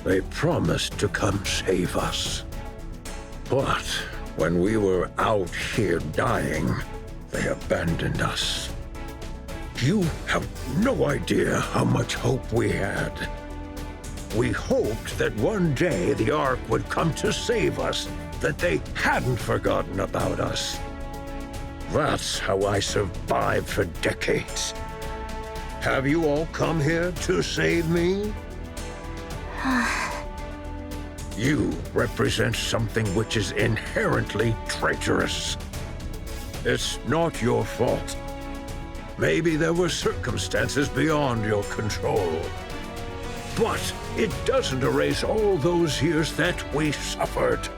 They promised to come save us. But when we were out here dying, they abandoned us. You have no idea how much hope we had. We hoped that one day the Ark would come to save us, that they hadn't forgotten about us. That's how I survived for decades. Have you all come here to save me? You represent something which is inherently traitorous. It's not your fault. Maybe there were circumstances beyond your control. But it doesn't erase all those years that we suffered.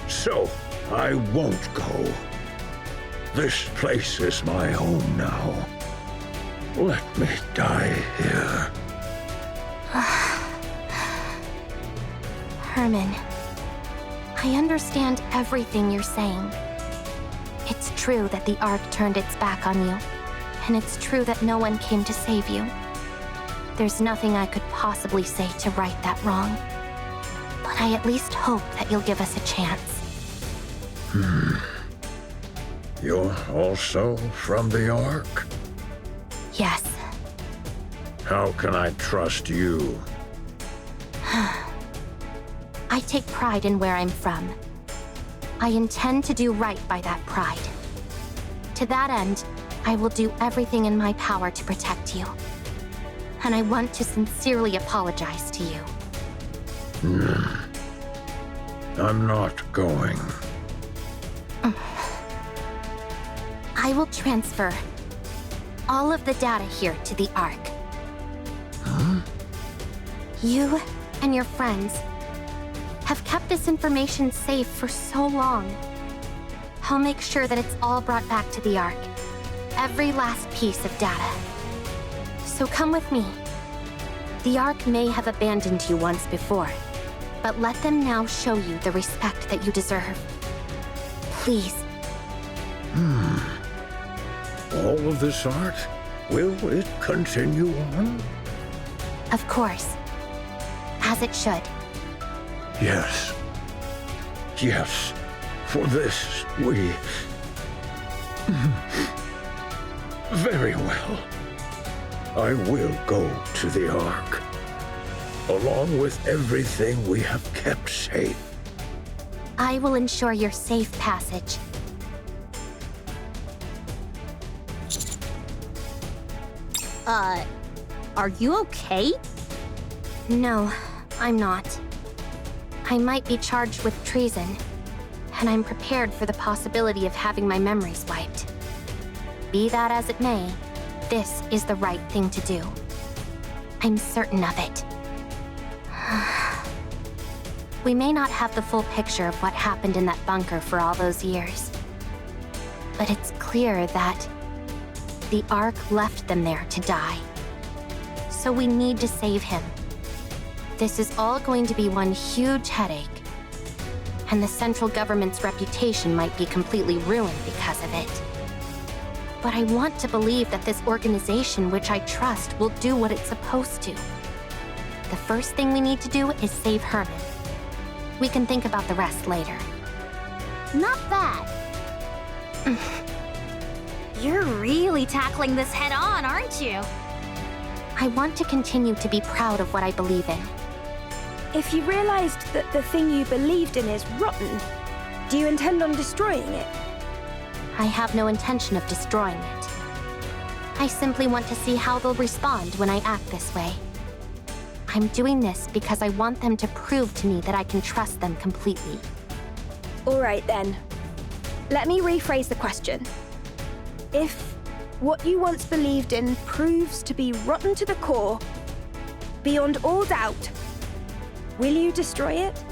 So, I won't go. This place is my home now. Let me die here. Herman, I understand everything you're saying. It's true that the Ark turned its back on you, and it's true that no one came to save you. There's nothing I could possibly say to right that wrong. But I at least hope that you'll give us a chance. You're also from the Ark? Yes. How can I trust you? I take pride in where I'm from. I intend to do right by that pride. To that end, I will do everything in my power to protect you. And I want to sincerely apologize to you. I'm not going. I will transfer all of the data here to the Ark. Huh? You and your friends have kept this information safe for so long. I'll make sure that it's all brought back to the Ark. Every last piece of data. So come with me. The Ark may have abandoned you once before, but let them now show you the respect that you deserve. Please. All of this art? Will it continue on? Of course. As it should. Yes. Yes. For this, we... Very well. I will go to the Ark, along with everything we have kept safe. I will ensure your safe passage. Are you okay? No, I'm not. I might be charged with treason, and I'm prepared for the possibility of having my memories wiped. Be that as it may, this is the right thing to do. I'm certain of it. We may not have the full picture of what happened in that bunker for all those years, but it's clear that the Ark left them there to die. So we need to save him. This is all going to be one huge headache, and the central government's reputation might be completely ruined because of it. But I want to believe that this organization, which I trust, will do what it's supposed to. The first thing we need to do is save Herman. We can think about the rest later. Not bad. You're really tackling this head on, aren't you? I want to continue to be proud of what I believe in. If you realized that the thing you believed in is rotten, do you intend on destroying it? I have no intention of destroying it. I simply want to see how they'll respond when I act this way. I'm doing this because I want them to prove to me that I can trust them completely. All right then. Let me rephrase the question. If what you once believed in proves to be rotten to the core, beyond all doubt, will you destroy it?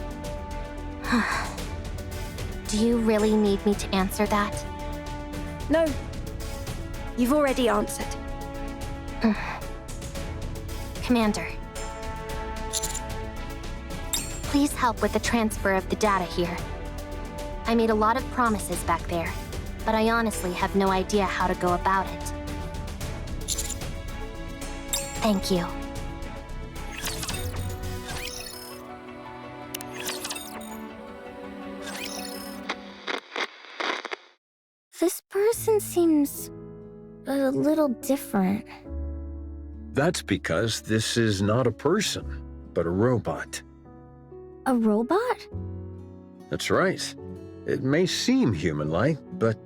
Do you really need me to answer that? No. You've already answered. Commander. Please help with the transfer of the data here. I made a lot of promises back there, but I honestly have no idea how to go about it. Thank you. This person seems a little different. That's because this is not a person, but a robot. A robot? That's right. It may seem human-like, but,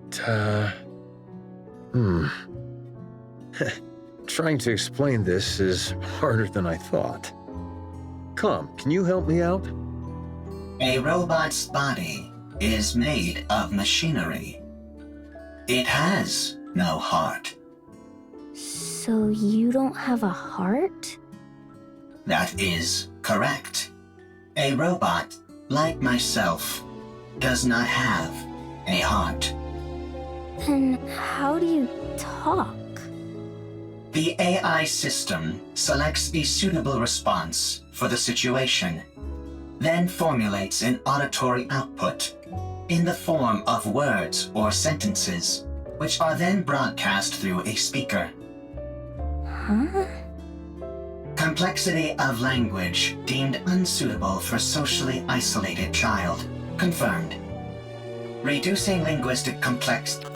Trying to explain this is harder than I thought. Come, can you help me out? A robot's body is made of machinery. It has no heart. So you don't have a heart? That is correct. A robot, like myself, does not have a heart. Then how do you talk? The AI system selects a suitable response for the situation, then formulates an auditory output in the form of words or sentences, which are then broadcast through a speaker. Huh? Complexity of language deemed unsuitable for socially isolated child. Confirmed. Reducing linguistic complexity.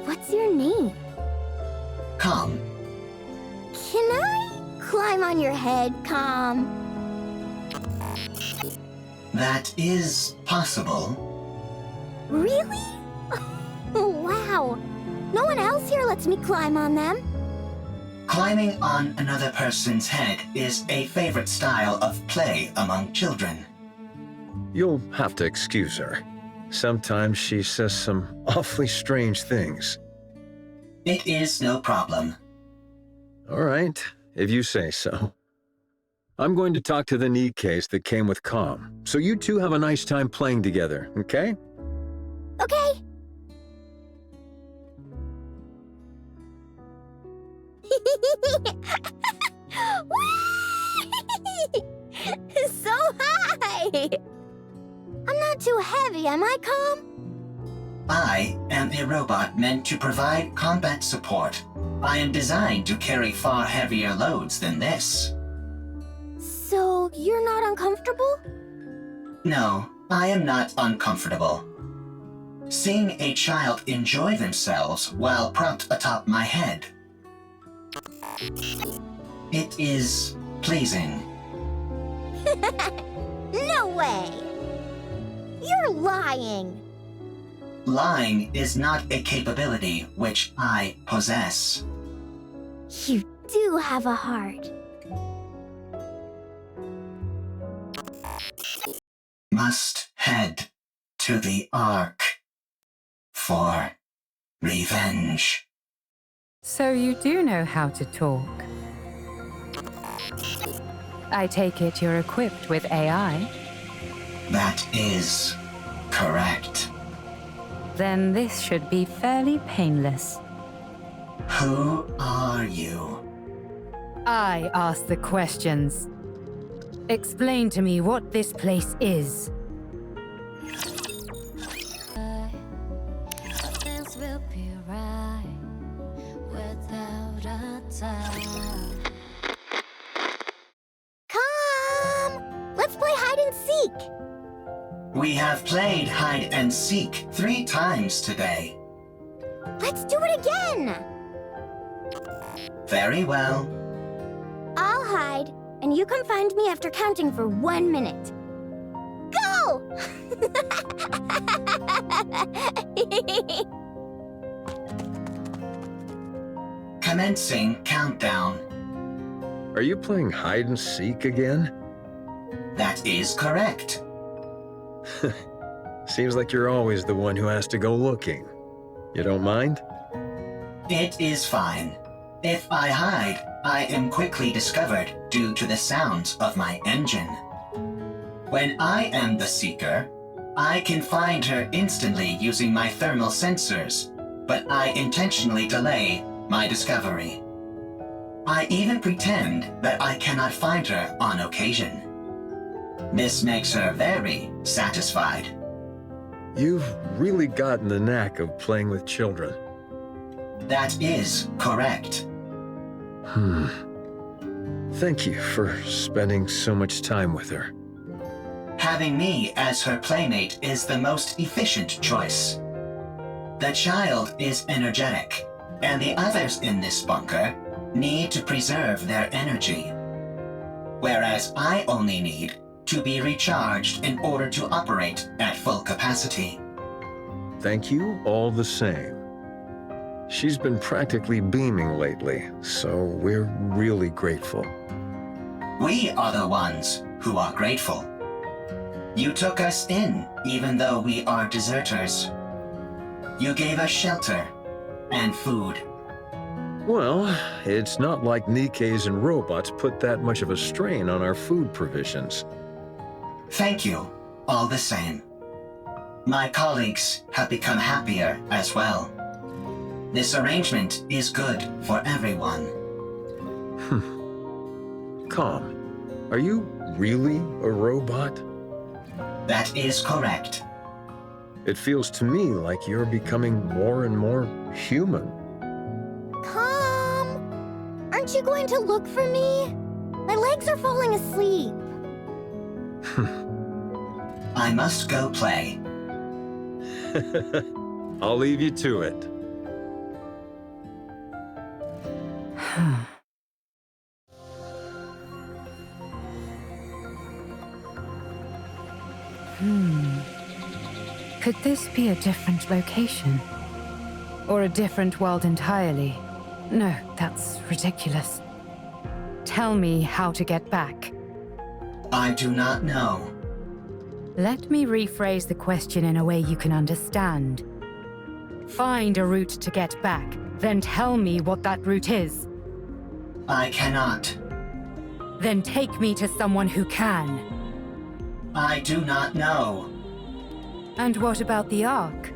What's your name? Calm. Can I climb on your head, Calm? That is possible. Really? Wow. No one else here lets me climb on them. Climbing on another person's head is a favorite style of play among children. You'll have to excuse her. Sometimes she says some awfully strange things. It is no problem. All right, if you say so. I'm going to talk to the Nikkes that came with Calm, so you two have a nice time playing together, okay? Okay. So high! I'm not too heavy, am I, Calm? I am a robot meant to provide combat support. I am designed to carry far heavier loads than this. So you're not uncomfortable? No, I am not uncomfortable. Seeing a child enjoy themselves while propped atop my head. It is pleasing. No way! You're lying! Lying is not a capability which I possess. You do have a heart. Must head to the Ark for revenge. So you do know how to talk. I take it you're equipped with AI? That is correct. Then this should be fairly painless. Who are you? I ask the questions. Explain to me what this place is. Things will be right without a doubt. Come! Let's play hide and seek! We have played hide and seek 3 times today. Let's do it again! Very well. I'll hide, and you come find me after counting for 1 minute. Go! Commencing countdown. Are you playing hide and seek again? That is correct. Seems like you're always the one who has to go looking. You don't mind? It is fine. If I hide, I am quickly discovered due to the sounds of my engine. When I am the seeker, I can find her instantly using my thermal sensors, but I intentionally delay my discovery. I even pretend that I cannot find her on occasion. This makes her very satisfied. You've really gotten the knack of playing with children. That is correct. Thank you for spending so much time with her. Having me as her playmate is the most efficient choice. The child is energetic, and the others in this bunker need to preserve their energy. Whereas I only need to be recharged in order to operate at full capacity. Thank you all the same. She's been practically beaming lately, so we're really grateful. We are the ones who are grateful. You took us in, even though we are deserters. You gave us shelter and food. Well, it's not like Nikke's and robots put that much of a strain on our food provisions. Thank you, all the same. My colleagues have become happier as well. This arrangement is good for everyone. Calm. Are you really a robot? That is correct. It feels to me like you're becoming more and more human. Calm! Aren't you going to look for me? My legs are falling asleep. I must go play. I'll leave you to it. Could this be a different location? Or a different world entirely? No, that's ridiculous. Tell me how to get back. I do not know. Let me rephrase the question in a way you can understand. Find a route to get back, then tell me what that route is. I cannot. Then take me to someone who can. I do not know. And what about the Ark?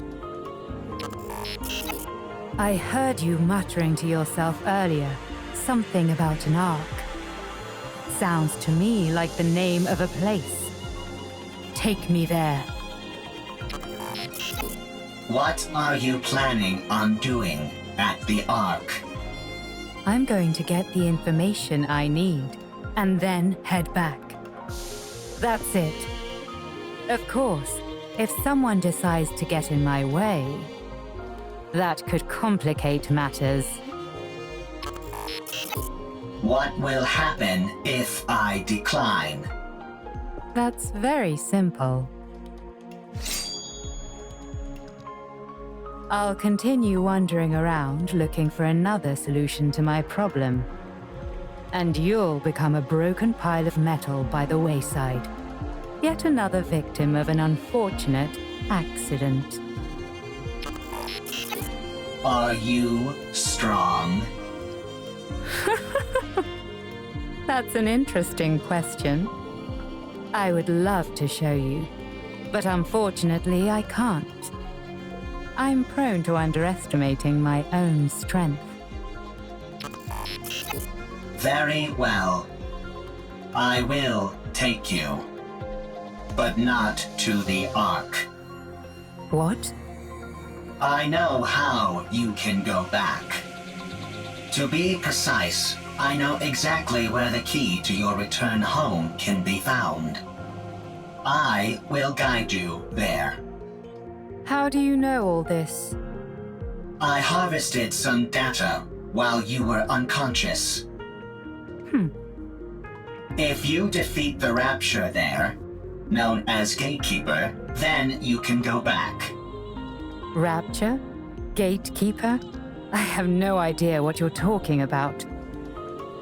I heard you muttering to yourself earlier, something about an Ark. Sounds to me like the name of a place. Take me there. What are you planning on doing at the Ark? I'm going to get the information I need, and then head back. That's it. Of course, if someone decides to get in my way, that could complicate matters. What will happen if I decline? That's very simple. I'll continue wandering around looking for another solution to my problem. And you'll become a broken pile of metal by the wayside. Yet another victim of an unfortunate accident. Are you strong? That's an interesting question. I would love to show you, but unfortunately I can't. I'm prone to underestimating my own strength. Very well. I will take you. But not to the Ark. What? I know how you can go back. To be precise, I know exactly where the key to your return home can be found. I will guide you there. How do you know all this? I harvested some data while you were unconscious. If you defeat the Rapture there, known as Gatekeeper, then you can go back. Rapture? Gatekeeper? I have no idea what you're talking about.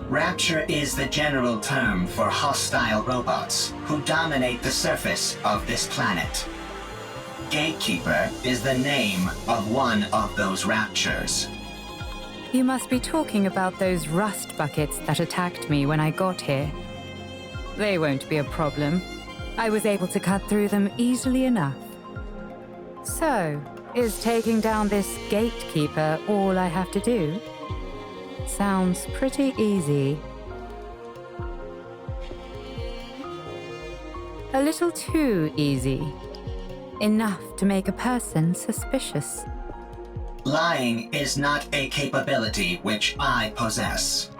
Rapture is the general term for hostile robots who dominate the surface of this planet. Gatekeeper is the name of one of those raptures. You must be talking about those rust buckets that attacked me when I got here. They won't be a problem. I was able to cut through them easily enough. So, is taking down this Gatekeeper all I have to do? Sounds pretty easy. A little too easy. Enough to make a person suspicious. Lying is not a capability which I possess.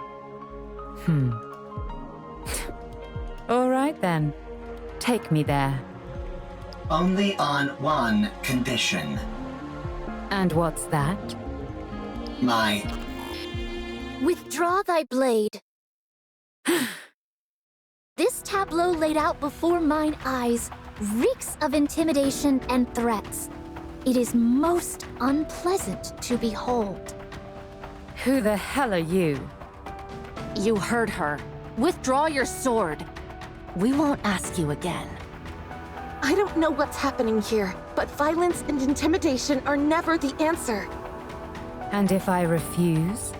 All right then. Take me there. Only on one condition. And what's that? My... Withdraw thy blade. This tableau laid out before mine eyes reeks of intimidation and threats. It is most unpleasant to behold. Who the hell are you? You heard her. Withdraw your sword. We won't ask you again. I don't know what's happening here, but violence and intimidation are never the answer. And if I refuse?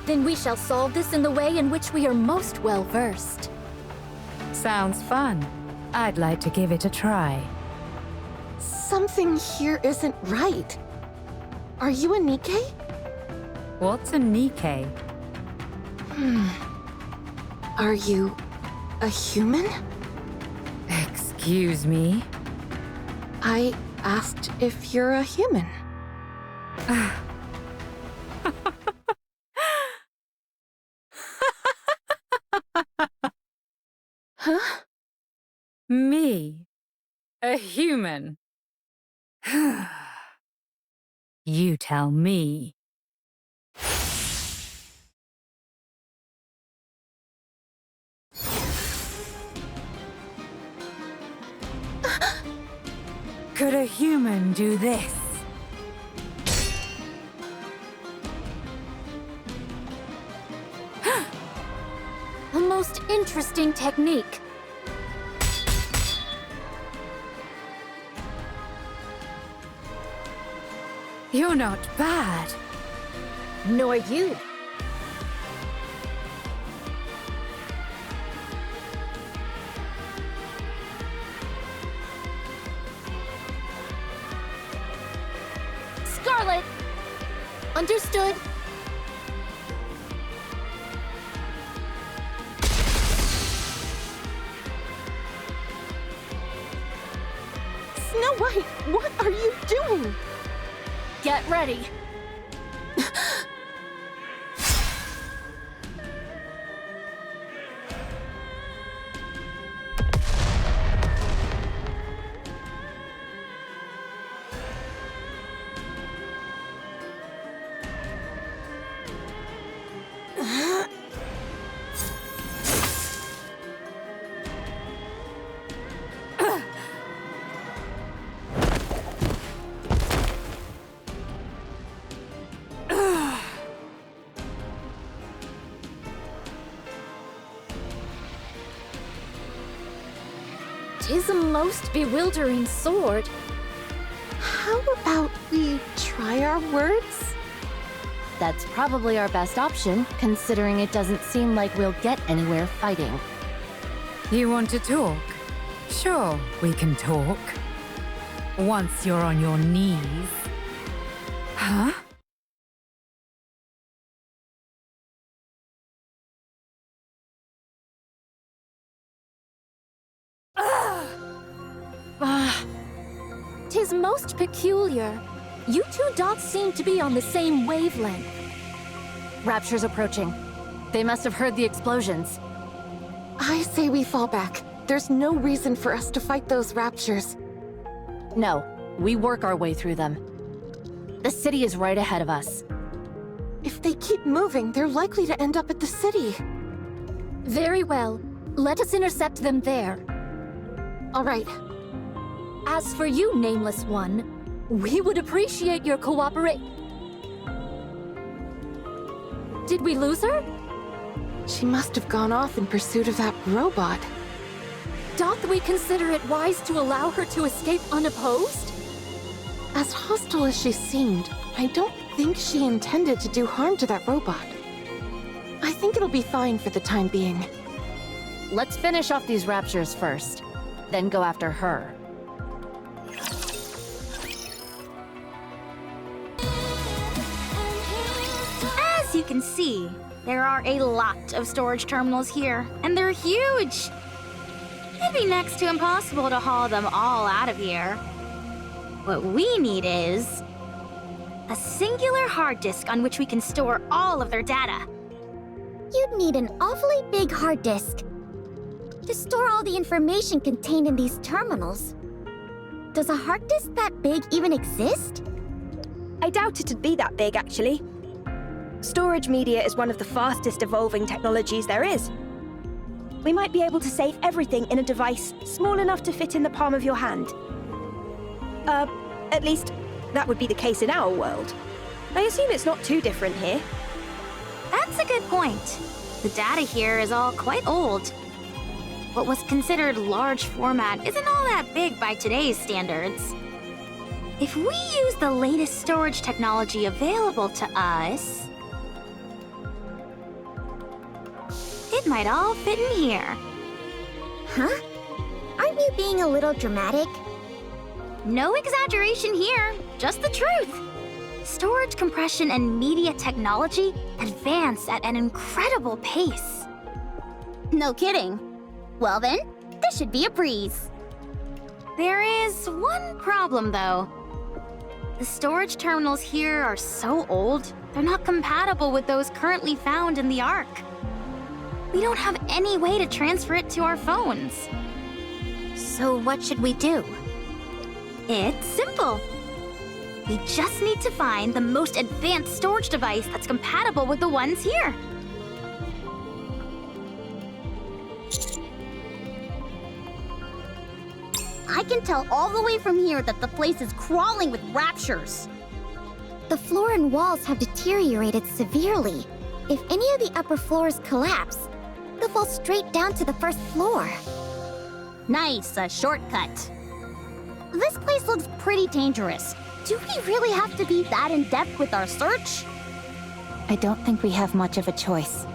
Then we shall solve this in the way in which we are most well versed. Sounds fun. I'd like to give it a try. Something here isn't right. Are you a Nikke? What's a Nikke? Are you a human? Excuse me? I asked if you're a human. Huh? Me? A human? You tell me. Could a human do this? A most interesting technique. You're not bad. Nor you. Scarlet! Understood. Snow White, what are you doing? Get ready. Tis a most bewildering sword. How about we try our words? That's probably our best option, considering it doesn't seem like we'll get anywhere fighting. You want to talk? Sure, we can talk. Once you're on your knees. Huh? Tis most peculiar. You two dots seem to be on the same wavelength. Rapture's approaching. They must have heard the explosions. I say we fall back. There's no reason for us to fight those raptures. No, we work our way through them. The city is right ahead of us. If they keep moving, they're likely to end up at the city. Very well. Let us intercept them there. All right. As for you, Nameless One, we would appreciate your cooperation. Did we lose her? She must have gone off in pursuit of that robot. Doth we consider it wise to allow her to escape unopposed? As hostile as she seemed, I don't think she intended to do harm to that robot. I think it'll be fine for the time being. Let's finish off these raptures first, then go after her. As you can see, there are a lot of storage terminals here, and they're huge. It'd be next to impossible to haul them all out of here. What we need is a singular hard disk on which we can store all of their data. You'd need an awfully big hard disk to store all the information contained in these terminals. Does a hard disk that big even exist? I doubt it'd be that big, actually. Storage media is one of the fastest evolving technologies there is. We might be able to save everything in a device small enough to fit in the palm of your hand. At least, that would be the case in our world. I assume it's not too different here. That's a good point. The data here is all quite old. What was considered large format isn't all that big by today's standards. If we use the latest storage technology available to us, it might all fit in here. Huh? Aren't you being a little dramatic? No exaggeration here, just the truth. Storage compression and media technology advance at an incredible pace. No kidding. Well then, this should be a breeze. There is one problem, though. The storage terminals here are so old, they're not compatible with those currently found in the Ark. We don't have any way to transfer it to our phones. So what should we do? It's simple. We just need to find the most advanced storage device that's compatible with the ones here. I can tell all the way from here that the place is crawling with raptures. The floor and walls have deteriorated severely. If any of the upper floors collapse, they'll fall straight down to the first floor. Nice, a shortcut. This place looks pretty dangerous. Do we really have to be that in-depth with our search? I don't think we have much of a choice.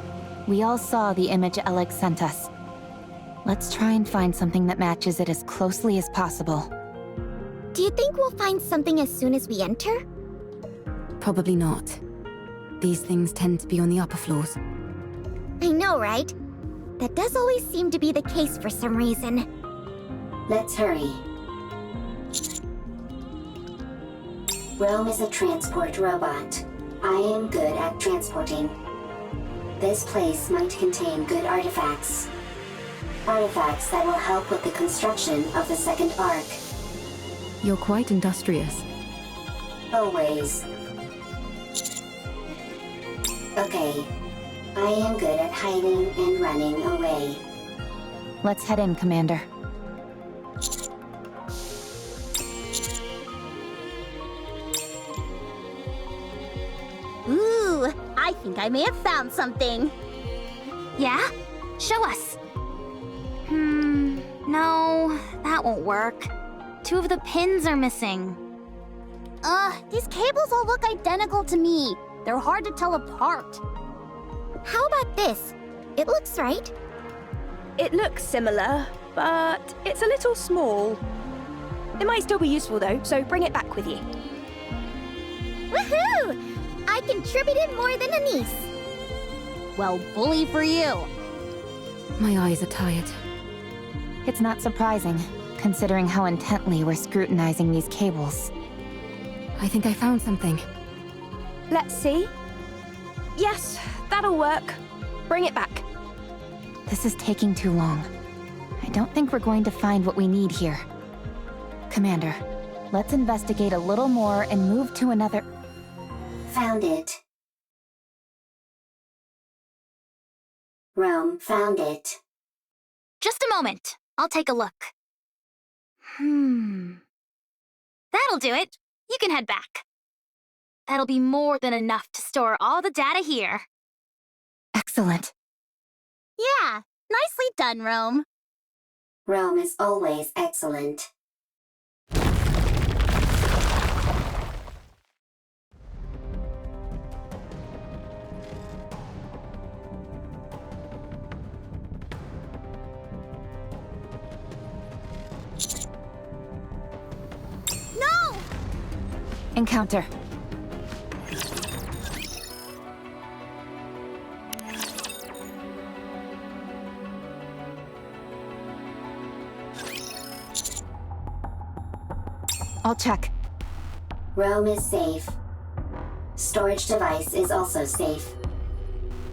We all saw the image Alex sent us. Let's try and find something that matches it as closely as possible. Do you think we'll find something as soon as we enter? Probably not. These things tend to be on the upper floors. I know, right? That does always seem to be the case for some reason. Let's hurry. Rome is a transport robot. I am good at transporting. This place might contain good artifacts. Artifacts that will help with the construction of the second Ark. You're quite industrious. Always. Okay. I am good at hiding and running away. Let's head in, Commander. Ooh, I think I may have found something. Yeah? Show us. No, that won't work. 2 of the pins are missing. These cables all look identical to me. They're hard to tell apart. How about this? It looks right. It looks similar, but it's a little small. It might still be useful though, so bring it back with you. Woohoo! I contributed more than Anise. Well, bully for you. My eyes are tired. It's not surprising, considering how intently we're scrutinizing these cables. I think I found something. Let's see. Yes, that'll work. Bring it back. This is taking too long. I don't think we're going to find what we need here. Commander, let's investigate a little more and move to another... Found it. Rome found it. Just a moment. I'll take a look. That'll do it. You can head back. That'll be more than enough to store all the data here. Excellent. Yeah, nicely done, Rome. Rome is always excellent. No! Encounter. I'll check. Rome is safe. Storage device is also safe.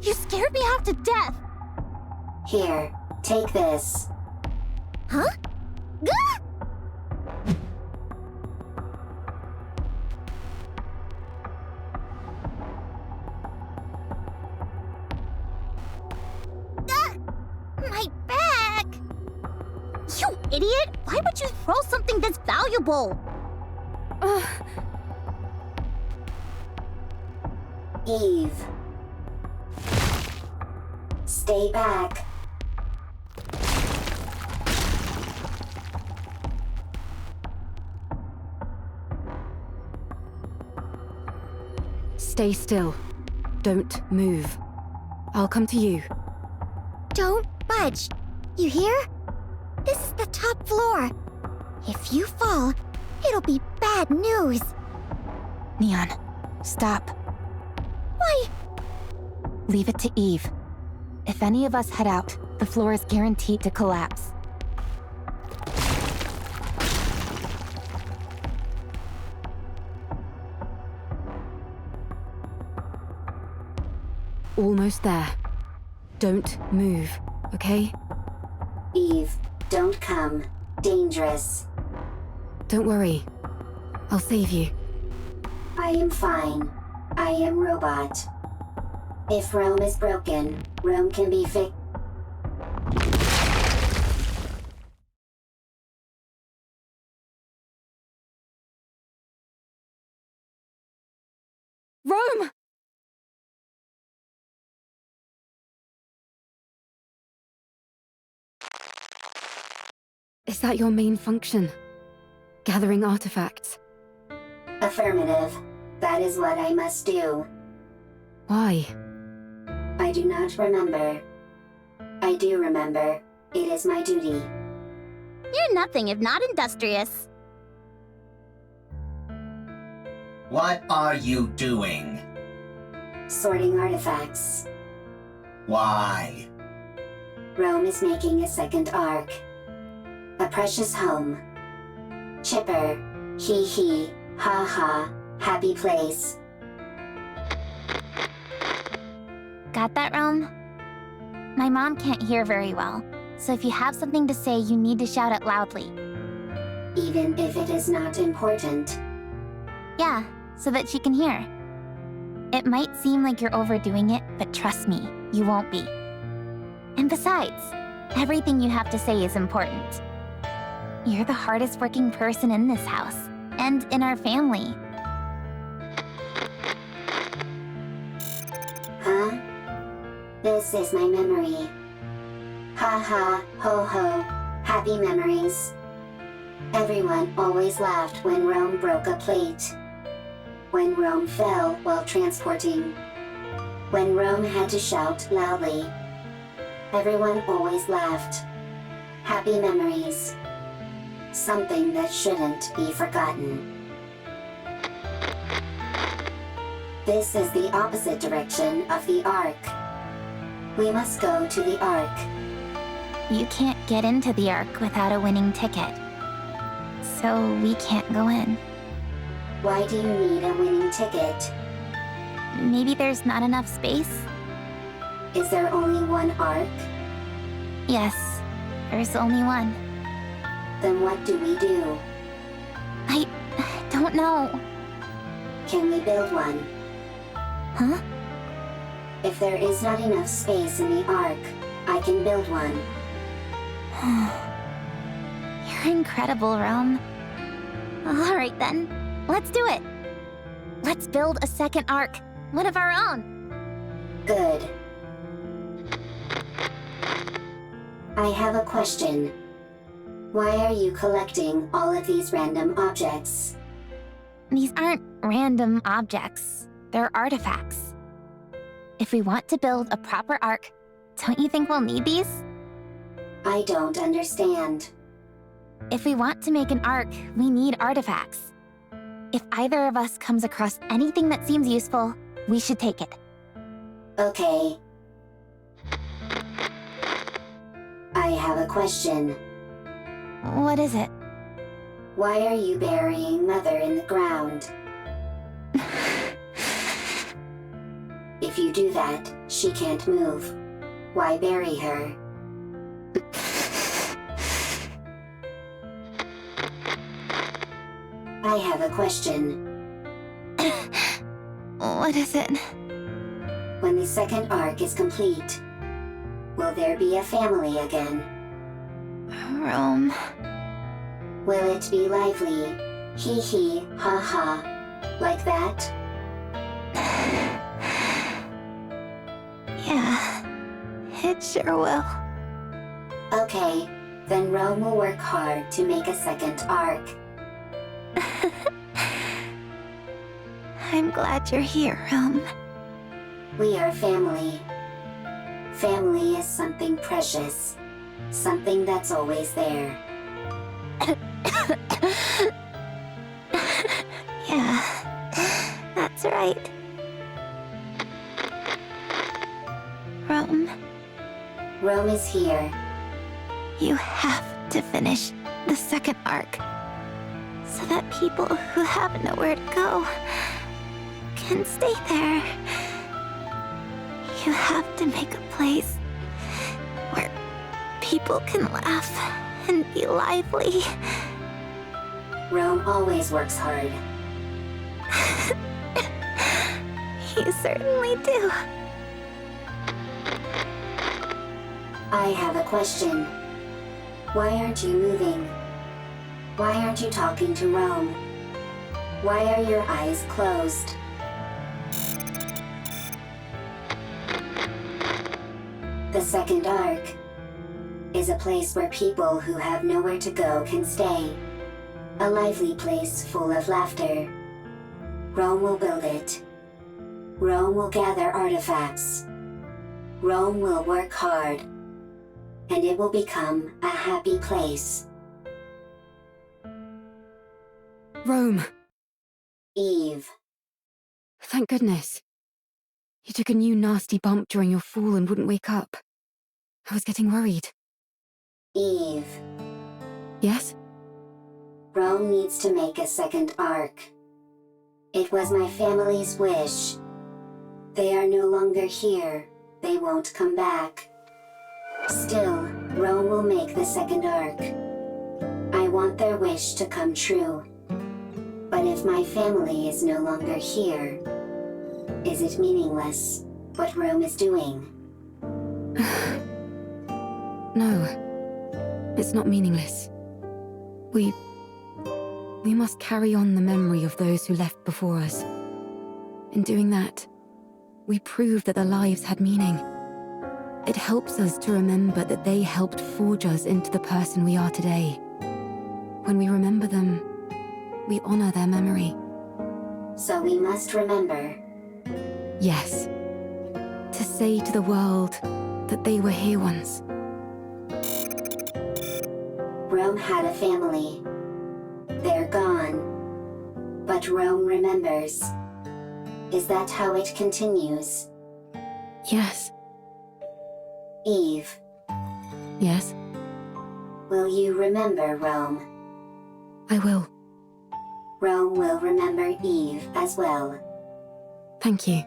You scared me half to death! Here, take this. Huh? Gah! Ah! My back! You idiot! Why would you throw something this valuable? Eve. Stay back. Stay still. Don't move. I'll come to you. Don't budge. You hear? This is the top floor. If you fall, it'll be bad news. Neon, stop. Why? Leave it to Eve. If any of us head out, the floor is guaranteed to collapse. Almost there. Don't move, okay? Eve, don't come. Dangerous. Don't worry. I'll save you. I am fine. I am robot. If Rome is broken, Rome can be fixed. Rome! Is that your main function? Gathering artifacts? Affirmative. That is what I must do. Why? I do not remember. I do remember. It is my duty. You're nothing if not industrious. What are you doing? Sorting artifacts. Why? Rome is making a second arc. A precious home. Chipper. Hee hee. Ha ha. Happy place. Got that, Rome? My mom can't hear very well, so if you have something to say, you need to shout it loudly. Even if it is not important. Yeah, so that she can hear. It might seem like you're overdoing it, but trust me, you won't be. And besides, everything you have to say is important. You're the hardest working person in this house, and in our family. Huh? This is my memory. Ha ha, ho ho, happy memories. Everyone always laughed when Rome broke a plate. When Rome fell while transporting. When Rome had to shout loudly. Everyone always laughed. Happy memories. Something that shouldn't be forgotten. This is the opposite direction of the Ark. We must go to the Ark. You can't get into the Ark without a winning ticket. So we can't go in. Why do you need a winning ticket? Maybe there's not enough space? Is there only one Ark? Yes, there's only one. Then what do we do? I don't know. Can we build one? Huh? If there is not enough space in the Ark, I can build one. You're incredible, Rome. Alright then, let's do it. Let's build a second Ark, one of our own. Good. I have a question. Why are you collecting all of these random objects? These aren't random objects. They're artifacts. If we want to build a proper Ark, don't you think we'll need these? I don't understand. If we want to make an Ark, we need artifacts. If either of us comes across anything that seems useful, we should take it. Okay. I have a question. What is it? Why are you burying Mother in the ground? If you do that, she can't move. Why bury her? I have a question. What is it? When the second arc is complete, will there be a family again? Rome. Will it be lively? Hee hee, ha ha. Like that? Yeah, it sure will. Okay, then Rome will work hard to make a second arc. I'm glad you're here, Rome. We are family. Family is something precious. Something that's always there. Yeah, that's right. Rome. Rome is here. You have to finish the second arc, so that people who have nowhere to go can stay there. You have to make a place where people can laugh and be lively. Rome always works hard. You certainly do. I have a question. Why aren't you moving? Why aren't you talking to Rome? Why are your eyes closed? The second arc is a place where people who have nowhere to go can stay. A lively place full of laughter. Rome will build it. Rome will gather artifacts. Rome will work hard. And it will become a happy place. Rome. Eve. Thank goodness. You took a new nasty bump during your fall and wouldn't wake up. I was getting worried. Eve. Yes? Rome needs to make a second arc. It was my family's wish. They are no longer here. They won't come back. Still, Rome will make the second arc. I want their wish to come true. But if my family is no longer here, is it meaningless, what Rome is doing? No, it's not meaningless. We must carry on the memory of those who left before us. In doing that, we prove that their lives had meaning. It helps us to remember that they helped forge us into the person we are today. When we remember them, we honor their memory. So we must remember. Yes. To say to the world that they were here once. Rome had a family. They're gone. But Rome remembers. Is that how it continues? Yes. Eve. Yes? Will you remember Rome? I will. Rome will remember Eve as well. Thank you.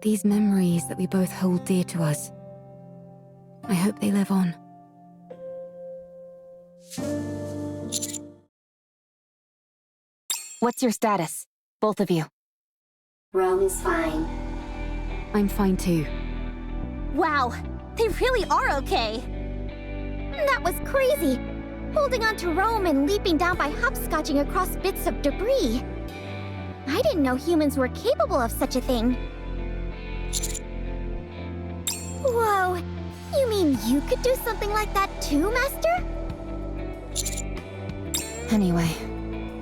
These memories that we both hold dear to us, I hope they live on. What's your status, both of you? Rome is fine. I'm fine too. Wow, they really are okay. That was crazy. Holding on to Rome and leaping down by hopscotching across bits of debris. I didn't know humans were capable of such a thing. Whoa, you mean you could do something like that too, Master? Anyway,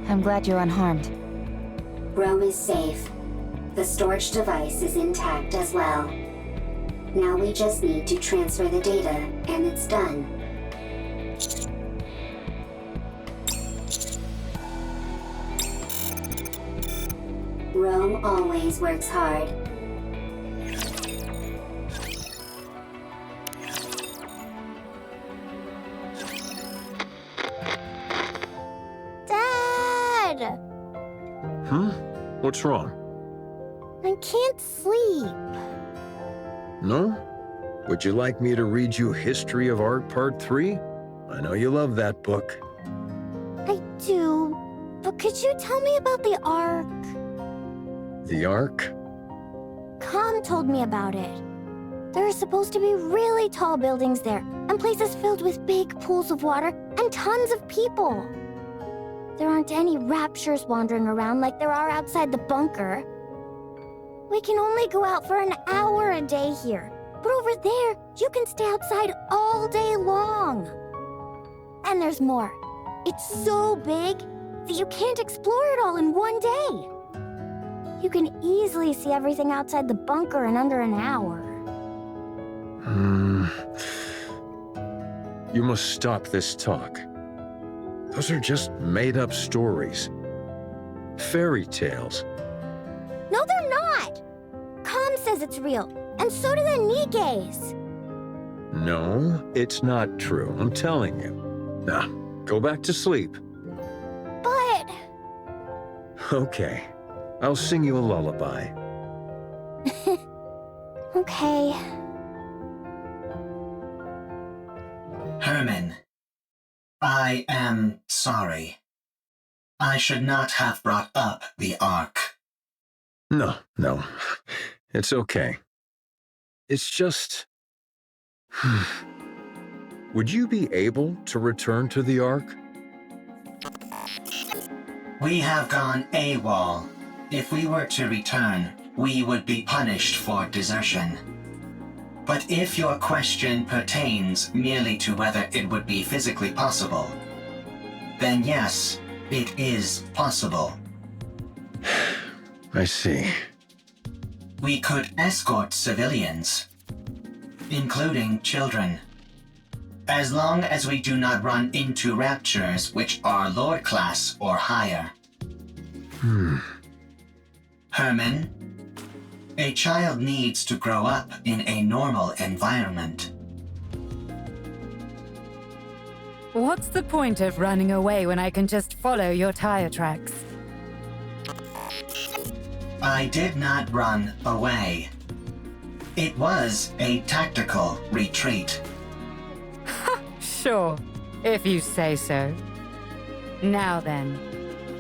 I'm glad you're unharmed. Rome is safe. The storage device is intact as well. Now we just need to transfer the data, and it's done. Rome always works hard. What's wrong? I can't sleep. No? Would you like me to read you History of Art Part 3? I know you love that book. I do, but could you tell me about the Ark? The Ark? Com told me about it. There are supposed to be really tall buildings there, and places filled with big pools of water, and tons of people. There aren't any raptures wandering around like there are outside the bunker. We can only go out for an hour a day here, but over there, you can stay outside all day long. And there's more. It's so big that you can't explore it all in one day. You can easily see everything outside the bunker in under an hour. You must stop this talk. Those are just made-up stories. Fairy tales. No, they're not! Com says it's real, and so do the Nikkes. No, it's not true, I'm telling you. Now, go back to sleep. But... Okay, I'll sing you a lullaby. Okay. Herman, I am sorry. I should not have brought up the Ark. No, it's okay. It's just... Would you be able to return to the Ark? We have gone AWOL. If we were to return, we would be punished for desertion. But if your question pertains merely to whether it would be physically possible, then yes, it is possible. I see. We could escort civilians, including children, as long as we do not run into raptures which are Lord class or higher. Herman, a child needs to grow up in a normal environment. What's the point of running away when I can just follow your tire tracks? I did not run away. It was a tactical retreat. Sure, if you say so. Now then,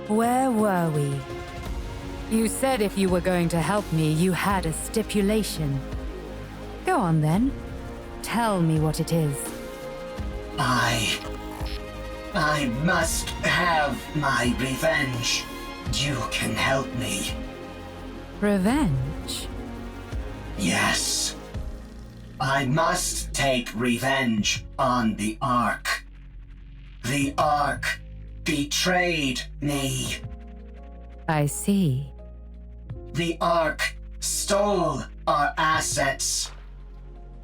where were we? You said if you were going to help me, you had a stipulation. Go on then. Tell me what it is. I must have my revenge. You can help me. Revenge? Yes. I must take revenge on the Ark. The Ark betrayed me. I see. The Ark stole our assets.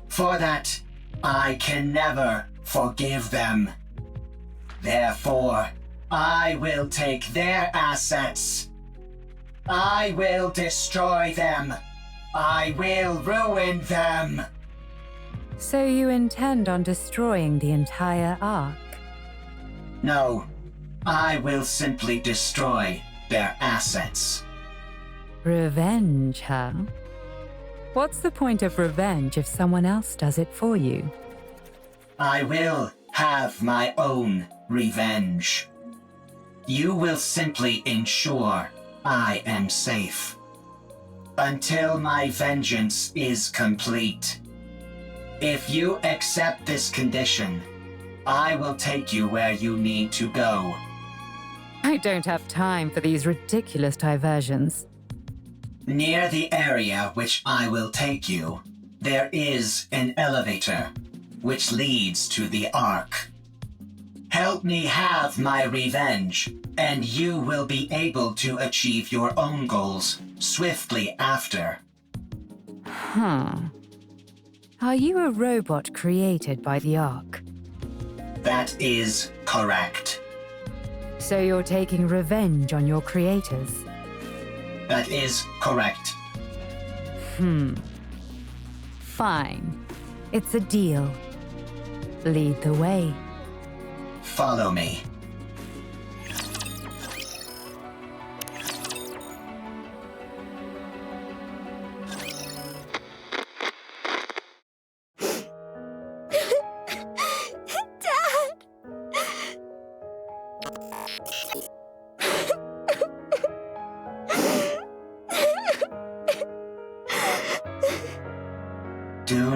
For that, I can never forgive them. Therefore, I will take their assets. I will destroy them. I will ruin them. So you intend on destroying the entire Ark? No, I will simply destroy their assets. Revenge, huh? What's the point of revenge if someone else does it for you? I will have my own revenge. You will simply ensure I am safe. Until my vengeance is complete. If you accept this condition, I will take you where you need to go. I don't have time for these ridiculous diversions. Near the area which I will take you, there is an elevator, which leads to the Ark. Help me have my revenge, and you will be able to achieve your own goals swiftly after. Are you a robot created by the Ark? That is correct. So you're taking revenge on your creators? That is correct. Fine. It's a deal. Lead the way. Follow me.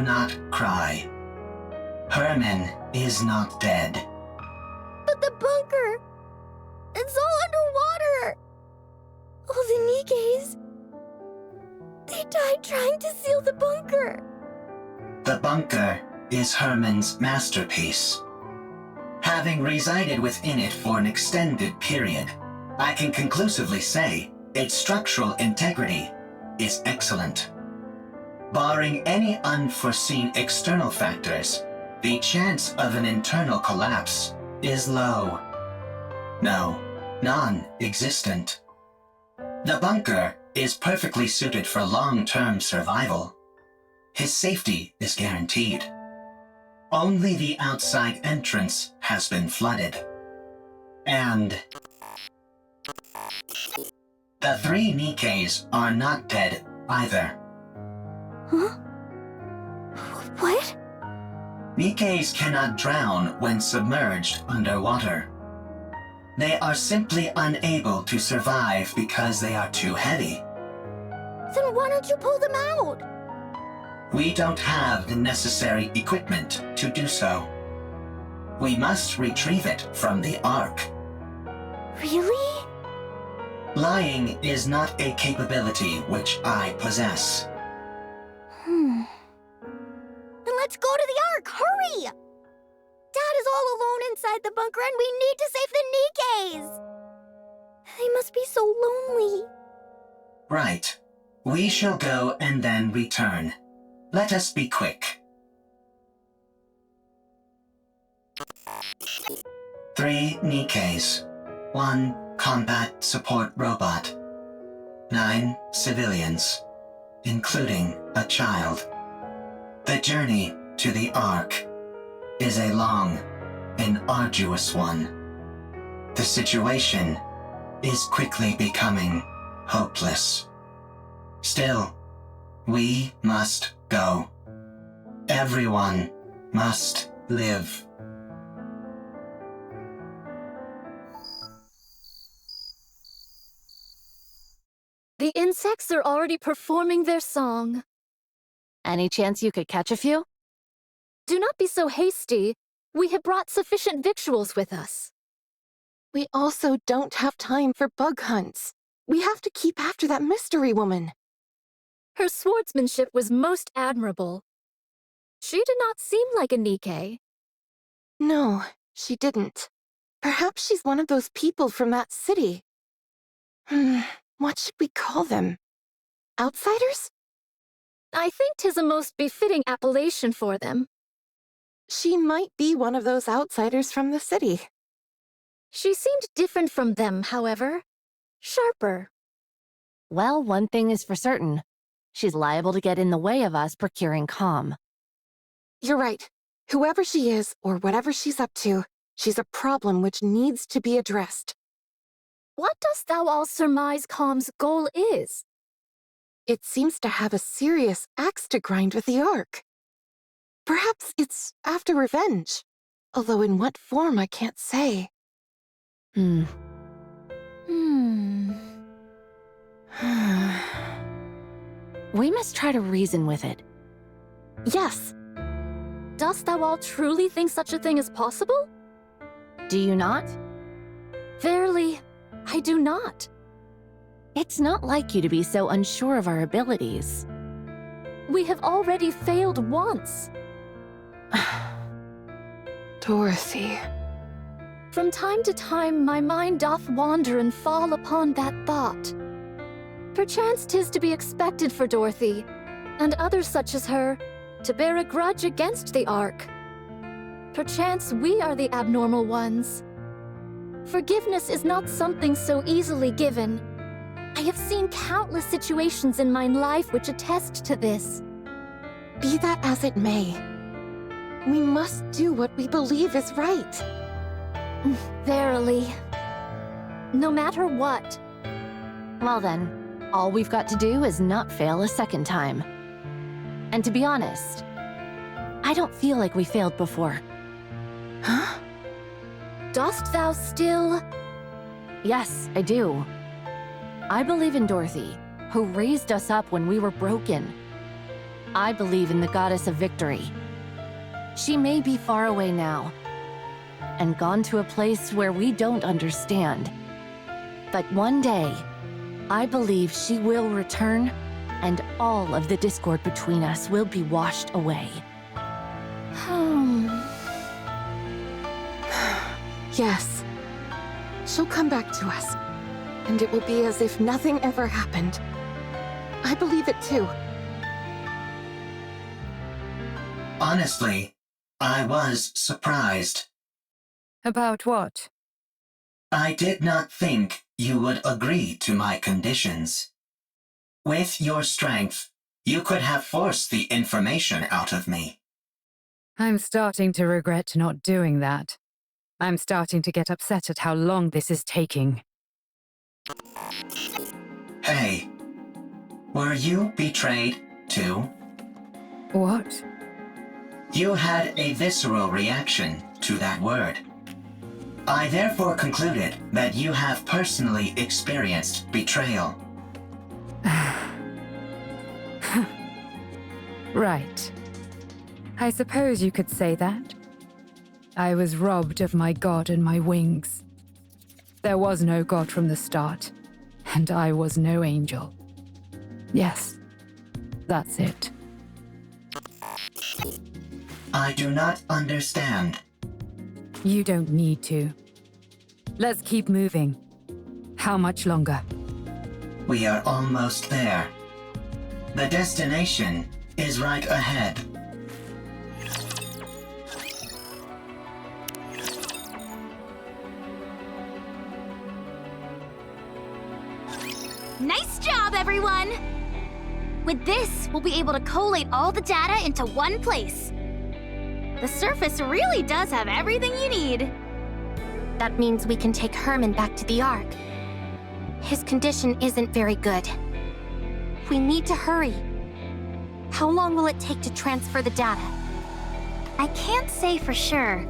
not cry. Herman is not dead. But the bunker! It's all underwater! All the Nikkes... They died trying to seal the bunker! The bunker is Herman's masterpiece. Having resided within it for an extended period, I can conclusively say its structural integrity is excellent. Barring any unforeseen external factors, the chance of an internal collapse is low. No, non-existent. The bunker is perfectly suited for long-term survival. His safety is guaranteed. Only the outside entrance has been flooded. And the 3 Nikkes are not dead either. Huh? What? Nikkes cannot drown when submerged underwater. They are simply unable to survive because they are too heavy. Then why don't you pull them out? We don't have the necessary equipment to do so. We must retrieve it from the Ark. Really? Lying is not a capability which I possess. Then let's go to the Ark, hurry! Dad is all alone inside the bunker and we need to save the Nikkes! They must be so lonely. Right. We shall go and then return. Let us be quick. 3 Nikkes. 1 combat support robot. 9 civilians, including a child. The journey to the Ark is a long and arduous one. The situation is quickly becoming hopeless. Still, we must go. Everyone must live. The insects are already performing their song. Any chance you could catch a few? Do not be so hasty. We have brought sufficient victuals with us. We also don't have time for bug hunts. We have to keep after that mystery woman. Her swordsmanship was most admirable. She did not seem like a Nikke. No, she didn't. Perhaps she's one of those people from that city. What should we call them? Outsiders? I think 'tis a most befitting appellation for them. She might be one of those outsiders from the city. She seemed different from them, however. Sharper. Well, one thing is for certain. She's liable to get in the way of us procuring calm. You're right. Whoever she is, or whatever she's up to, she's a problem which needs to be addressed. What dost thou all surmise Calm's goal is? It seems to have a serious axe to grind with the Ark. Perhaps it's after revenge, although in what form I can't say. We must try to reason with it. Yes. Dost thou all truly think such a thing is possible? Do you not? Verily, I do not. It's not like you to be so unsure of our abilities. We have already failed once. Dorothy. From time to time, my mind doth wander and fall upon that thought. Perchance 'tis to be expected for Dorothy, and others such as her, to bear a grudge against the Ark. Perchance we are the abnormal ones. Forgiveness is not something so easily given. I have seen countless situations in my life which attest to this. Be that as it may, we must do what we believe is right. Verily. No matter what. Well then, all we've got to do is not fail a second time. And to be honest, I don't feel like we failed before. Huh? Dost thou still? Yes, I do. I believe in Dorothy, who raised us up when we were broken. I believe in the goddess of victory. She may be far away now, and gone to a place where we don't understand. But one day, I believe she will return, and all of the discord between us will be washed away. Yes. She'll come back to us, and it will be as if nothing ever happened. I believe it too. Honestly, I was surprised. About what? I did not think you would agree to my conditions. With your strength, you could have forced the information out of me. I'm starting to regret not doing that. I'm starting to get upset at how long this is taking. Hey, were you betrayed too? What? You had a visceral reaction to that word. I therefore concluded that you have personally experienced betrayal. Right. I suppose you could say that. I was robbed of my god and my wings. There was no god from the start, and I was no angel. Yes, that's it. I do not understand. You don't need to. Let's keep moving. How much longer? We are almost there. The destination is right ahead. Nice job, everyone! With this, we'll be able to collate all the data into one place. The surface really does have everything you need. That means we can take Herman back to the Ark. His condition isn't very good. We need to hurry. How long will it take to transfer the data? I can't say for sure.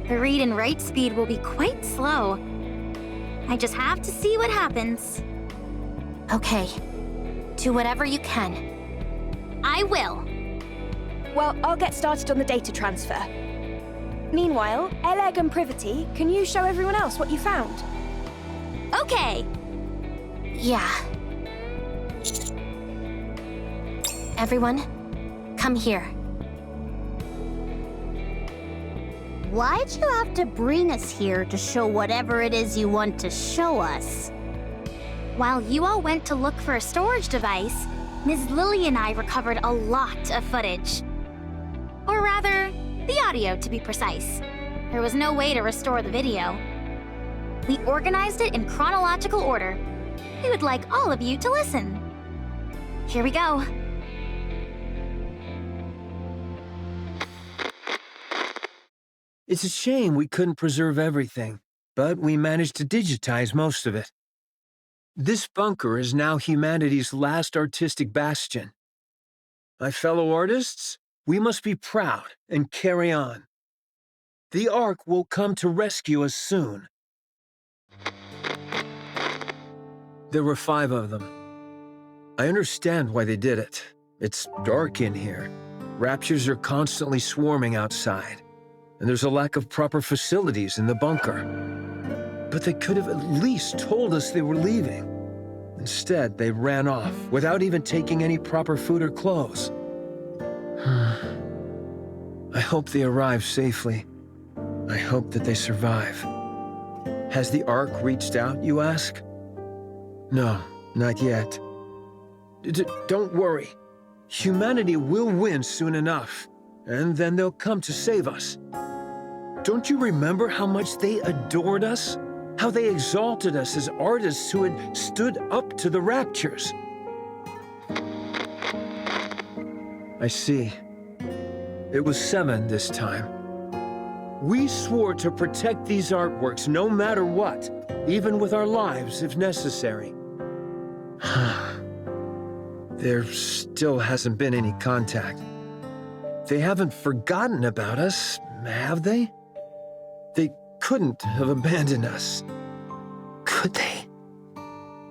The read and write speed will be quite slow. I just have to see what happens. Okay. Do whatever you can. I will. Well, I'll get started on the data transfer. Meanwhile, Eleg and Privity, can you show everyone else what you found? Okay. Yeah. Everyone, come here. Why'd you have to bring us here to show whatever it is you want to show us? While you all went to look for a storage device, Ms. Lily and I recovered a lot of footage. Or rather, the audio to be precise. There was no way to restore the video. We organized it in chronological order. We would like all of you to listen. Here we go. It's a shame we couldn't preserve everything, but we managed to digitize most of it. This bunker is now humanity's last artistic bastion. My fellow artists, we must be proud and carry on. The Ark will come to rescue us soon. There were 5 of them. I understand why they did it. It's dark in here. Raptures are constantly swarming outside, and there's a lack of proper facilities in the bunker. But they could have at least told us they were leaving. Instead, they ran off without even taking any proper food or clothes. I hope they arrive safely. I hope that they survive. Has the Ark reached out, you ask? No, not yet. Don't worry. Humanity will win soon enough, and then they'll come to save us. Don't you remember how much they adored us? How they exalted us as artists who had stood up to the Raptures? I see. It was 7 this time. We swore to protect these artworks no matter what, even with our lives if necessary. There still hasn't been any contact. They haven't forgotten about us, have they? They couldn't have abandoned us. Could they?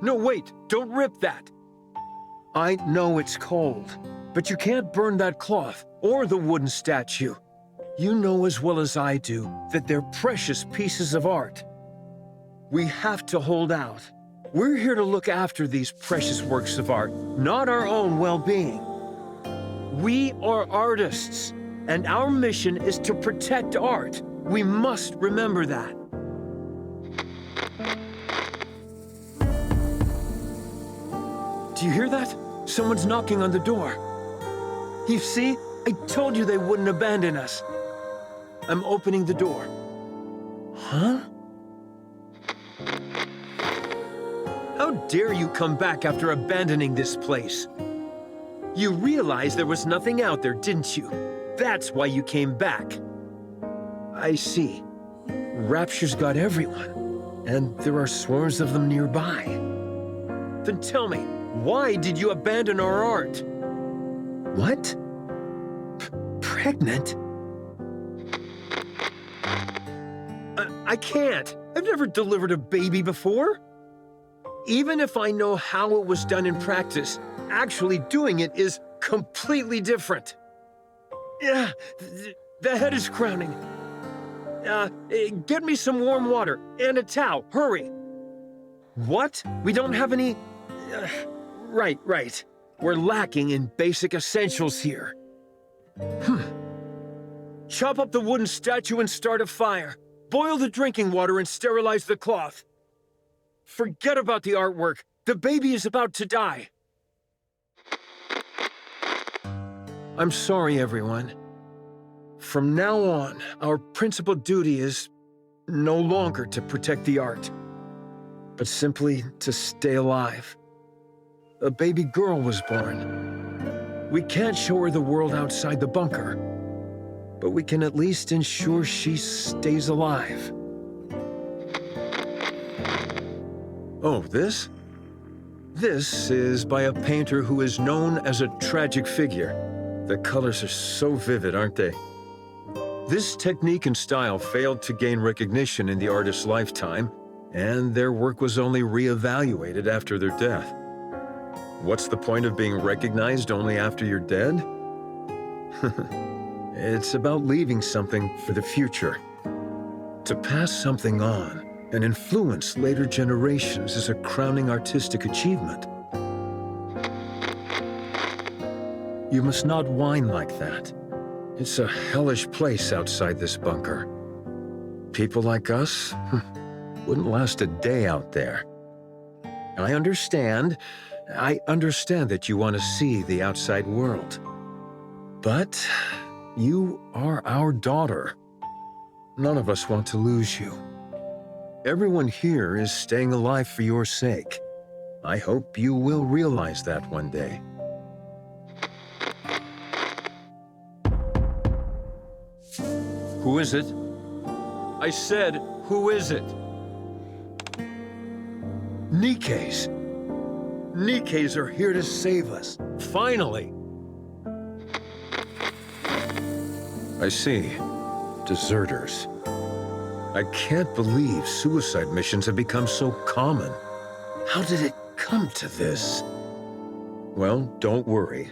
No, wait! Don't rip that! I know it's cold, But you can't burn that cloth or the wooden statue. You know as well as I do that they're precious pieces of art. We have to hold out. We're here to look after these precious works of art, not our own well-being. We are artists, and our mission is to protect art. We must remember that. Do you hear that? Someone's knocking on the door. You see? I told you they wouldn't abandon us. I'm opening the door. Huh? How dare you come back after abandoning this place? You realized there was nothing out there, didn't you? That's why you came back. I see. Rapture's got everyone, and there are swarms of them nearby. Then tell me, why did you abandon our art? What? Pregnant? I can't. I've never delivered a baby before. Even if I know how it was done in practice, actually doing it is completely different. Yeah, the head is crowning. Get me some warm water and a towel, hurry. What? We don't have any... Right. We're lacking in basic essentials here. Chop up the wooden statue and start a fire. Boil the drinking water and sterilize the cloth. Forget about the artwork. The baby is about to die. I'm sorry, everyone. From now on, our principal duty is no longer to protect the art, but simply to stay alive. A baby girl was born. We can't show her the world outside the bunker, but we can at least ensure she stays alive. Oh, this? This is by a painter who is known as a tragic figure. The colors are so vivid, aren't they? This technique and style failed to gain recognition in the artist's lifetime, and their work was only re-evaluated after their death. What's the point of being recognized only after you're dead? It's about leaving something for the future. To pass something on and influence later generations is a crowning artistic achievement. You must not whine like that. It's a hellish place outside this bunker. People like us wouldn't last a day out there. I understand that you want to see the outside world. But you are our daughter. None of us want to lose you. Everyone here is staying alive for your sake. I hope you will realize that one day. Who is it? I said, who is it? Nikke's. Nikke's are here to save us. Finally. I see. Deserters. I can't believe suicide missions have become so common. How did it come to this? Well, don't worry.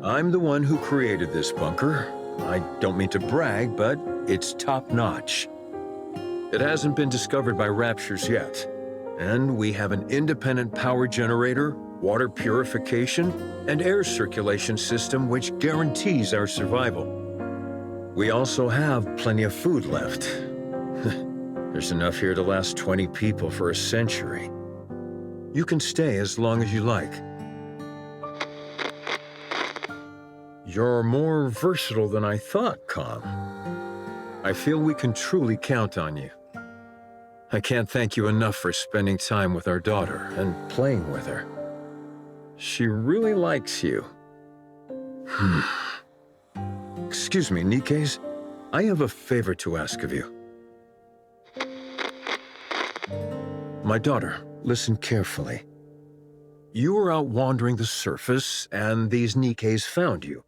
I'm the one who created this bunker. I don't mean to brag, but it's top-notch. It hasn't been discovered by Raptures yet, and we have an independent power generator, water purification, and air circulation system which guarantees our survival. We also have plenty of food left. There's enough here to last 20 people for a century. You can stay as long as you like. You're more versatile than I thought, Com. I feel we can truly count on you. I can't thank you enough for spending time with our daughter and playing with her. She really likes you. Excuse me, Nikke's. I have a favor to ask of you. My daughter, listen carefully. You were out wandering the surface, and these Nikke's found you.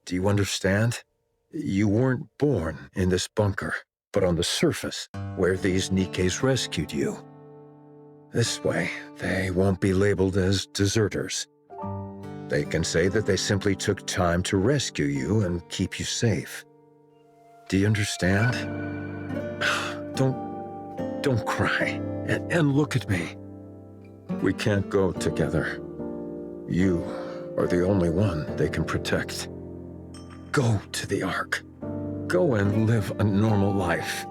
Do you understand? You weren't born in this bunker, but on the surface, where these Nikke's rescued you. This way, they won't be labeled as deserters. They can say that they simply took time to rescue you and keep you safe. Do you understand? Don't cry. And look at me. We can't go together. You are the only one they can protect. Go to the Ark. Go and live a normal life.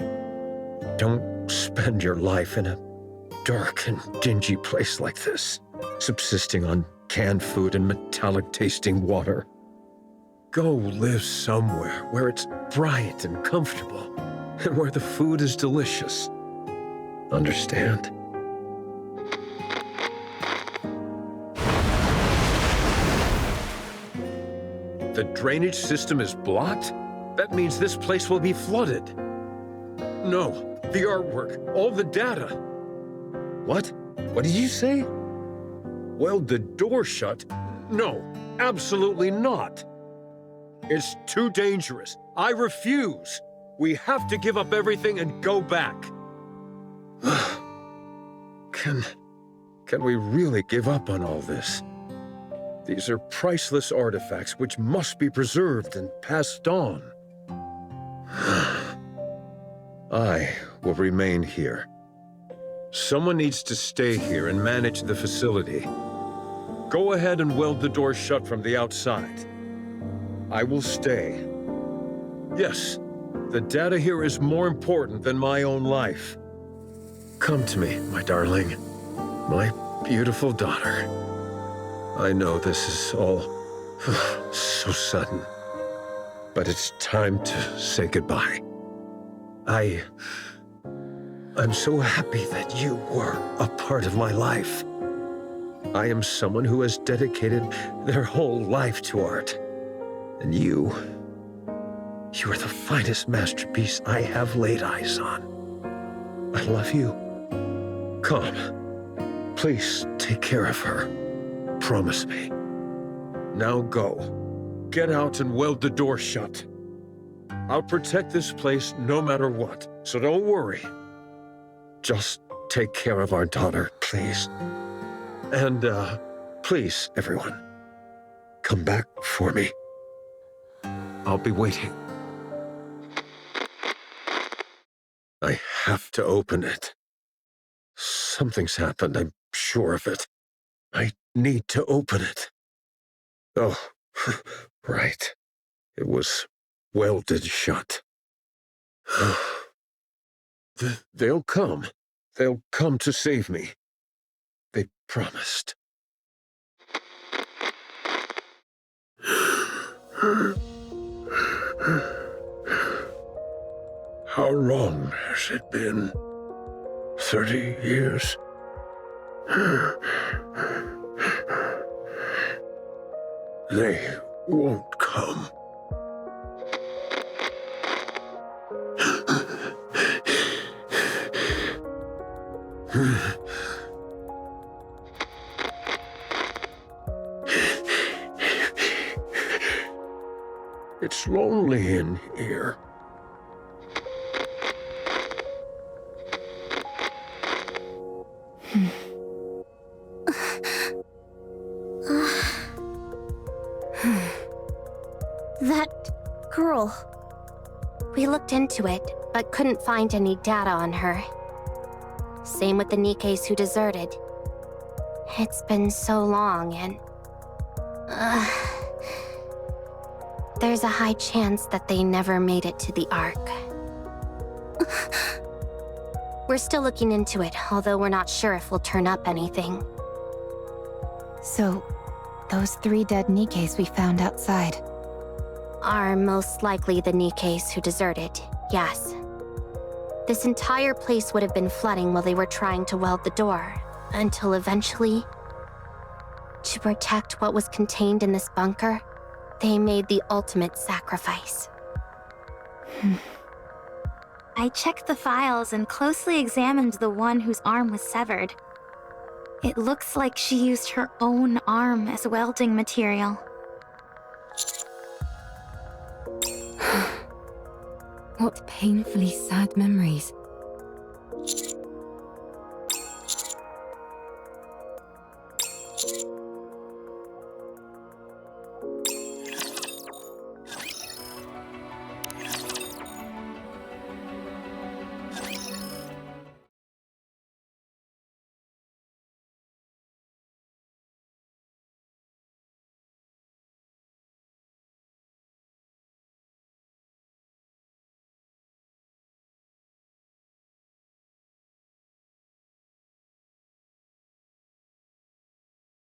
Don't spend your life in a dark and dingy place like this, subsisting on canned food and metallic-tasting water. Go live somewhere where it's bright and comfortable, and where the food is delicious. Understand? The drainage system is blocked? That means this place will be flooded. No, the artwork, all the data. What? What did you say? Weld the door shut? No, absolutely not. It's too dangerous. I refuse. We have to give up everything and go back. Can we really give up on all this? These are priceless artifacts which must be preserved and passed on. I will remain here. Someone needs to stay here and manage the facility. Go ahead and weld the door shut from the outside. I will stay. Yes, the data here is more important than my own life. Come to me, my darling. My beautiful daughter. I know this is all so sudden, but it's time to say goodbye. I'm so happy that you were a part of my life. I am someone who has dedicated their whole life to art. And you are the finest masterpiece I have laid eyes on. I love you. Come, please take care of her. Promise me. Now go. Get out and weld the door shut. I'll protect this place no matter what, so don't worry. Just take care of our daughter, please. And, please, everyone, come back for me. I'll be waiting. I have to open it. Something's happened, I'm sure of it. I need to open it. Oh, right. It was welded shut. They'll come. They'll come to save me. They promised. How long has it been? 30 years? They won't come. It's lonely in here. That girl. We looked into it, but couldn't find any data on her. Same with the Nikkes who deserted. It's been so long and... there's a high chance that they never made it to the Ark. We're still looking into it, although we're not sure if we'll turn up anything. So, those 3 dead Nikkes we found outside are most likely the Nikkes who deserted, yes. This entire place would have been flooding while they were trying to weld the door, until eventually, to protect what was contained in this bunker, they made the ultimate sacrifice. I checked the files and closely examined the one whose arm was severed. It looks like she used her own arm as welding material. What painfully sad memories.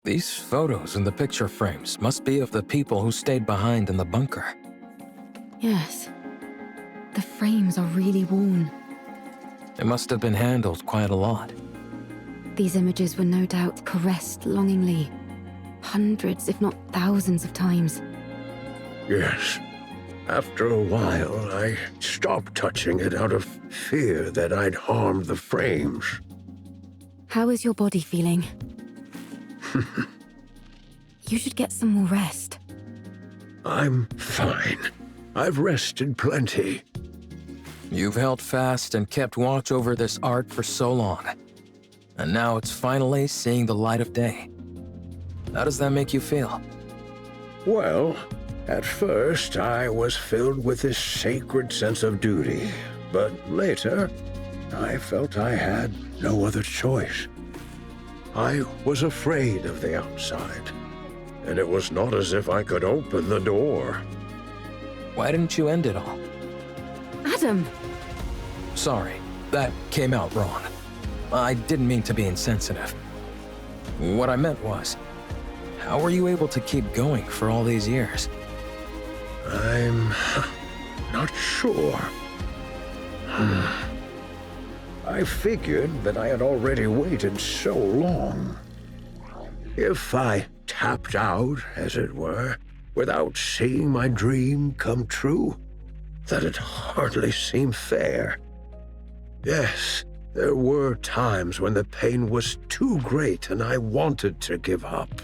These photos in the picture frames must be of the people who stayed behind in the bunker. Yes. The frames are really worn. It must have been handled quite a lot. These images were no doubt caressed longingly. Hundreds, if not thousands of times. Yes. After a while, I stopped touching it out of fear that I'd harmed the frames. How is your body feeling? You should get some more rest. I'm fine. I've rested plenty. You've held fast and kept watch over this art for so long. And now it's finally seeing the light of day. How does that make you feel? Well, at first I was filled with this sacred sense of duty, but later I felt I had no other choice. I was afraid of the outside, and it was not as if I could open the door. Why didn't you end it all? Adam! Sorry, that came out wrong. I didn't mean to be insensitive. What I meant was, how were you able to keep going for all these years? I'm not sure. I figured that I had already waited so long. If I tapped out, as it were, without seeing my dream come true, that'd hardly seem fair. Yes, there were times when the pain was too great and I wanted to give up.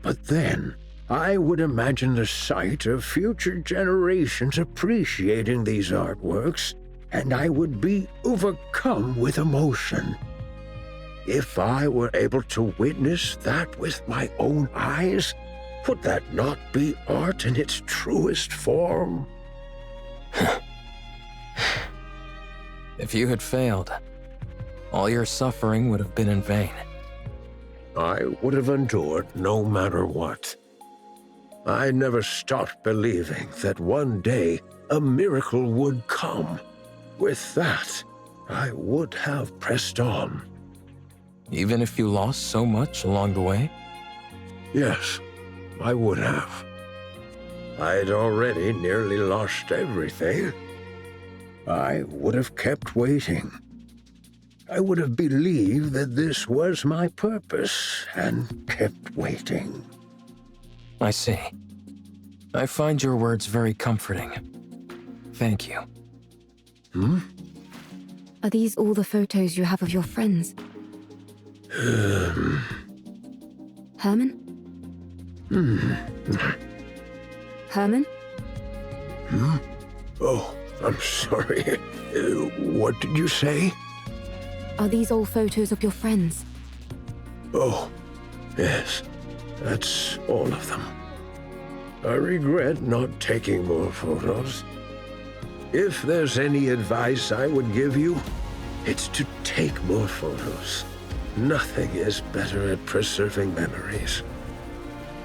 But then, I would imagine the sight of future generations appreciating these artworks, and I would be overcome with emotion. If I were able to witness that with my own eyes, would that not be art in its truest form? If you had failed, all your suffering would have been in vain. I would have endured no matter what. I never stopped believing that one day a miracle would come. With that, I would have pressed on. Even if you lost so much along the way? Yes, I would have. I'd already nearly lost everything. I would have kept waiting. I would have believed that this was my purpose and kept waiting. I see. I find your words very comforting. Thank you. Are these all the photos you have of your friends? Herman? Herman? Oh, I'm sorry. What did you say? Are these all photos of your friends? Oh, yes. That's all of them. I regret not taking more photos. If there's any advice I would give you, it's to take more photos. Nothing is better at preserving memories.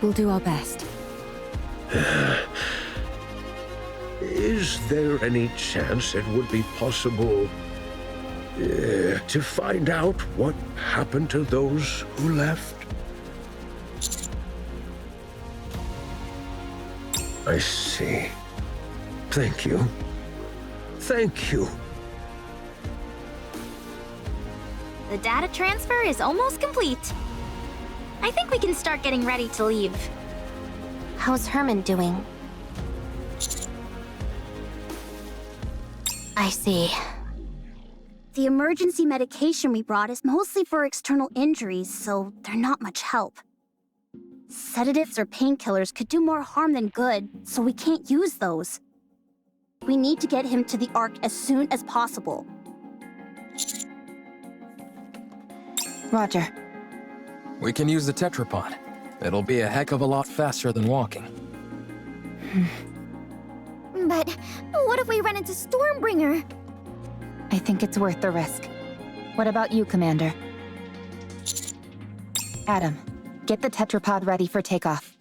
We'll do our best. Is there any chance it would be possible to find out what happened to those who left? I see. Thank you. Thank you. The data transfer is almost complete. I think we can start getting ready to leave. How's Herman doing? I see. The emergency medication we brought is mostly for external injuries, so they're not much help. Sedatives or painkillers could do more harm than good, so we can't use those. We need to get him to the Ark as soon as possible. Roger. We can use the tetrapod. It'll be a heck of a lot faster than walking. But what if we run into Stormbringer? I think it's worth the risk. What about you, Commander? Adam, get the tetrapod ready for takeoff.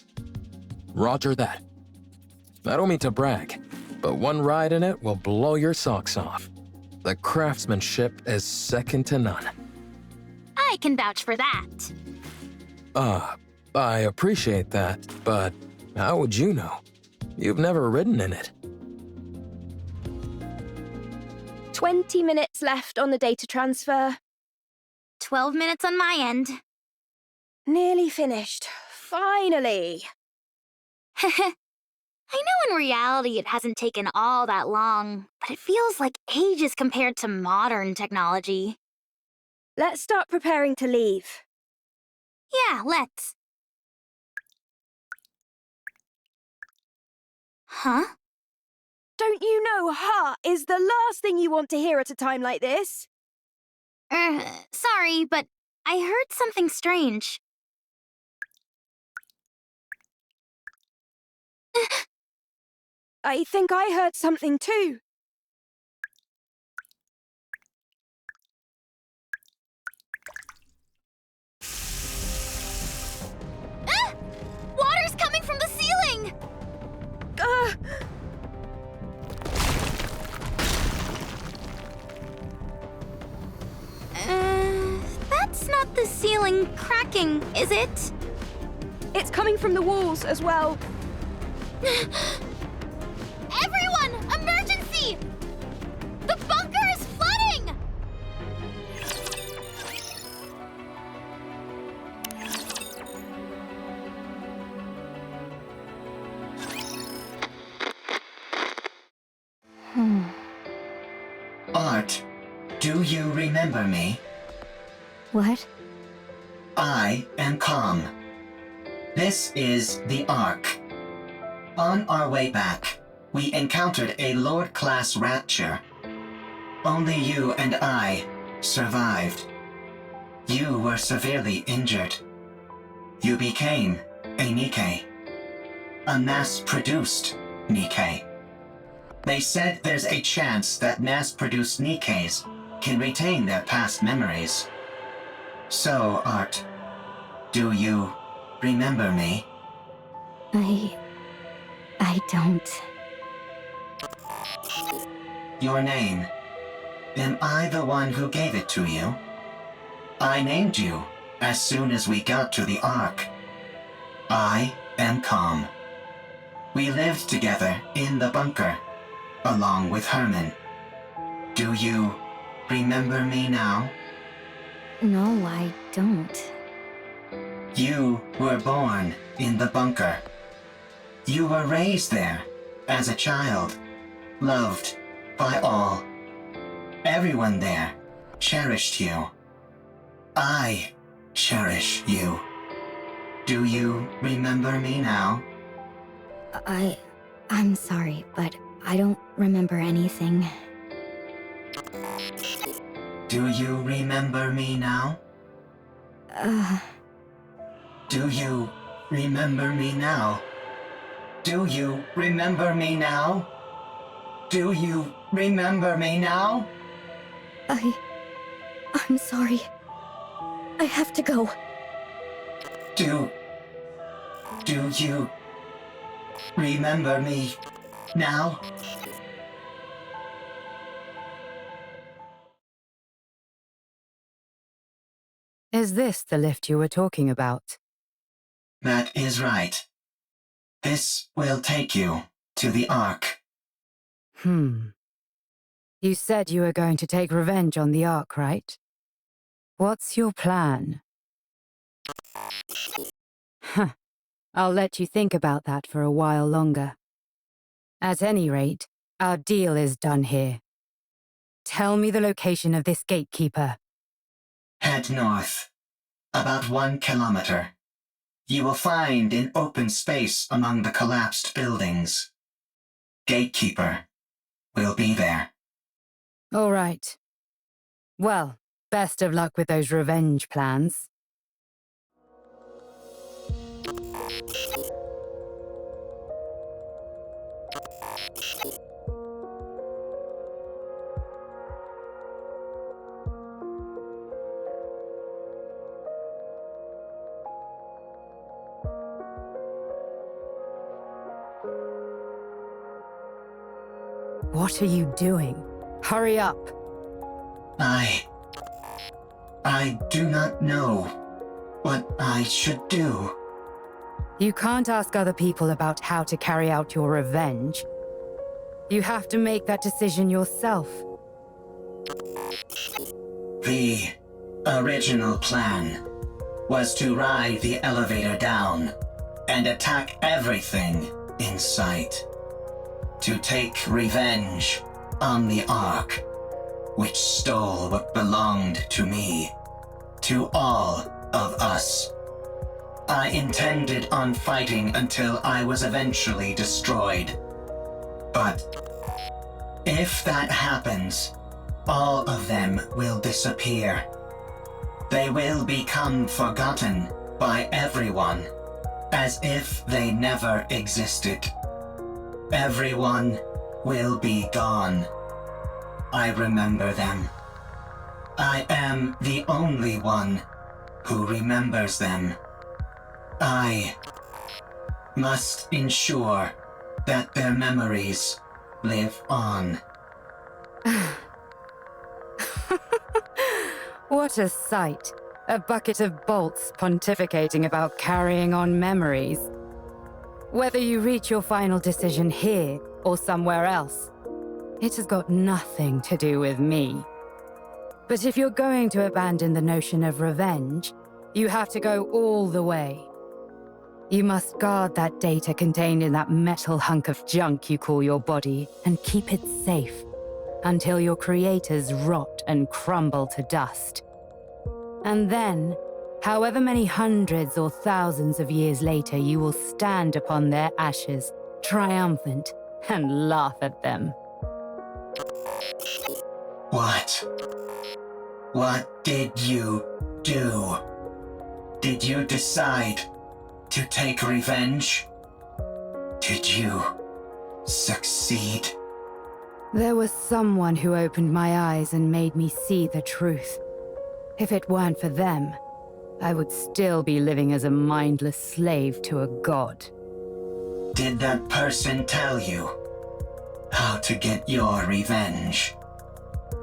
Roger that. I don't mean to brag, but one ride in it will blow your socks off. The craftsmanship is second to none. I can vouch for that. I appreciate that, but how would you know? You've never ridden in it. 20 minutes left on the data transfer. 12 minutes on my end. Nearly finished. Finally! I know in reality it hasn't taken all that long, but it feels like ages compared to modern technology. Let's start preparing to leave. Yeah, let's. Huh? Don't you know "ha" is the last thing you want to hear at a time like this? Sorry, but I heard something strange. I think I heard something too. Water's coming from the ceiling! That's not the ceiling cracking, is it? It's coming from the walls as well. Everyone! Emergency! The bunker is flooding! Art, do you remember me? What? I am Calm. This is the Ark. On our way back, we encountered a Lord-class rapture. Only you and I survived. You were severely injured. You became a Nikke. A mass-produced Nikke. They said there's a chance that mass-produced Nikkes can retain their past memories. So, Art, do you remember me? I don't. Your name. Am I the one who gave it to you? I named you as soon as we got to the Ark. I am Calm. We lived together in the bunker, along with Herman. Do you remember me now? No, I don't. You were born in the bunker. You were raised there as a child, loved by all. Everyone there cherished you. I cherish you. Do you remember me now? I'm sorry, but I don't remember anything. Do you remember me now? Do you remember me now? Do you remember me now? Do you remember me now? I'm sorry. I have to go. Do you remember me now? Is this the lift you were talking about? That is right. This will take you to the Ark. You said you were going to take revenge on the Ark, right? What's your plan? Huh. I'll let you think about that for a while longer. At any rate, our deal is done here. Tell me the location of this gatekeeper. Head north. About 1 kilometer. You will find an open space among the collapsed buildings. Gatekeeper will be there. All right. Well, best of luck with those revenge plans. What are you doing? Hurry up! I do not know what I should do. You can't ask other people about how to carry out your revenge. You have to make that decision yourself. The original plan was to ride the elevator down and attack everything in sight. To take revenge on the Ark, which stole what belonged to me, to all of us. I intended on fighting until I was eventually destroyed. But if that happens, all of them will disappear. They will become forgotten by everyone, as if they never existed. Everyone will be gone. I remember them. I am the only one who remembers them. I must ensure that their memories live on. What a sight. A bucket of bolts pontificating about carrying on memories. Whether you reach your final decision here or somewhere else, it has got nothing to do with me. But if you're going to abandon the notion of revenge, you have to go all the way. You must guard that data contained in that metal hunk of junk you call your body and keep it safe until your creators rot and crumble to dust. And then, however many hundreds or thousands of years later, you will stand upon their ashes, triumphant, and laugh at them. What did you do? Did you decide to take revenge? Did you succeed? There was someone who opened my eyes and made me see the truth. If it weren't for them, I would still be living as a mindless slave to a god. Did that person tell you how to get your revenge?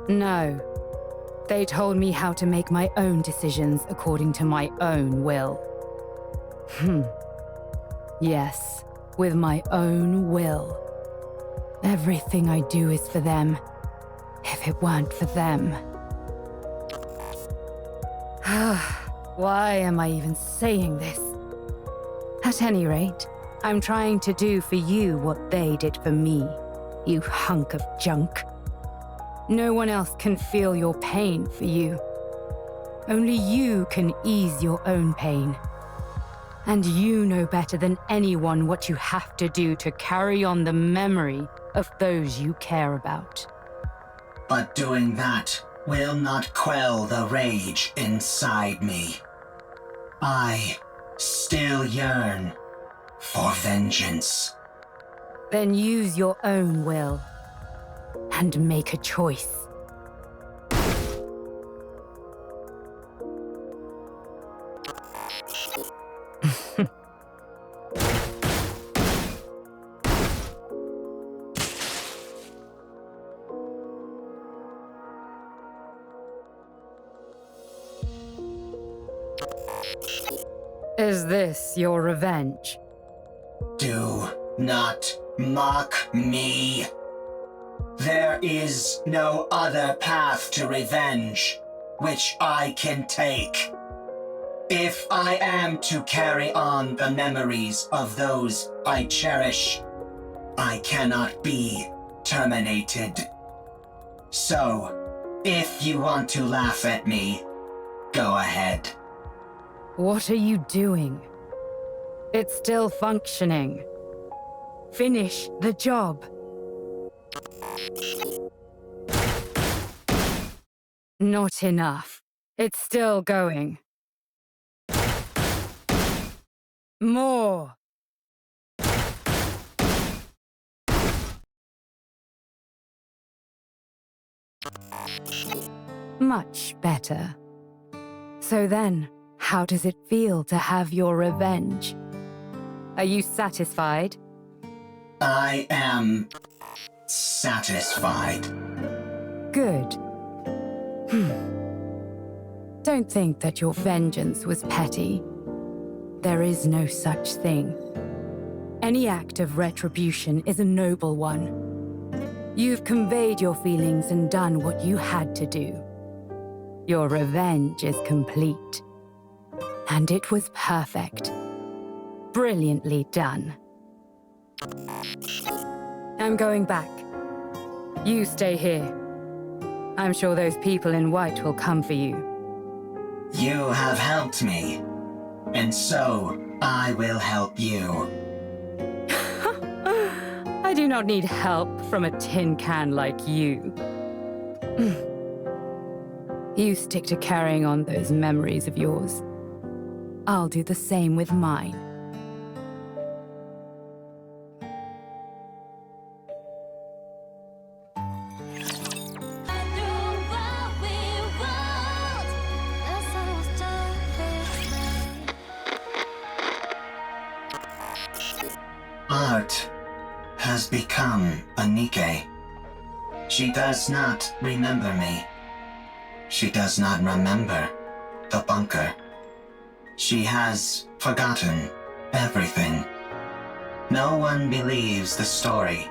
No. They told me how to make my own decisions according to my own will. Yes, with my own will. Everything I do is for them. If it weren't for them... Why am I even saying this? At any rate, I'm trying to do for you what they did for me, you hunk of junk. No one else can feel your pain for you. Only you can ease your own pain. And you know better than anyone what you have to do to carry on the memory of those you care about. But doing that will not quell the rage inside me. I still yearn for vengeance. Then use your own will and make a choice. Is this your revenge? Do not mock me. There is no other path to revenge which I can take. If I am to carry on the memories of those I cherish, I cannot be terminated. So, if you want to laugh at me, go ahead. What are you doing? It's still functioning. Finish the job. Not enough. It's still going. More. Much better. So then, how does it feel to have your revenge? Are you satisfied? I am satisfied. Good. Don't think that your vengeance was petty. There is no such thing. Any act of retribution is a noble one. You've conveyed your feelings and done what you had to do. Your revenge is complete. And it was perfect. Brilliantly done. I'm going back. You stay here. I'm sure those people in white will come for you. You have helped me, and so I will help you. I do not need help from a tin can like you. You stick to carrying on those memories of yours. I'll do the same with mine. Art has become a Nikke. She does not remember me. She does not remember the bunker. She has forgotten everything. No one believes the story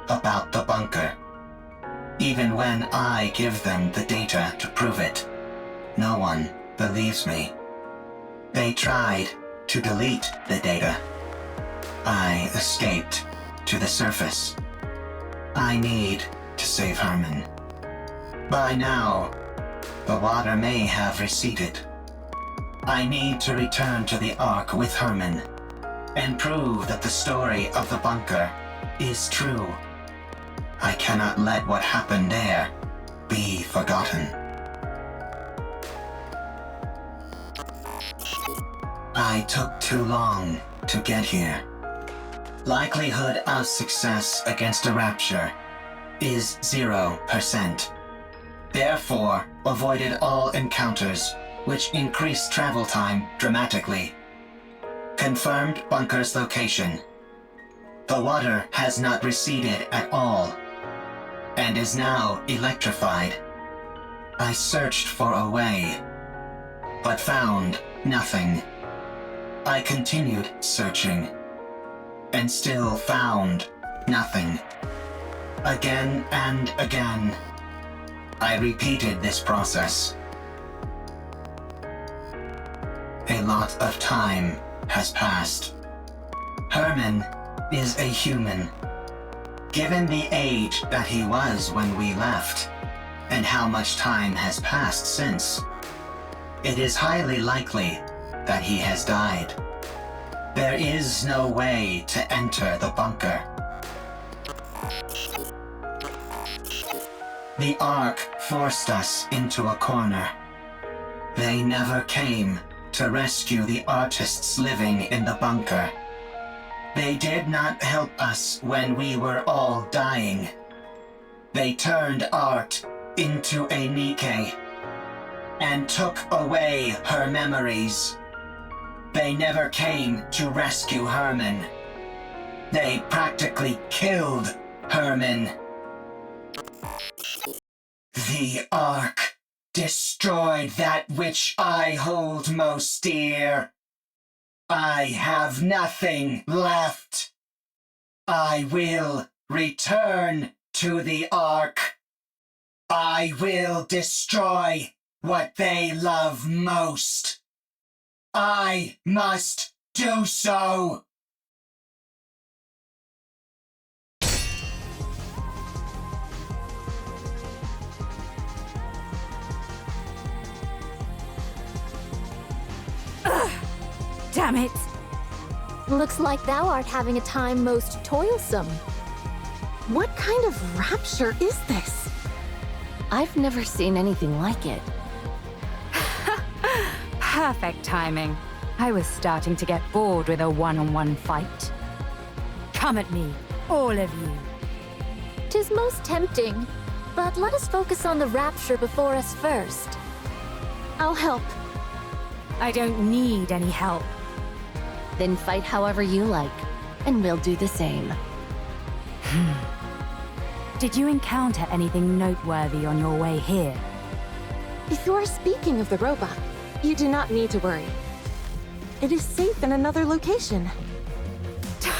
about the bunker. Even when I give them the data to prove it, no one believes me. They tried to delete the data. I escaped to the surface. I need to save Herman. By now, the water may have receded. I need to return to the Ark with Herman and prove that the story of the bunker is true. I cannot let what happened there be forgotten. I took too long to get here. Likelihood of success against a rapture is 0%. Therefore, avoided all encounters, which increased travel time dramatically. Confirmed bunker's location. The water has not receded at all, and is now electrified. I searched for a way, but found nothing. I continued searching, and still found nothing. Again and again, I repeated this process. A lot of time has passed. Herman is a human. Given the age that he was when we left, and how much time has passed since, it is highly likely that he has died. There is no way to enter the bunker. The Ark forced us into a corner. They never came to rescue the artists living in the bunker. They did not help us when we were all dying. They turned art into a Nikke and took away her memories. They never came to rescue Herman. They practically killed Herman. The Ark destroyed that which I hold most dear. I have nothing left. I will return to the Ark. I will destroy what they love most. I must do so. Damn it! Looks like thou art having a time most toilsome. What kind of rapture is this? I've never seen anything like it. Perfect timing. I was starting to get bored with a one-on-one fight. Come at me, all of you. 'Tis most tempting, but let us focus on the rapture before us first. I'll help. I don't need any help. Then fight however you like, and we'll do the same. Did you encounter anything noteworthy on your way here? If you're speaking of the robot, you do not need to worry. It is safe in another location.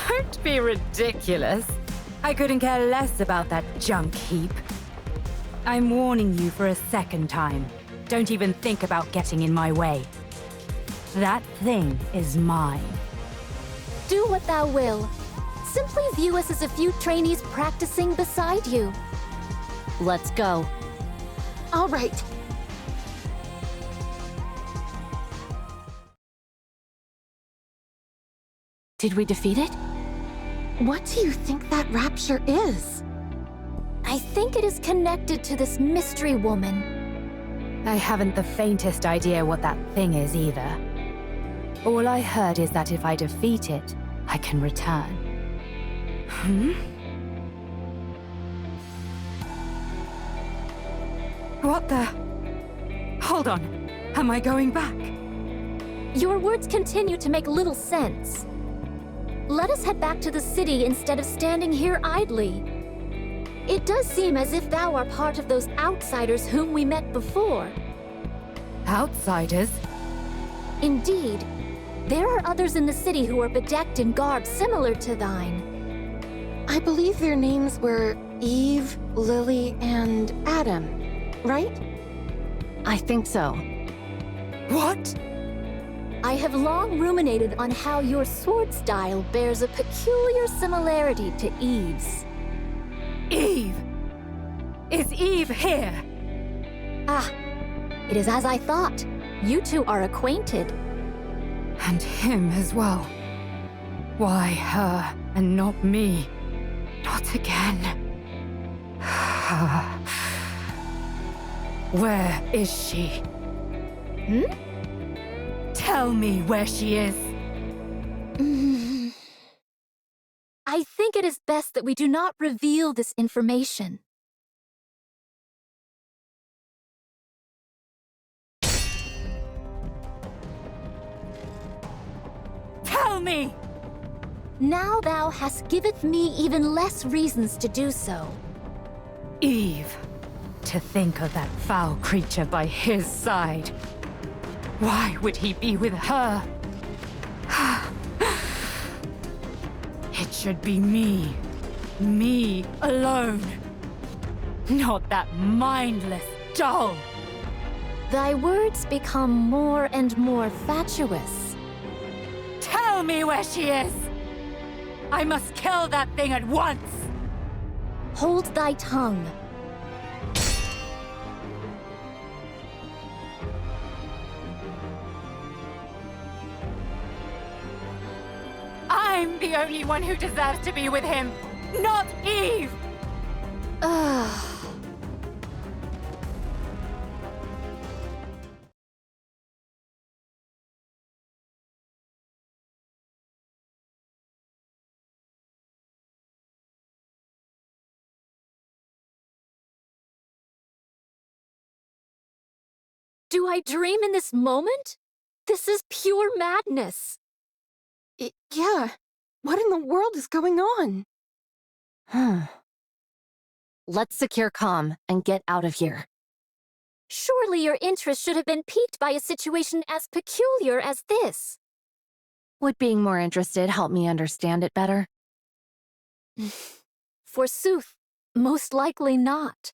Don't be ridiculous. I couldn't care less about that junk heap. I'm warning you for a second time. Don't even think about getting in my way. That thing is mine. Do what thou will. Simply view us as a few trainees practicing beside you. Let's go. All right. Did we defeat it? What do you think that rapture is? I think it is connected to this mystery woman. I haven't the faintest idea what that thing is either. All I heard is that if I defeat it, I can return. What the? Hold on. Am I going back? Your words continue to make little sense. Let us head back to the city instead of standing here idly. It does seem as if thou art part of those outsiders whom we met before. Outsiders? Indeed. There are others in the city who are bedecked in garb similar to thine. I believe their names were Eve, Lily, and Adam, right? I think so. What? I have long ruminated on how your sword style bears a peculiar similarity to Eve's. Eve! Is Eve here? Ah, it is as I thought. You two are acquainted. And him as well. Why her and not me? Not again. Where is she? Tell me where she is. I think it is best that we do not reveal this information. Tell me! Now thou hast giveth me even less reasons to do so. Eve. To think of that foul creature by his side. Why would he be with her? It should be me. Me alone. Not that mindless doll. Thy words become more and more fatuous. Tell me where she is! I must kill that thing at once! Hold thy tongue. I'm the only one who deserves to be with him, not Eve! Do I dream in this moment? This is pure madness. Yeah. What in the world is going on? Let's secure comm and get out of here. Surely your interest should have been piqued by a situation as peculiar as this. Would being more interested help me understand it better? Forsooth, most likely not.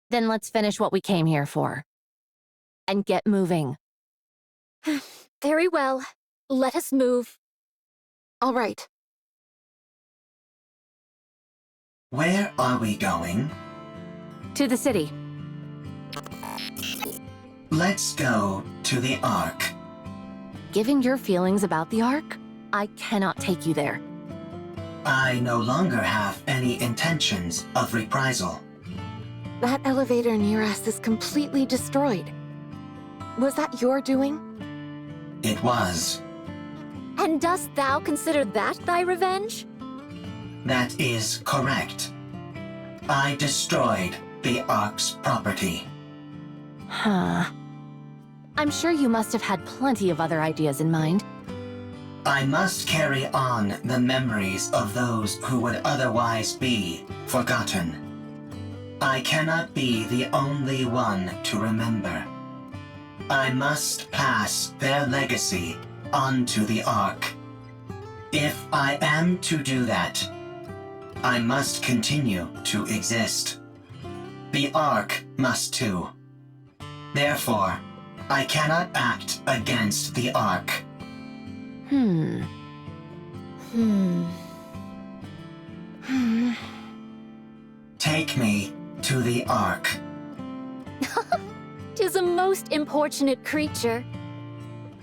Then let's finish what we came here for. And get moving. Very well. Let us move. All right. Where are we going? To the city. Let's go to the Ark. Given your feelings about the Ark, I cannot take you there. I no longer have any intentions of reprisal. That elevator near us is completely destroyed. Was that your doing? It was. And dost thou consider that thy revenge? That is correct. I destroyed the Ark's property. I'm sure you must have had plenty of other ideas in mind. I must carry on the memories of those who would otherwise be forgotten. I cannot be the only one to remember. I must pass their legacy onto the Ark. If I am to do that, I must continue to exist. The Ark must too. Therefore, I cannot act against the Ark. Take me to the Ark. 'Tis a most importunate creature.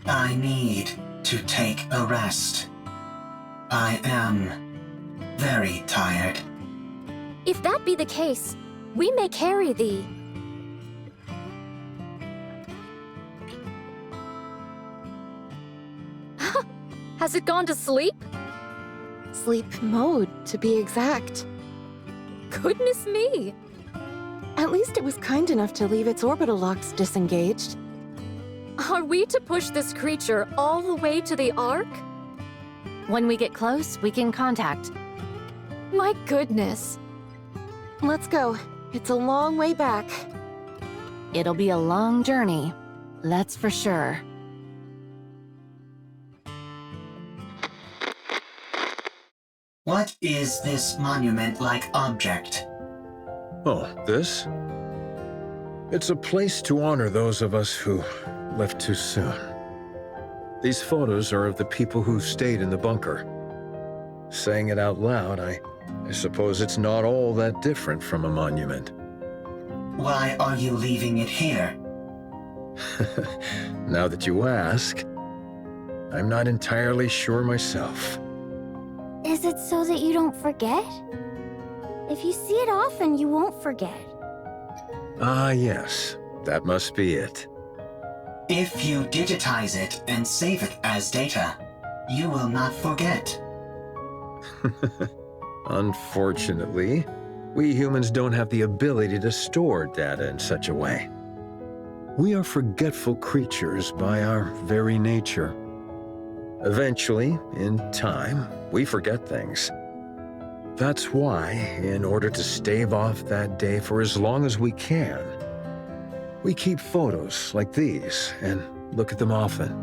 I need to take a rest. I am very tired. If that be the case, we may carry thee. Has it gone to sleep? Sleep mode, to be exact. Goodness me! At least it was kind enough to leave its orbital locks disengaged. Are we to push this creature all the way to the Ark? When we get close, we can contact. My goodness. Let's go. It's a long way back. It'll be a long journey, that's for sure. What is this monument-like object? Oh, this? It's a place to honor those of us who left too soon. These photos are of the people who stayed in the bunker. Saying it out loud, I suppose it's not all that different from a monument. Why are you leaving it here? Now that you ask, I'm not entirely sure myself. Is it so that you don't forget? If you see it often, you won't forget. Ah, yes. That must be it. If you digitize it and save it as data, you will not forget. Unfortunately, we humans don't have the ability to store data in such a way. We are forgetful creatures by our very nature. Eventually, in time, we forget things. That's why, in order to stave off that day for as long as we can, we keep photos like these and look at them often.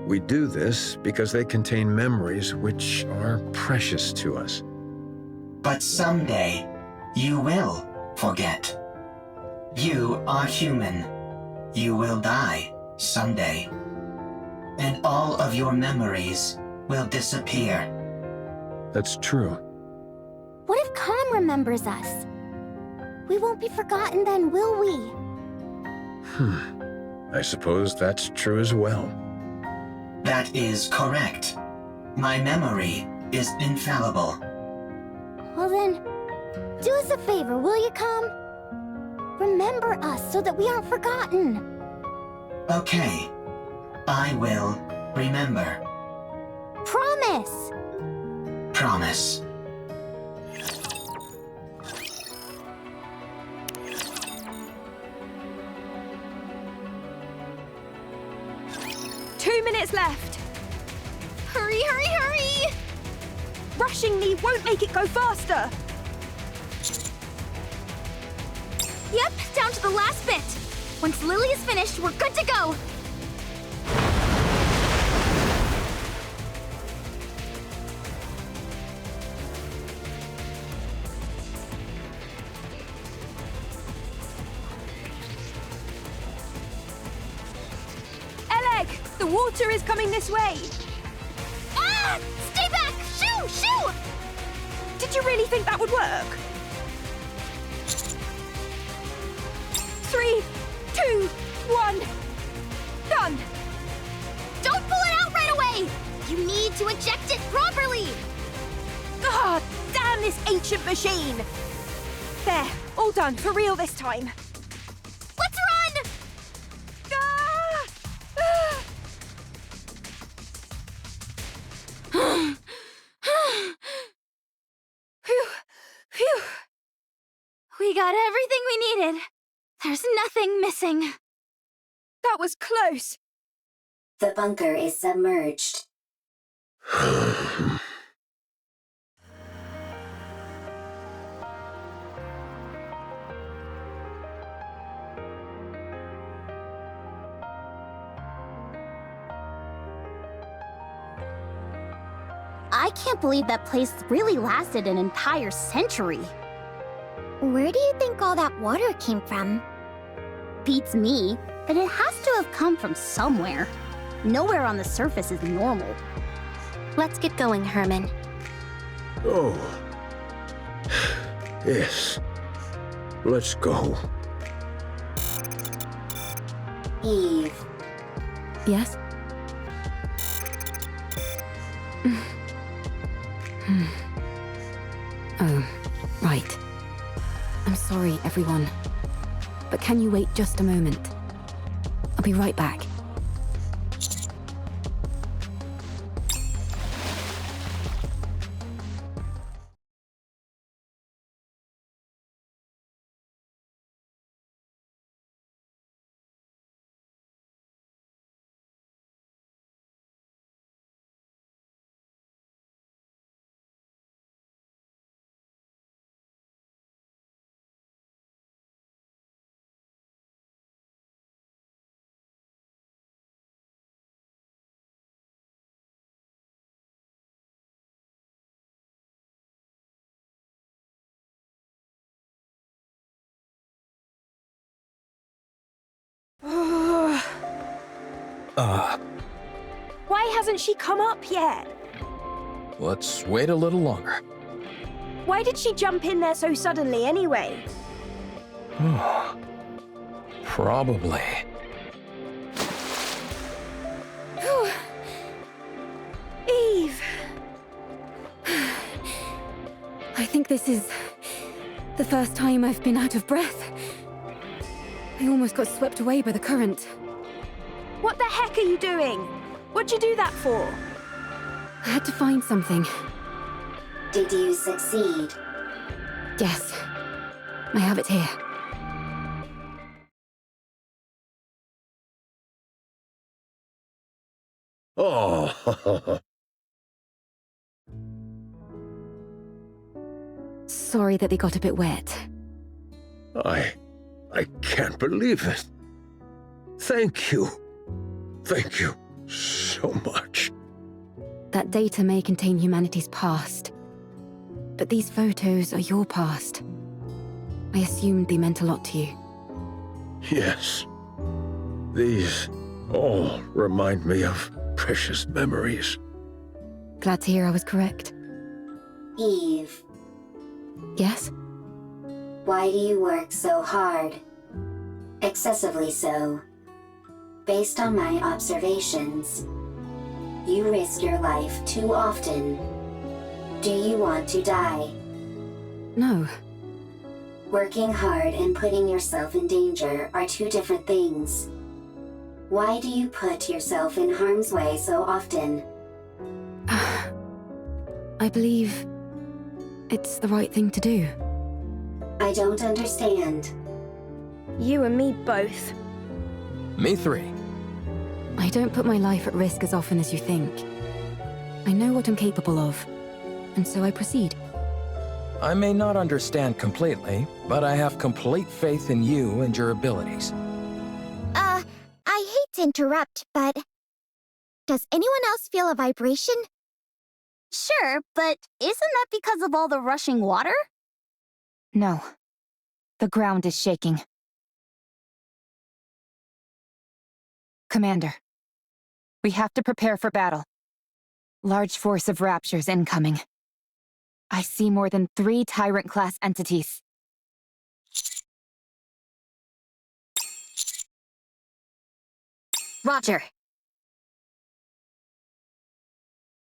We do this because they contain memories which are precious to us. But someday, you will forget. You are human. You will die someday. And all of your memories will disappear. That's true. What if Calm remembers us? We won't be forgotten then, will we? I suppose that's true as well. That is correct. My memory is infallible. Well then, do us a favor, will you, Calm? Remember us so that we aren't forgotten. Okay. I will remember. Promise! Promise. Minutes left. Hurry, hurry, hurry! Rushing me won't make it go faster. Yep, down to the last bit. Once Lily is finished, we're good to go. The water is coming this way! Ah! Stay back! Shoo! Shoo! Did you really think that would work? 3, 2, 1. Done! Don't pull it out right away! You need to eject it properly! Ah, damn this ancient machine! There, all done, for real this time. Let's run! Ah! Ah! Phew, phew. We got everything we needed. There's nothing missing. That was close. The bunker is submerged. I can't believe that place really lasted an entire century. Where do you think all that water came from? Beats me, but it has to have come from somewhere. Nowhere on the surface is normal. Let's get going, Herman. Oh. Yes. Let's go. Eve. Yes? Oh, right. I'm sorry, everyone. But can you wait just a moment? I'll be right back. Why hasn't she come up yet? Let's wait a little longer. Why did she jump in there so suddenly anyway? Probably. Eve! I think this is the first time I've been out of breath. I almost got swept away by the current. What the heck are you doing? What'd you do that for? I had to find something. Did you succeed? Yes. I have it here. Oh. Sorry that they got a bit wet. I can't believe it. Thank you. Thank you so much. That data may contain humanity's past, but these photos are your past. I assumed they meant a lot to you. Yes. These all remind me of precious memories. Glad to hear I was correct. Eve, Yes? why do you work so hard? Excessively so. Based on my observations, you risk your life too often. Do you want to die? No. Working hard and putting yourself in danger are two different things. Why do you put yourself in harm's way so often? I believe it's the right thing to do. I don't understand. You and me both. Me three. I don't put my life at risk as often as you think. I know what I'm capable of, and so I proceed. I may not understand completely, but I have complete faith in you and your abilities. I hate to interrupt, but does anyone else feel a vibration? Sure, but isn't that because of all the rushing water? No. The ground is shaking. Commander, we have to prepare for battle. Large force of Raptures incoming. I see more than 3 Tyrant-class entities. Roger.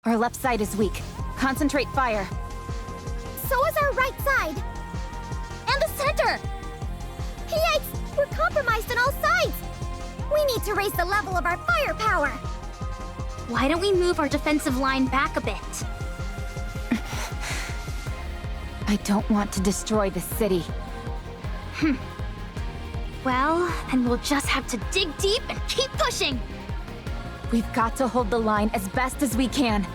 Our left side is weak. Concentrate fire. So is our right side! And the center! Yikes! We're compromised on all sides! We need to raise the level of our firepower! Why don't we move our defensive line back a bit? I don't want to destroy the city. Well, then we'll just have to dig deep and keep pushing! We've got to hold the line as best as we can.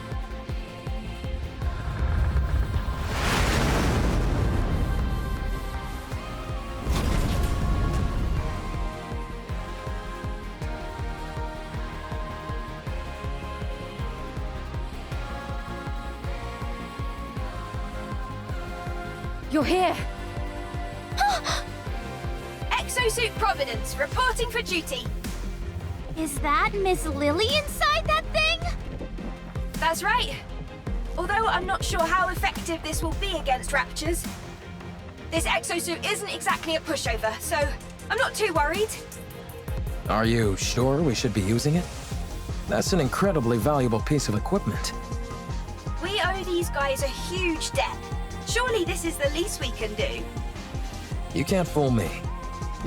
You're here! Exosuit Providence, reporting for duty. Is that Miss Lily inside that thing? That's right. Although I'm not sure how effective this will be against raptures. This exosuit isn't exactly a pushover, so I'm not too worried. Are you sure we should be using it? That's an incredibly valuable piece of equipment. We owe these guys a huge debt. Surely this is the least we can do. You can't fool me.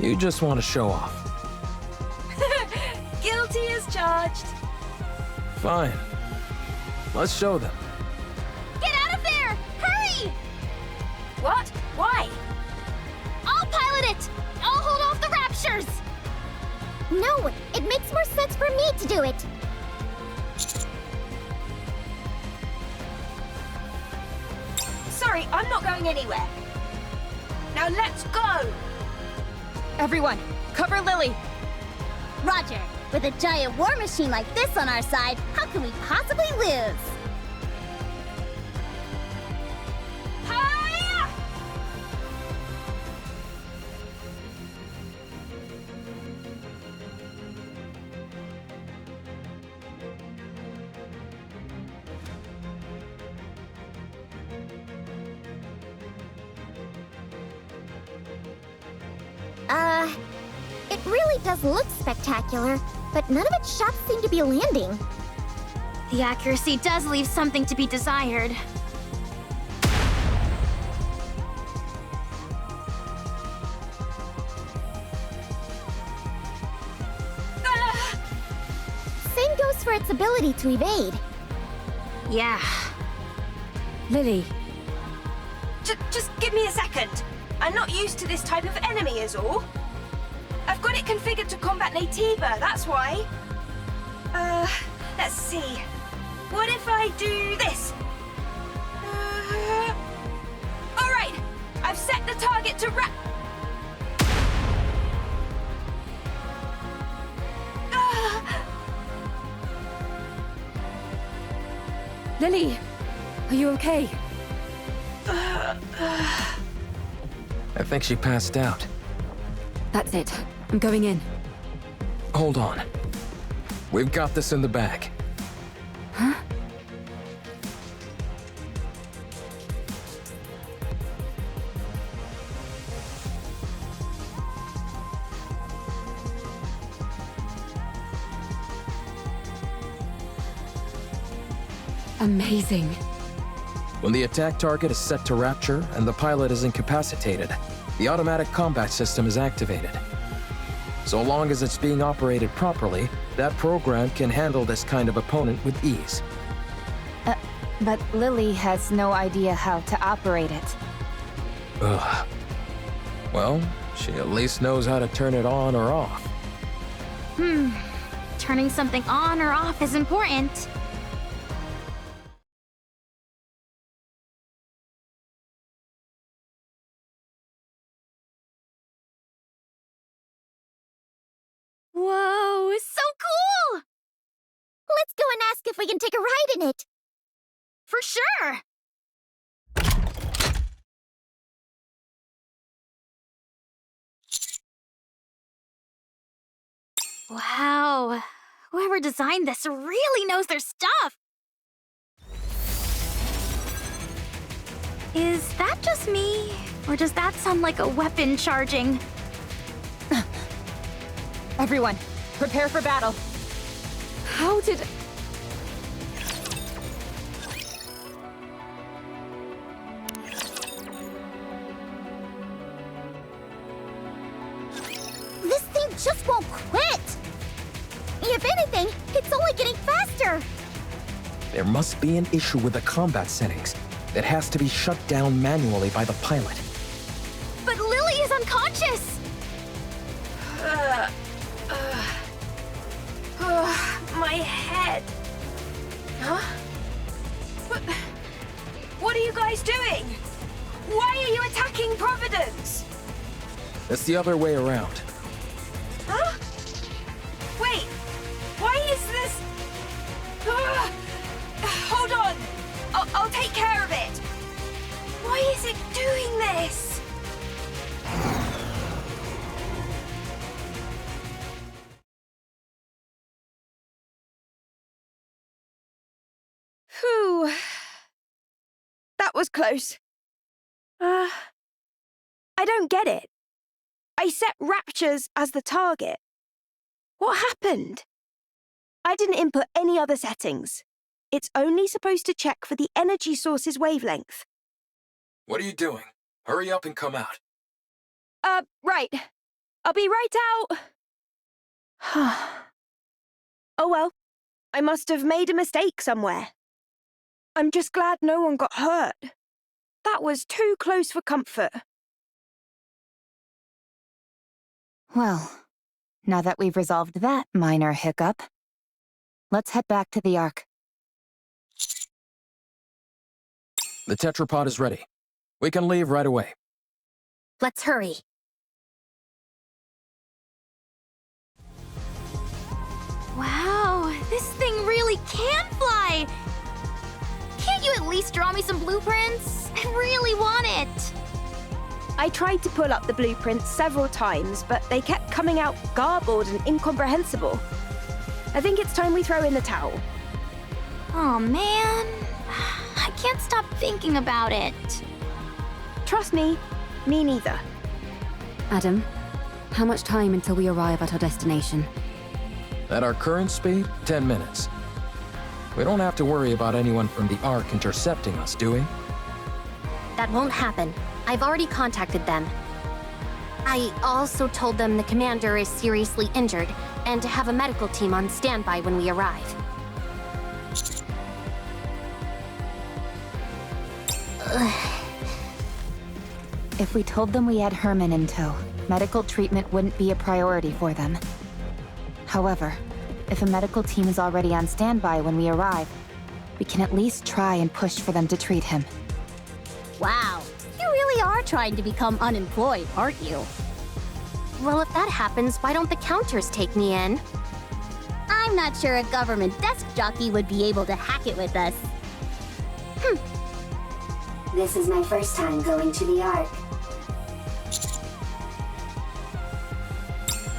You just want to show off. Guilty as charged. Fine. Let's show them. Get out of there! Hurry! What? Why? I'll pilot it! I'll hold off the raptures! No, it makes more sense for me to do it. Sorry, I'm not going anywhere. Now let's go! Everyone, cover Lily! Roger. With a giant war machine like this on our side, how can we possibly lose? Hiya! It really does look spectacular, but none of its shots seem to be landing. The accuracy does leave something to be desired. Same goes for its ability to evade. Yeah. Lily. Just give me a second. I'm not used to this type of enemy is all. I've got it configured to combat Nativa, that's why. Let's see. What if I do this? Alright, I've set the target to Lily, are you okay? I think she passed out. That's it. I'm going in. Hold on. We've got this in the bag. Huh? Amazing. When the attack target is set to rapture and the pilot is incapacitated, the automatic combat system is activated. So long as it's being operated properly, that program can handle this kind of opponent with ease. But Lily has no idea how to operate it. Ugh. Well, she at least knows how to turn it on or off. Turning something on or off is important. Whoa, so cool! Let's go and ask if we can take a ride in it. For sure! Wow, whoever designed this really knows their stuff! Is that just me? Or does that sound like a weapon charging? Everyone, prepare for battle. How did... This thing just won't quit! If anything, it's only getting faster! There must be an issue with the combat settings that has to be shut down manually by the pilot. But Lily is unconscious! My head. Huh? What are you guys doing? Why are you attacking Providence? It's the other way around. Huh? Wait, why is this... Hold on, I'll take care of it. Why is it doing this? Whew. That was close. I don't get it. I set Raptures as the target. What happened? I didn't input any other settings. It's only supposed to check for the energy source's wavelength. What are you doing? Hurry up and come out. Right. I'll be right out. Oh well, I must have made a mistake somewhere. I'm just glad no one got hurt. That was too close for comfort. Well, now that we've resolved that minor hiccup, let's head back to the Ark. The tetrapod is ready. We can leave right away. Let's hurry. Wow, this thing really can fly! Can't you at least draw me some blueprints? I really want it! I tried to pull up the blueprints several times, but they kept coming out garbled and incomprehensible. I think it's time we throw in the towel. Oh man, I can't stop thinking about it. Trust me, me neither. Adam, how much time until we arrive at our destination? At our current speed, 10 minutes. We don't have to worry about anyone from the Ark intercepting us, do we? That won't happen. I've already contacted them. I also told them the commander is seriously injured and to have a medical team on standby when we arrive. If we told them we had Herman in tow, medical treatment wouldn't be a priority for them. However, if a medical team is already on standby when we arrive, we can at least try and push for them to treat him. Wow, you really are trying to become unemployed, aren't you? Well, if that happens, why don't the counters take me in? I'm not sure a government desk jockey would be able to hack it with us. This is my first time going to the Ark.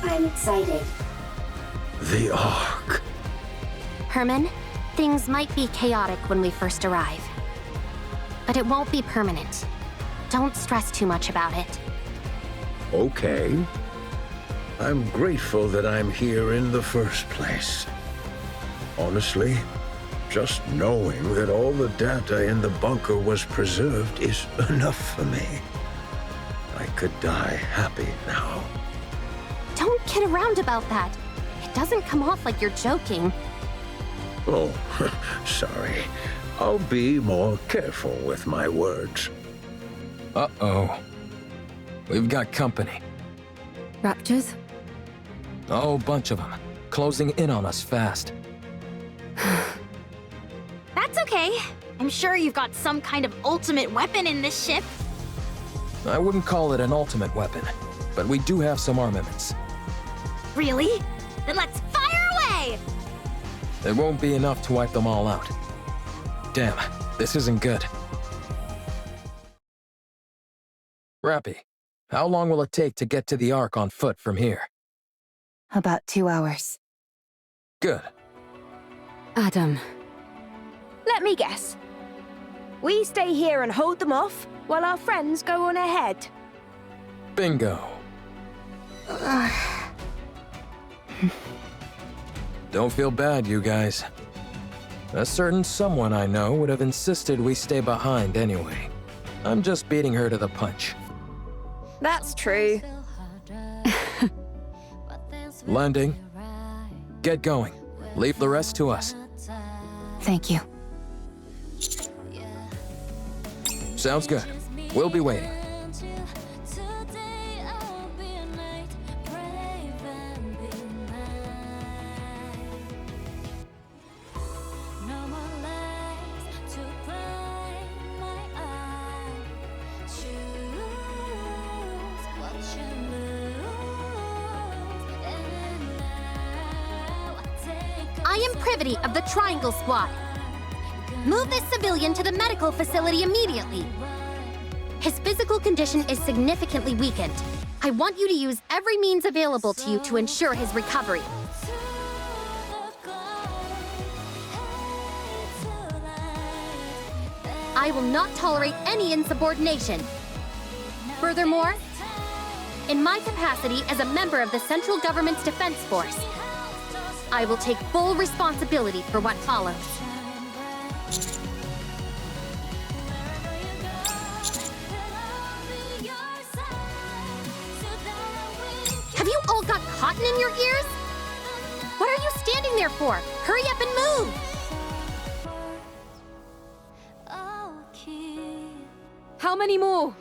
I'm excited. The Ark. Herman, things might be chaotic when we first arrive. But it won't be permanent. Don't stress too much about it. Okay. I'm grateful that I'm here in the first place. Honestly, just knowing that all the data in the bunker was preserved is enough for me. I could die happy now. Don't kid around about that. It doesn't come off like you're joking. Oh, sorry. I'll be more careful with my words. Uh-oh. We've got company. Raptures? A whole bunch of them. Closing in on us fast. That's okay. I'm sure you've got some kind of ultimate weapon in this ship. I wouldn't call it an ultimate weapon, but we do have some armaments. Really? Then let's fire away! It won't be enough to wipe them all out. Damn, this isn't good. Rappy, how long will it take to get to the Ark on foot from here? About 2 hours. Good. Adam. Let me guess. We stay here and hold them off while our friends go on ahead. Bingo. Don't feel bad, you guys. A certain someone I know would have insisted we stay behind anyway. I'm just beating her to the punch. That's true. Landing. Get going. Leave the rest to us. Thank you. Sounds good. We'll be waiting. I am privity of the Triangle Squad. Move this civilian to the medical facility immediately. His physical condition is significantly weakened. I want you to use every means available to you to ensure his recovery. I will not tolerate any insubordination. Furthermore, in my capacity as a member of the Central Government's Defense Force, I will take full responsibility for what follows. Have you all got cotton in your ears? What are you standing there for? Hurry up and move! How many more?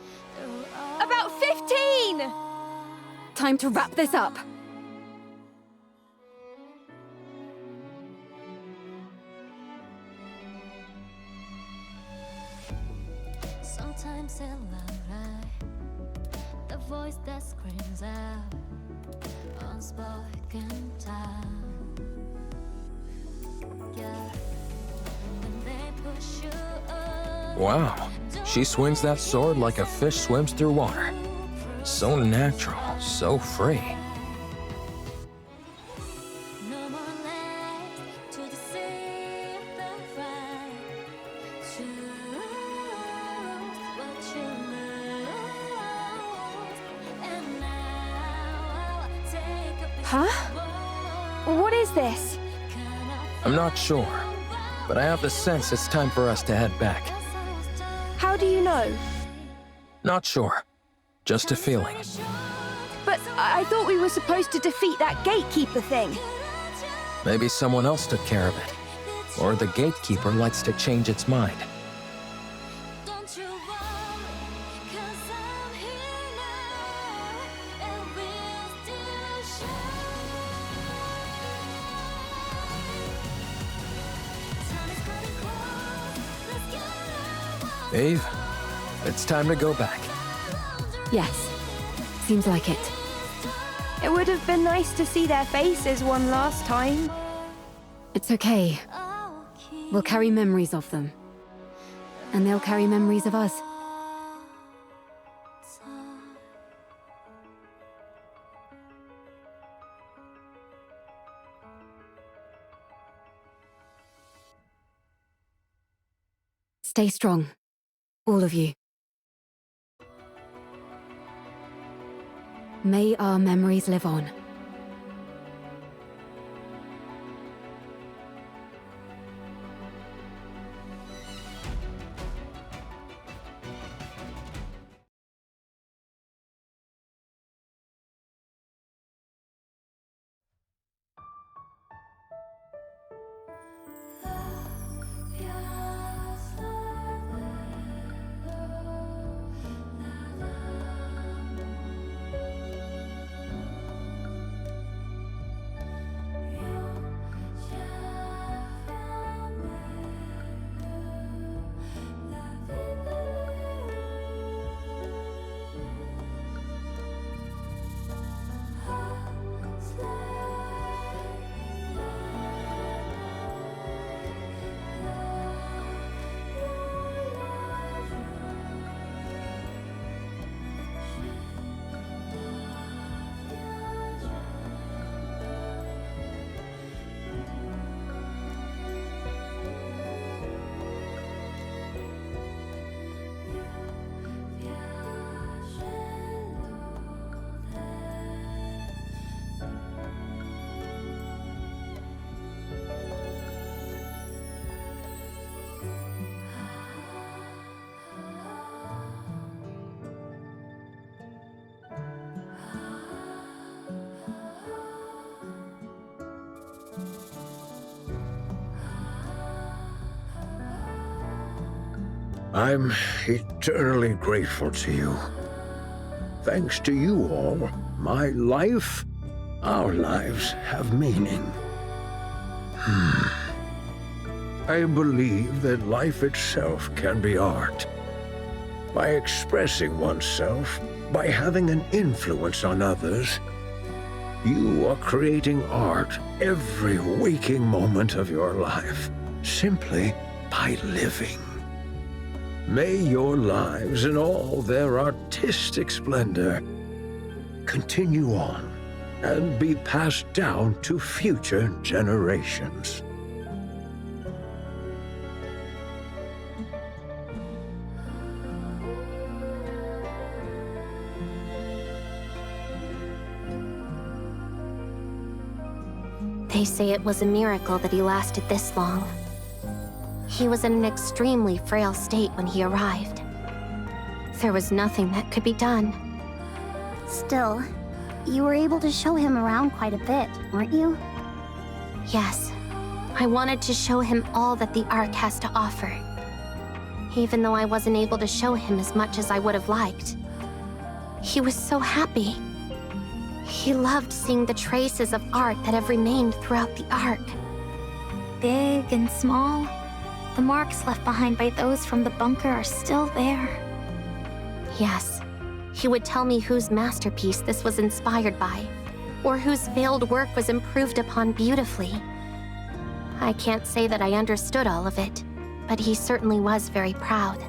About 15! Time to wrap this up. Sometimes in life, the voice that screams out, unspoken time. Yeah, when they push you up. Wow, she swings that sword like a fish swims through water. So natural, so free. No more lies to deceive the right. Choose what you lose. And now I'll take a piece. Huh? What is this? I'm not sure, but I have the sense it's time for us to head back. How do you know? Not sure. Just a feeling. But I thought we were supposed to defeat that gatekeeper thing. Maybe someone else took care of it. Or the gatekeeper likes to change its mind. Don't you worry, 'cause I'm here now, and we'll still shine. Time is cutting close, let's get out. Eve, it's time to go back. Yes. Seems like it. It would have been nice to see their faces one last time. It's okay. We'll carry memories of them. And they'll carry memories of us. Stay strong. All of you. May our memories live on. I'm eternally grateful to you. Thanks to you all, my life, our lives have meaning. I believe that life itself can be art. By expressing oneself, by having an influence on others, you are creating art every waking moment of your life, simply by living. May your lives in all their artistic splendor continue on and be passed down to future generations. They say it was a miracle that he lasted this long. He was in an extremely frail state when he arrived. There was nothing that could be done. Still, you were able to show him around quite a bit, weren't you? Yes, I wanted to show him all that the Ark has to offer. Even though I wasn't able to show him as much as I would have liked. He was so happy. He loved seeing the traces of art that have remained throughout the Ark. Big and small, the marks left behind by those from the bunker are still there. Yes, he would tell me whose masterpiece this was inspired by, or whose veiled work was improved upon beautifully. I can't say that I understood all of it, but he certainly was very proud.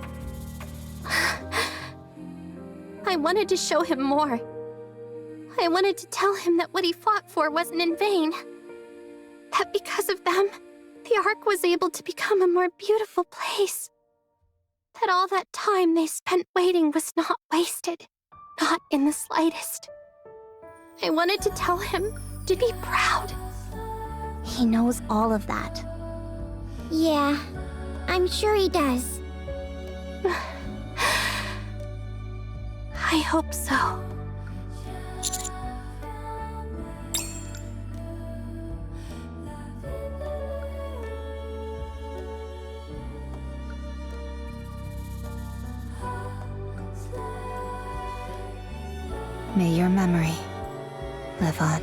I wanted to show him more. I wanted to tell him that what he fought for wasn't in vain. That because of them, the Ark was able to become a more beautiful place. That all that time they spent waiting was not wasted. Not in the slightest. I wanted to tell him to be proud. He knows all of that. Yeah, I'm sure he does. I hope so. May your memory live on.